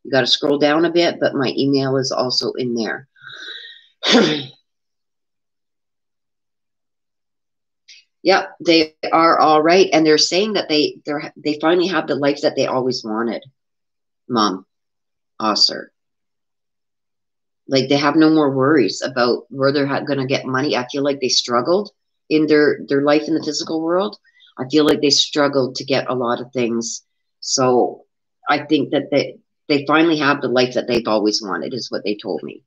You got to scroll down a bit, but my email is also in there. Yep, they are all right, and they're saying that they finally have the life that they always wanted. Mom, Osser. Like they have no more worries about where they're going to get money. I feel like they struggled in their life in the physical world. I feel like they struggled to get a lot of things. So I think that they finally have the life that they've always wanted, is what they told me.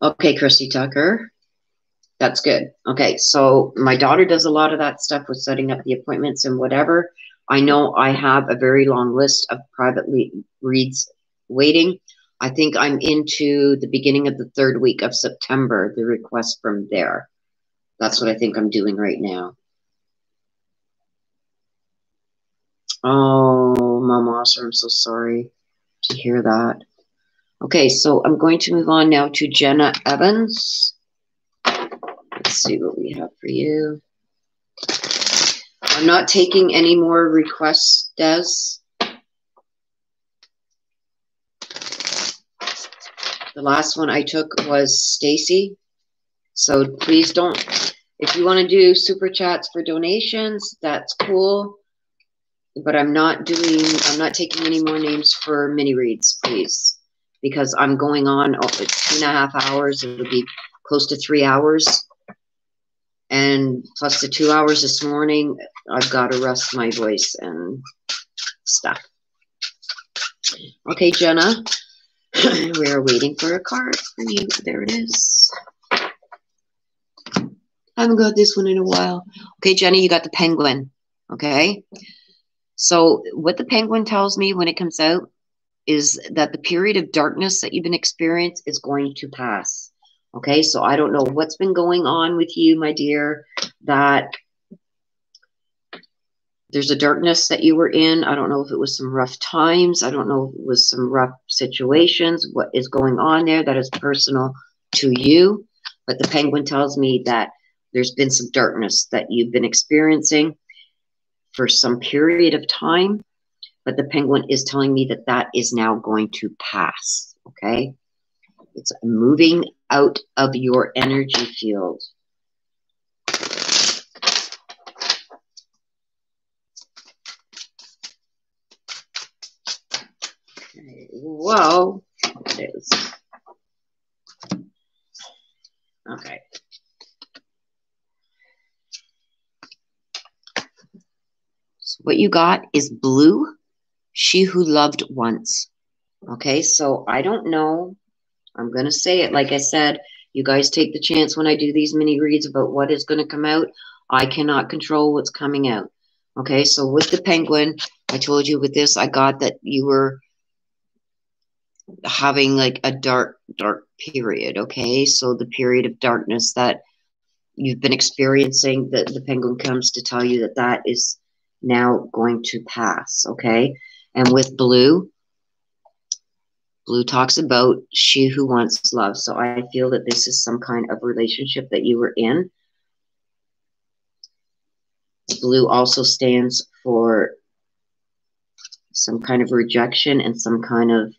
Okay, Christy Tucker. That's good. Okay, so my daughter does a lot of that stuff with setting up the appointments and whatever. I know I have a very long list of private reads waiting. I think I'm into the beginning of the 3rd week of September, the request from there. That's what I think I'm doing right now. Oh, Mama Oscar, I'm so sorry to hear that. Okay, so I'm going to move on now to Jenna Evans. Let's see what we have for you. I'm not taking any more requests, Des. The last one I took was Stacy. So please don't, if you want to do super chats for donations, that's cool. But I'm not taking any more names for mini reads, please. Because I'm going on, it's 2.5 hours. It'll be close to 3 hours. And plus the 2 hours this morning, I've got to rest my voice and stuff. Okay, Jenna, we are waiting for a card for you. There it is. I haven't got this one in a while. Okay, Jenna, you got the penguin. Okay. So what the penguin tells me when it comes out is that the period of darkness that you've been experiencing is going to pass. Okay, so I don't know what's been going on with you, my dear, that there's a darkness that you were in. I don't know if it was some rough times. I don't know if it was some rough situations. What is going on there that is personal to you? But the penguin tells me that there's been some darkness that you've been experiencing for some period of time. But the penguin is telling me that that is now going to pass. Okay? It's moving out of your energy field. Okay. Whoa. It is. Okay. So what you got is blue, she who loved once. Okay, so I don't know. I'm going to say it. Like I said, you guys take the chance when I do these mini reads about what is going to come out. I cannot control what's coming out. Okay, so with the penguin, I told you with this, I got that you were having like a dark period. Okay, so the period of darkness that you've been experiencing, that the penguin comes to tell you that that is now going to pass. Okay, and with blue, blue talks about she who once loved. So I feel that this is some kind of relationship that you were in. Blue also stands for some kind of rejection and some kind of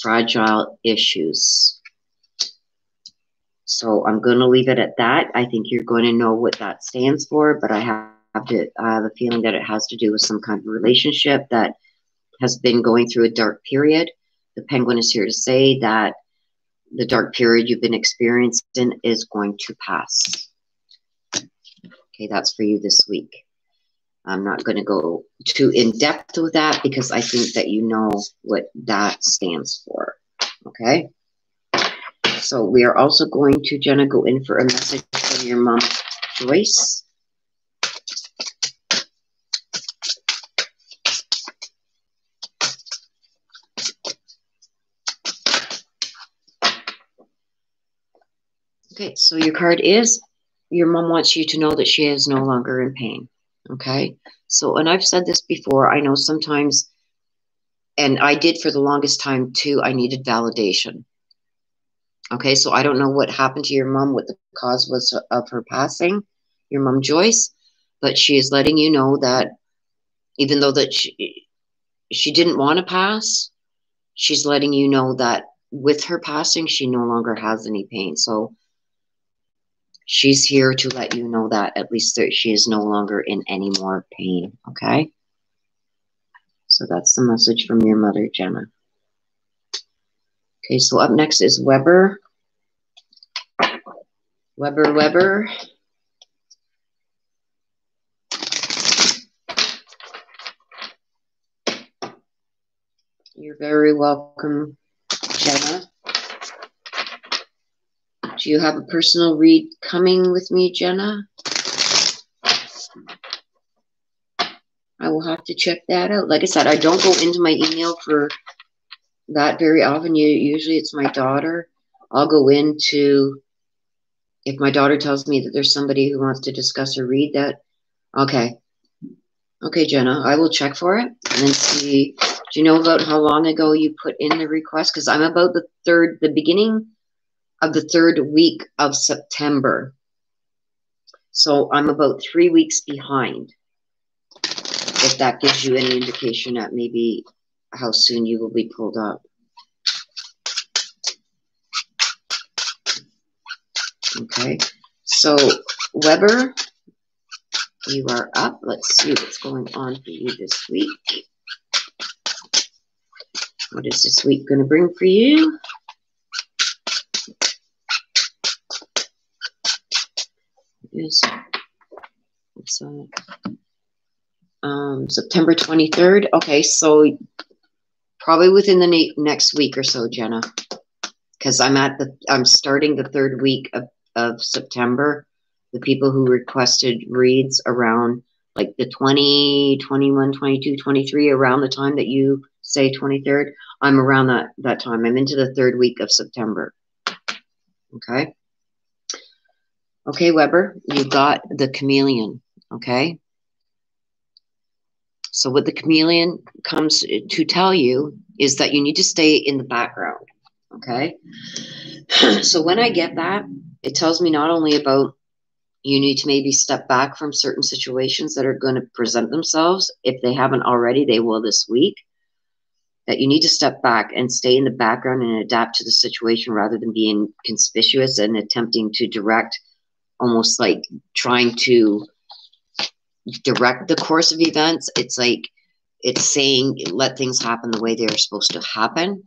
fragile issues. So I'm going to leave it at that. I think you're going to know what that stands for, but I have a feeling that it has to do with some kind of relationship that has been going through a dark period. The penguin is here to say that the dark period you've been experiencing is going to pass. Okay, that's for you this week. I'm not going to go too in depth with that because I think that you know what that stands for. Okay. So we are also going to, Jenna, go in for a message from your mom, Joyce. Okay, so your card is, your mom wants you to know that she is no longer in pain. Okay, so, and I've said this before, I know sometimes, and I did for the longest time too, I needed validation. Okay, so I don't know what happened to your mom, what the cause was of her passing, your mom Joyce, but she is letting you know that even though that she didn't want to pass, she's letting you know that with her passing, she no longer has any pain. So she's here to let you know that at least that she is no longer in any more pain, okay? So that's the message from your mother, Jenna. Okay, so up next is Weber. Weber. You're very welcome, Jenna. Do you have a personal read coming with me, Jenna? I will have to check that out. Like I said, I don't go into my email for that very often. Usually it's my daughter. I'll go into, if my daughter tells me that there's somebody who wants to discuss or read that. Okay. Okay, Jenna, I will check for it and then see. Do you know about how long ago you put in the request? Because I'm about the beginning of the 3rd week of September. So I'm about 3 weeks behind. If that gives you any indication at maybe how soon you will be pulled up. Okay, so Weber, you are up. Let's see what's going on for you this week. What is this week going to bring for you? It's September 23rd. Okay, so probably within the next week or so, Jenna, because I'm starting the 3rd week of September. The people who requested reads around like the 20, 21, 22, 23, around the time that you say 23rd, I'm around that time. I'm into the 3rd week of September. Okay. Okay, Weber, you got the Chameleon. Okay. So what the Chameleon comes to tell you is that you need to stay in the background. Okay. So when I get that, it tells me not only about you need to maybe step back from certain situations that are going to present themselves. If they haven't already, they will this week. That you need to step back and stay in the background and adapt to the situation rather than being conspicuous and attempting to direct, almost like trying to direct the course of events. It's like it's saying let things happen the way they're supposed to happen.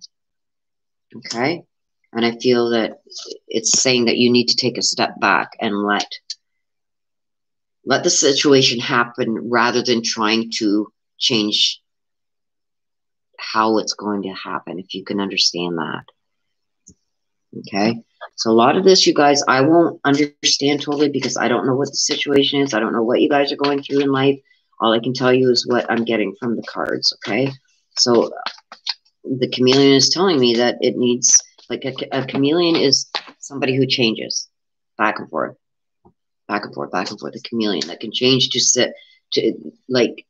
Okay. And I feel that it's saying that you need to take a step back and let the situation happen rather than trying to change how it's going to happen, if you can understand that. Okay. So a lot of this, you guys, I won't understand totally because I don't know what the situation is. I don't know what you guys are going through in life. All I can tell you is what I'm getting from the cards. Okay. So the Chameleon is telling me that it needs, like a chameleon is somebody who changes back and forth. Back and forth, back and forth. A chameleon that can change to like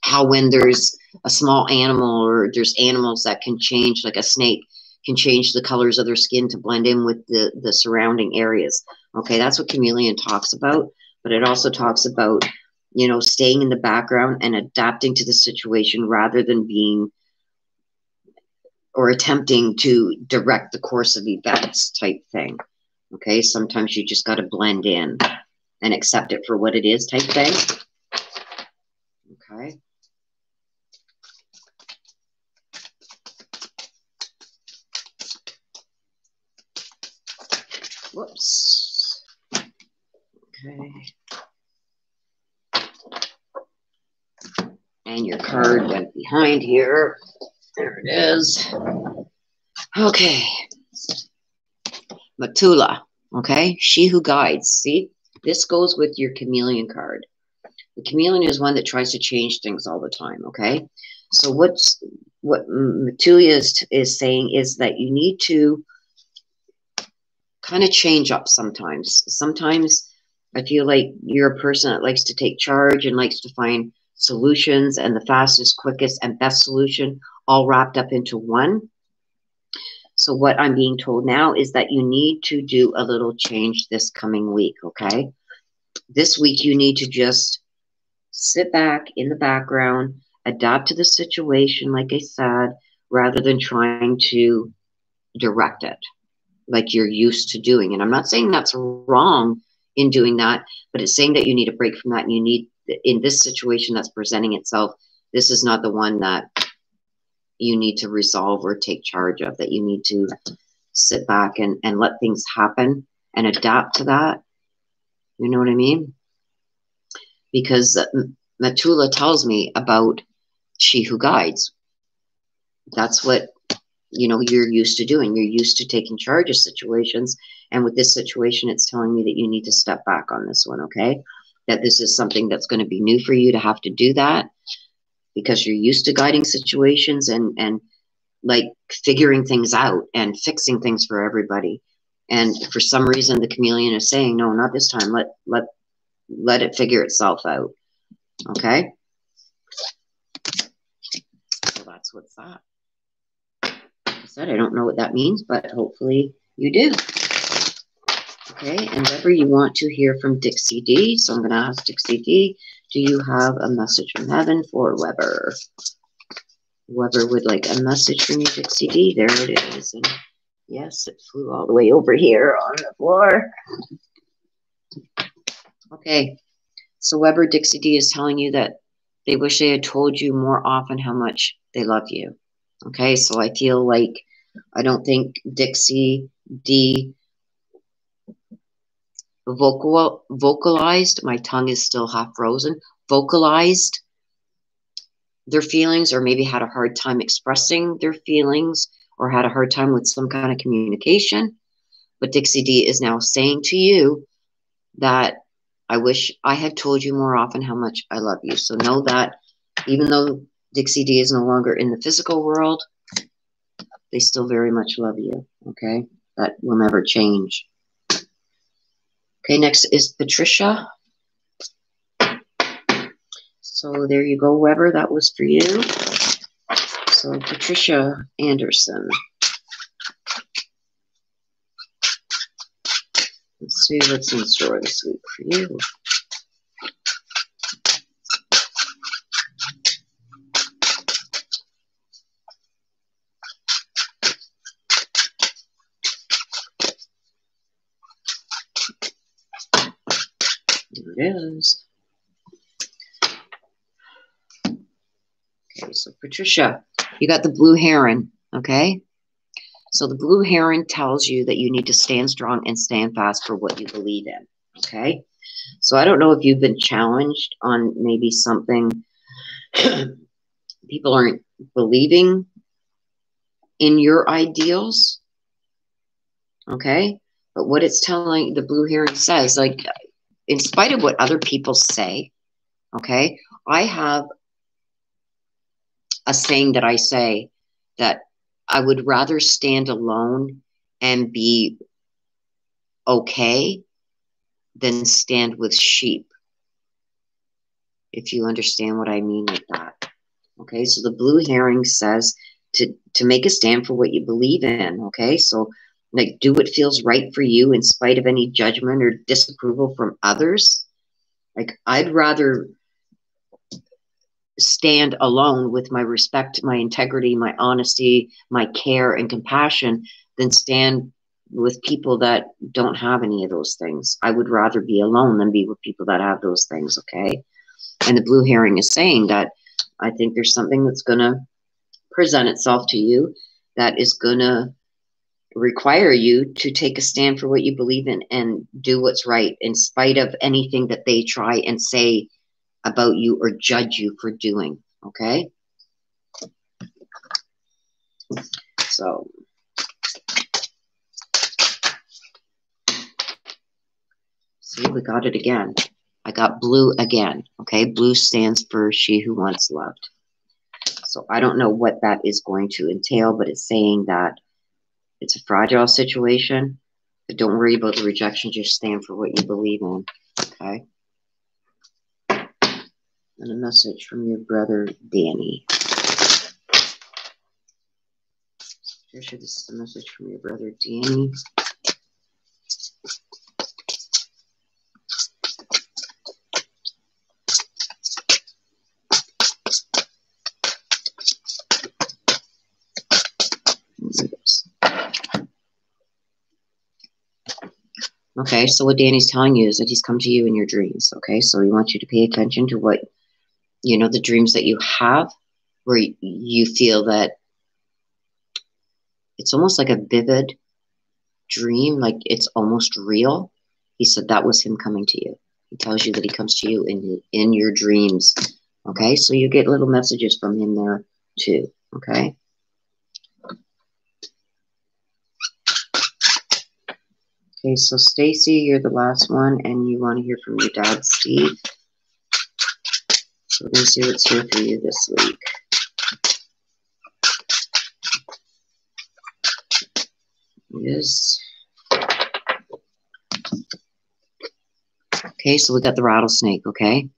how when there's a small animal or there's animals that can change, like a snake can change the colors of their skin to blend in with the surrounding areas. Okay, that's what Chameleon talks about. But it also talks about, you know, staying in the background and adapting to the situation rather than being or attempting to direct the course of events type thing. Okay, sometimes you just got to blend in and accept it for what it is type thing. Okay. Whoops. Okay. And your card went behind here. There it is. Okay. Matula. Okay. She who guides. See, this goes with your Chameleon card. The Chameleon is one that tries to change things all the time. Okay. So what Matula is saying is that you need to kind of change up sometimes. Sometimes I feel like you're a person that likes to take charge and likes to find solutions and the fastest, quickest, and best solution all wrapped up into one. So what I'm being told now is that you need to do a little change this coming week, okay? This week you need to just sit back in the background, adapt to the situation, like I said, rather than trying to direct it like you're used to doing. And I'm not saying that's wrong in doing that, but it's saying that you need a break from that. And you need, in this situation that's presenting itself, this is not the one that you need to resolve or take charge of, that you need to sit back and let things happen and adapt to that. You know what I mean? Because Matula tells me about she who guides. That's what, you know, you're used to doing. You're used to taking charge of situations And with this situation, it's telling me that you need to step back on this one, okay? That this is something that's going to be new for you to have to do that, because you're used to guiding situations and like figuring things out and fixing things for everybody. And for some reason, the chameleon is saying, no, not this time. Let it figure itself out. Okay? So that's what's that. Like I said, I don't know what that means, but hopefully you do. Okay, and Weber, you want to hear from Dixie D. So I'm going to ask Dixie D, do you have a message from heaven for Weber? Weber would like a message from you, Dixie D. There it is. And yes, it flew all the way over here on the floor. Okay, so Weber, Dixie D is telling you that they wish they had told you more often how much they love you. Okay, so I feel like I don't think Dixie D vocalized, my tongue is still half frozen, vocalized their feelings, or maybe had a hard time expressing their feelings, or had a hard time with some kind of communication. But Dixie D is now saying to you that I wish I had told you more often how much I love you. So know that even though Dixie D is no longer in the physical world, they still very much love you, okay? That will never change. Okay, next is Patricia. So there you go, Weber. That was for you. So Patricia Anderson. Let's see what's in store this week for you. There it is. Okay, so Patricia, you got the blue heron, okay? So the blue heron tells you that you need to stand strong and stand fast for what you believe in, okay? So I don't know if you've been challenged on maybe something people aren't believing in your ideals, okay? But what it's telling, the blue heron says, like, in spite of what other people say, okay, I have a saying that I say that I would rather stand alone and be okay than stand with sheep, if you understand what I mean with that. Okay, so the blue herring says to make a stand for what you believe in, okay? So, like, do what feels right for you in spite of any judgment or disapproval from others. Like, I'd rather stand alone with my respect, my integrity, my honesty, my care and compassion than stand with people that don't have any of those things. I would rather be alone than be with people that have those things, okay? And the blue herring is saying that I think there's something that's going to present itself to you that is going to require you to take a stand for what you believe in and do what's right in spite of anything that they try and say about you or judge you for doing, okay? So, see, we got it again. I got blue again, okay? Blue stands for she who once loved. So I don't know what that is going to entail, but it's saying that it's a fragile situation, but don't worry about the rejection. Just stand for what you believe in, okay? And a message from your brother, Danny. Patricia, this is a message from your brother, Danny. Okay, so what Danny's telling you is that he's come to you in your dreams, okay? So he wants you to pay attention to what, you know, the dreams that you have, where you feel that it's almost like a vivid dream, like it's almost real. He said that was him coming to you. He tells you that he comes to you in your dreams, okay? So you get little messages from him there too, okay? Okay, so Stacy, you're the last one, and you want to hear from your dad, Steve. So let me see what's here for you this week. Yes. Okay, so we got the rattlesnake, okay?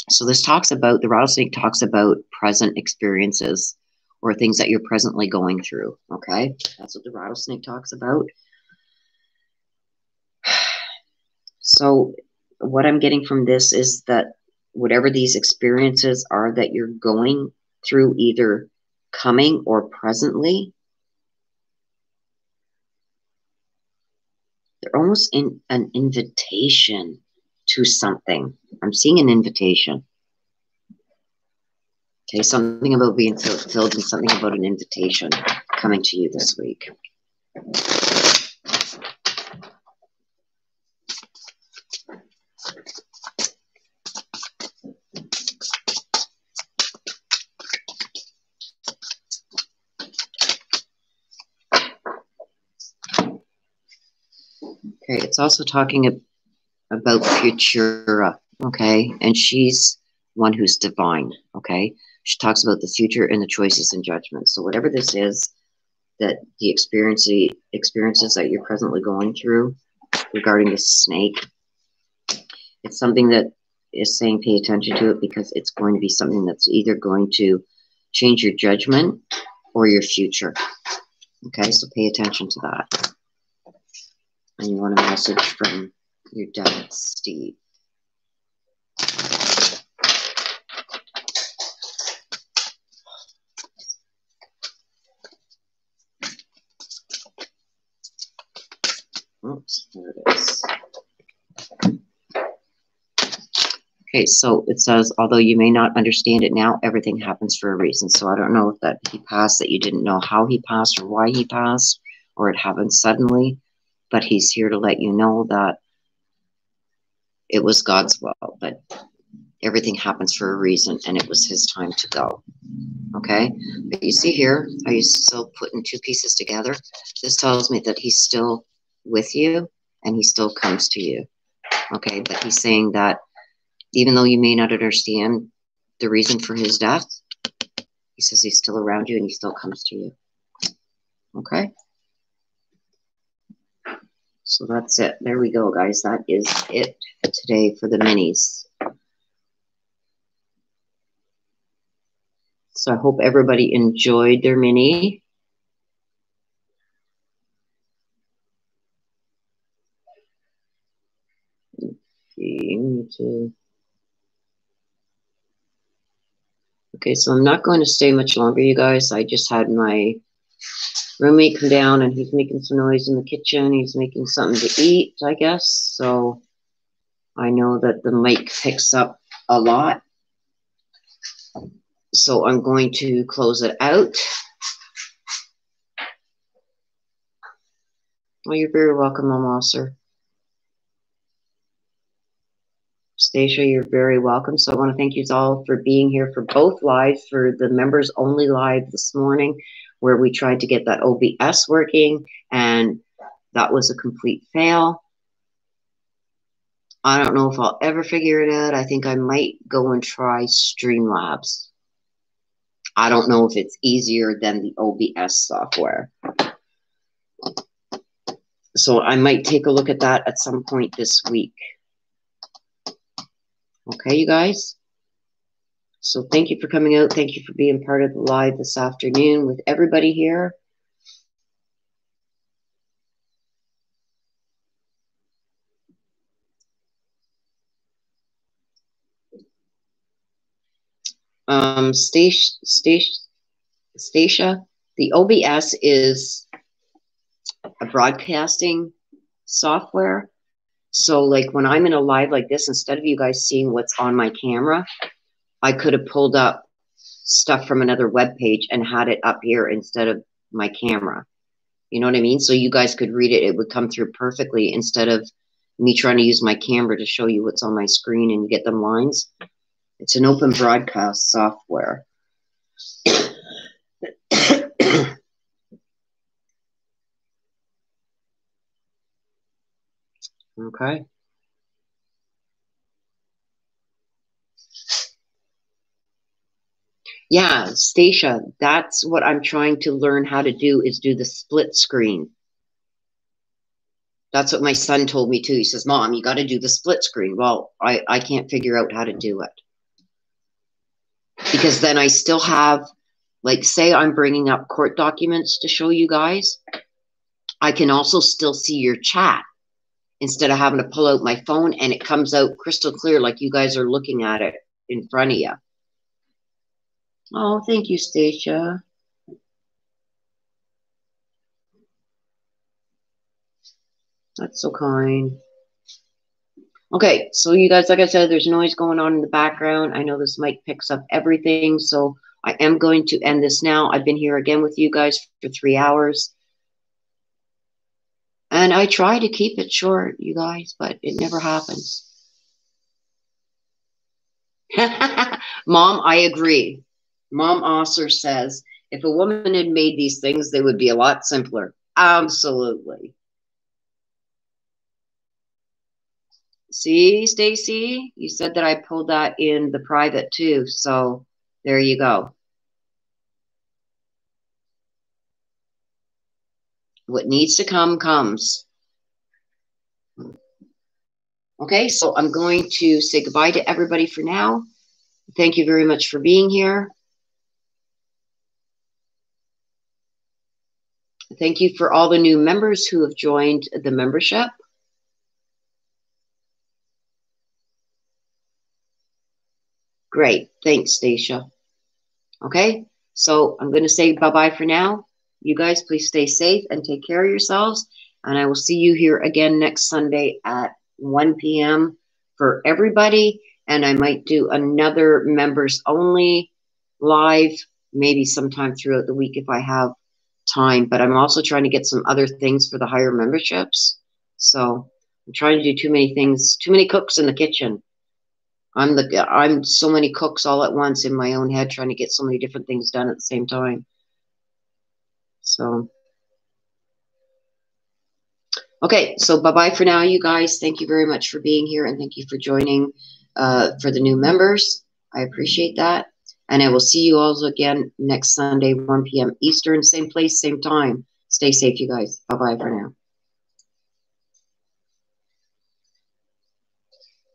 So this talks about, the rattlesnake talks about present experiences or things that you're presently going through, okay? That's what the rattlesnake talks about. So what I'm getting from this is that whatever these experiences are that you're going through, either coming or presently, they're almost in an invitation to something. I'm seeing an invitation. Okay, something about being fulfilled and something about an invitation coming to you this week. Okay, it's also talking about Futura, okay? And she's one who's divine, okay? She talks about the future and the choices and judgments. So whatever this is, that the experiences that you're presently going through regarding this snake, it's something that is saying pay attention to it, because it's going to be something that's either going to change your judgment or your future. Okay, so pay attention to that. And you want a message from your dad, Steve. Oops, there it is. Okay, so it says, although you may not understand it now, everything happens for a reason. So I don't know if that he passed, that you didn't know how he passed or why he passed, or it happened suddenly, but he's here to let you know that it was God's will, but everything happens for a reason, and it was his time to go. Okay, but you see here, are you still putting two pieces together? This tells me that he's still with you, and he still comes to you. Okay, but he's saying that even though you may not understand the reason for his death, he says he's still around you and he still comes to you. Okay? So that's it. There we go, guys. That is it today for the minis. So I hope everybody enjoyed their mini. Okay, so I'm not going to stay much longer, you guys. I just had my roommate come down, and he's making some noise in the kitchen. He's making something to eat, I guess. So I know that the mic picks up a lot. So I'm going to close it out. Well, you're very welcome, Mama, sir. Stacia, you're very welcome. So I want to thank you all for being here for both lives, for the members only live this morning, where we tried to get that OBS working, and that was a complete fail. I don't know if I'll ever figure it out. I think I might go and try Streamlabs. I don't know if it's easier than the OBS software. So I might take a look at that at some point this week. Okay, you guys? So thank you for coming out. Thank you for being part of the live this afternoon with everybody here. Stacia, the OBS is a broadcasting software. So like when I'm in a live like this, instead of you guys seeing what's on my camera, I could have pulled up stuff from another web page and had it up here instead of my camera. You know what I mean? So you guys could read it. It would come through perfectly instead of me trying to use my camera to show you what's on my screen and get them lines. It's an open broadcast software. Okay. Yeah, Stacia, that's what I'm trying to learn how to do, is do the split screen. That's what my son told me too. He says, Mom, you got to do the split screen. Well, I can't figure out how to do it. Because then I still have, like, say I'm bringing up court documents to show you guys. I can also still see your chat instead of having to pull out my phone, and it comes out crystal clear like you guys are looking at it in front of you. Oh, thank you, Stacia. That's so kind. Okay, so you guys, like I said, there's noise going on in the background. I know this mic picks up everything, so I am going to end this now. I've been here again with you guys for 3 hours. And I try to keep it short, you guys, but it never happens. Mom, I agree. Mom Osser says, if a woman had made these things, they would be a lot simpler. Absolutely. See, Stacy, you said that I pulled that in the private too. So there you go. What needs to come, comes. Okay, so I'm going to say goodbye to everybody for now. Thank you very much for being here. Thank you for all the new members who have joined the membership. Great. Thanks, Stacia. Okay, so I'm going to say bye-bye for now. You guys, please stay safe and take care of yourselves. And I will see you here again next Sunday at 1 p.m. for everybody. And I might do another members only live, maybe sometime throughout the week if I have time. But I'm also trying to get some other things for the higher memberships. So I'm trying to do too many things, too many cooks in the kitchen. I'm so many cooks all at once in my own head, trying to get so many different things done at the same time. So, okay, so bye-bye for now, you guys. Thank you very much for being here, and thank you for joining for the new members. I appreciate that. And I will see you all again next Sunday, 1 p.m. Eastern, same place, same time. Stay safe, you guys. Bye-bye for now.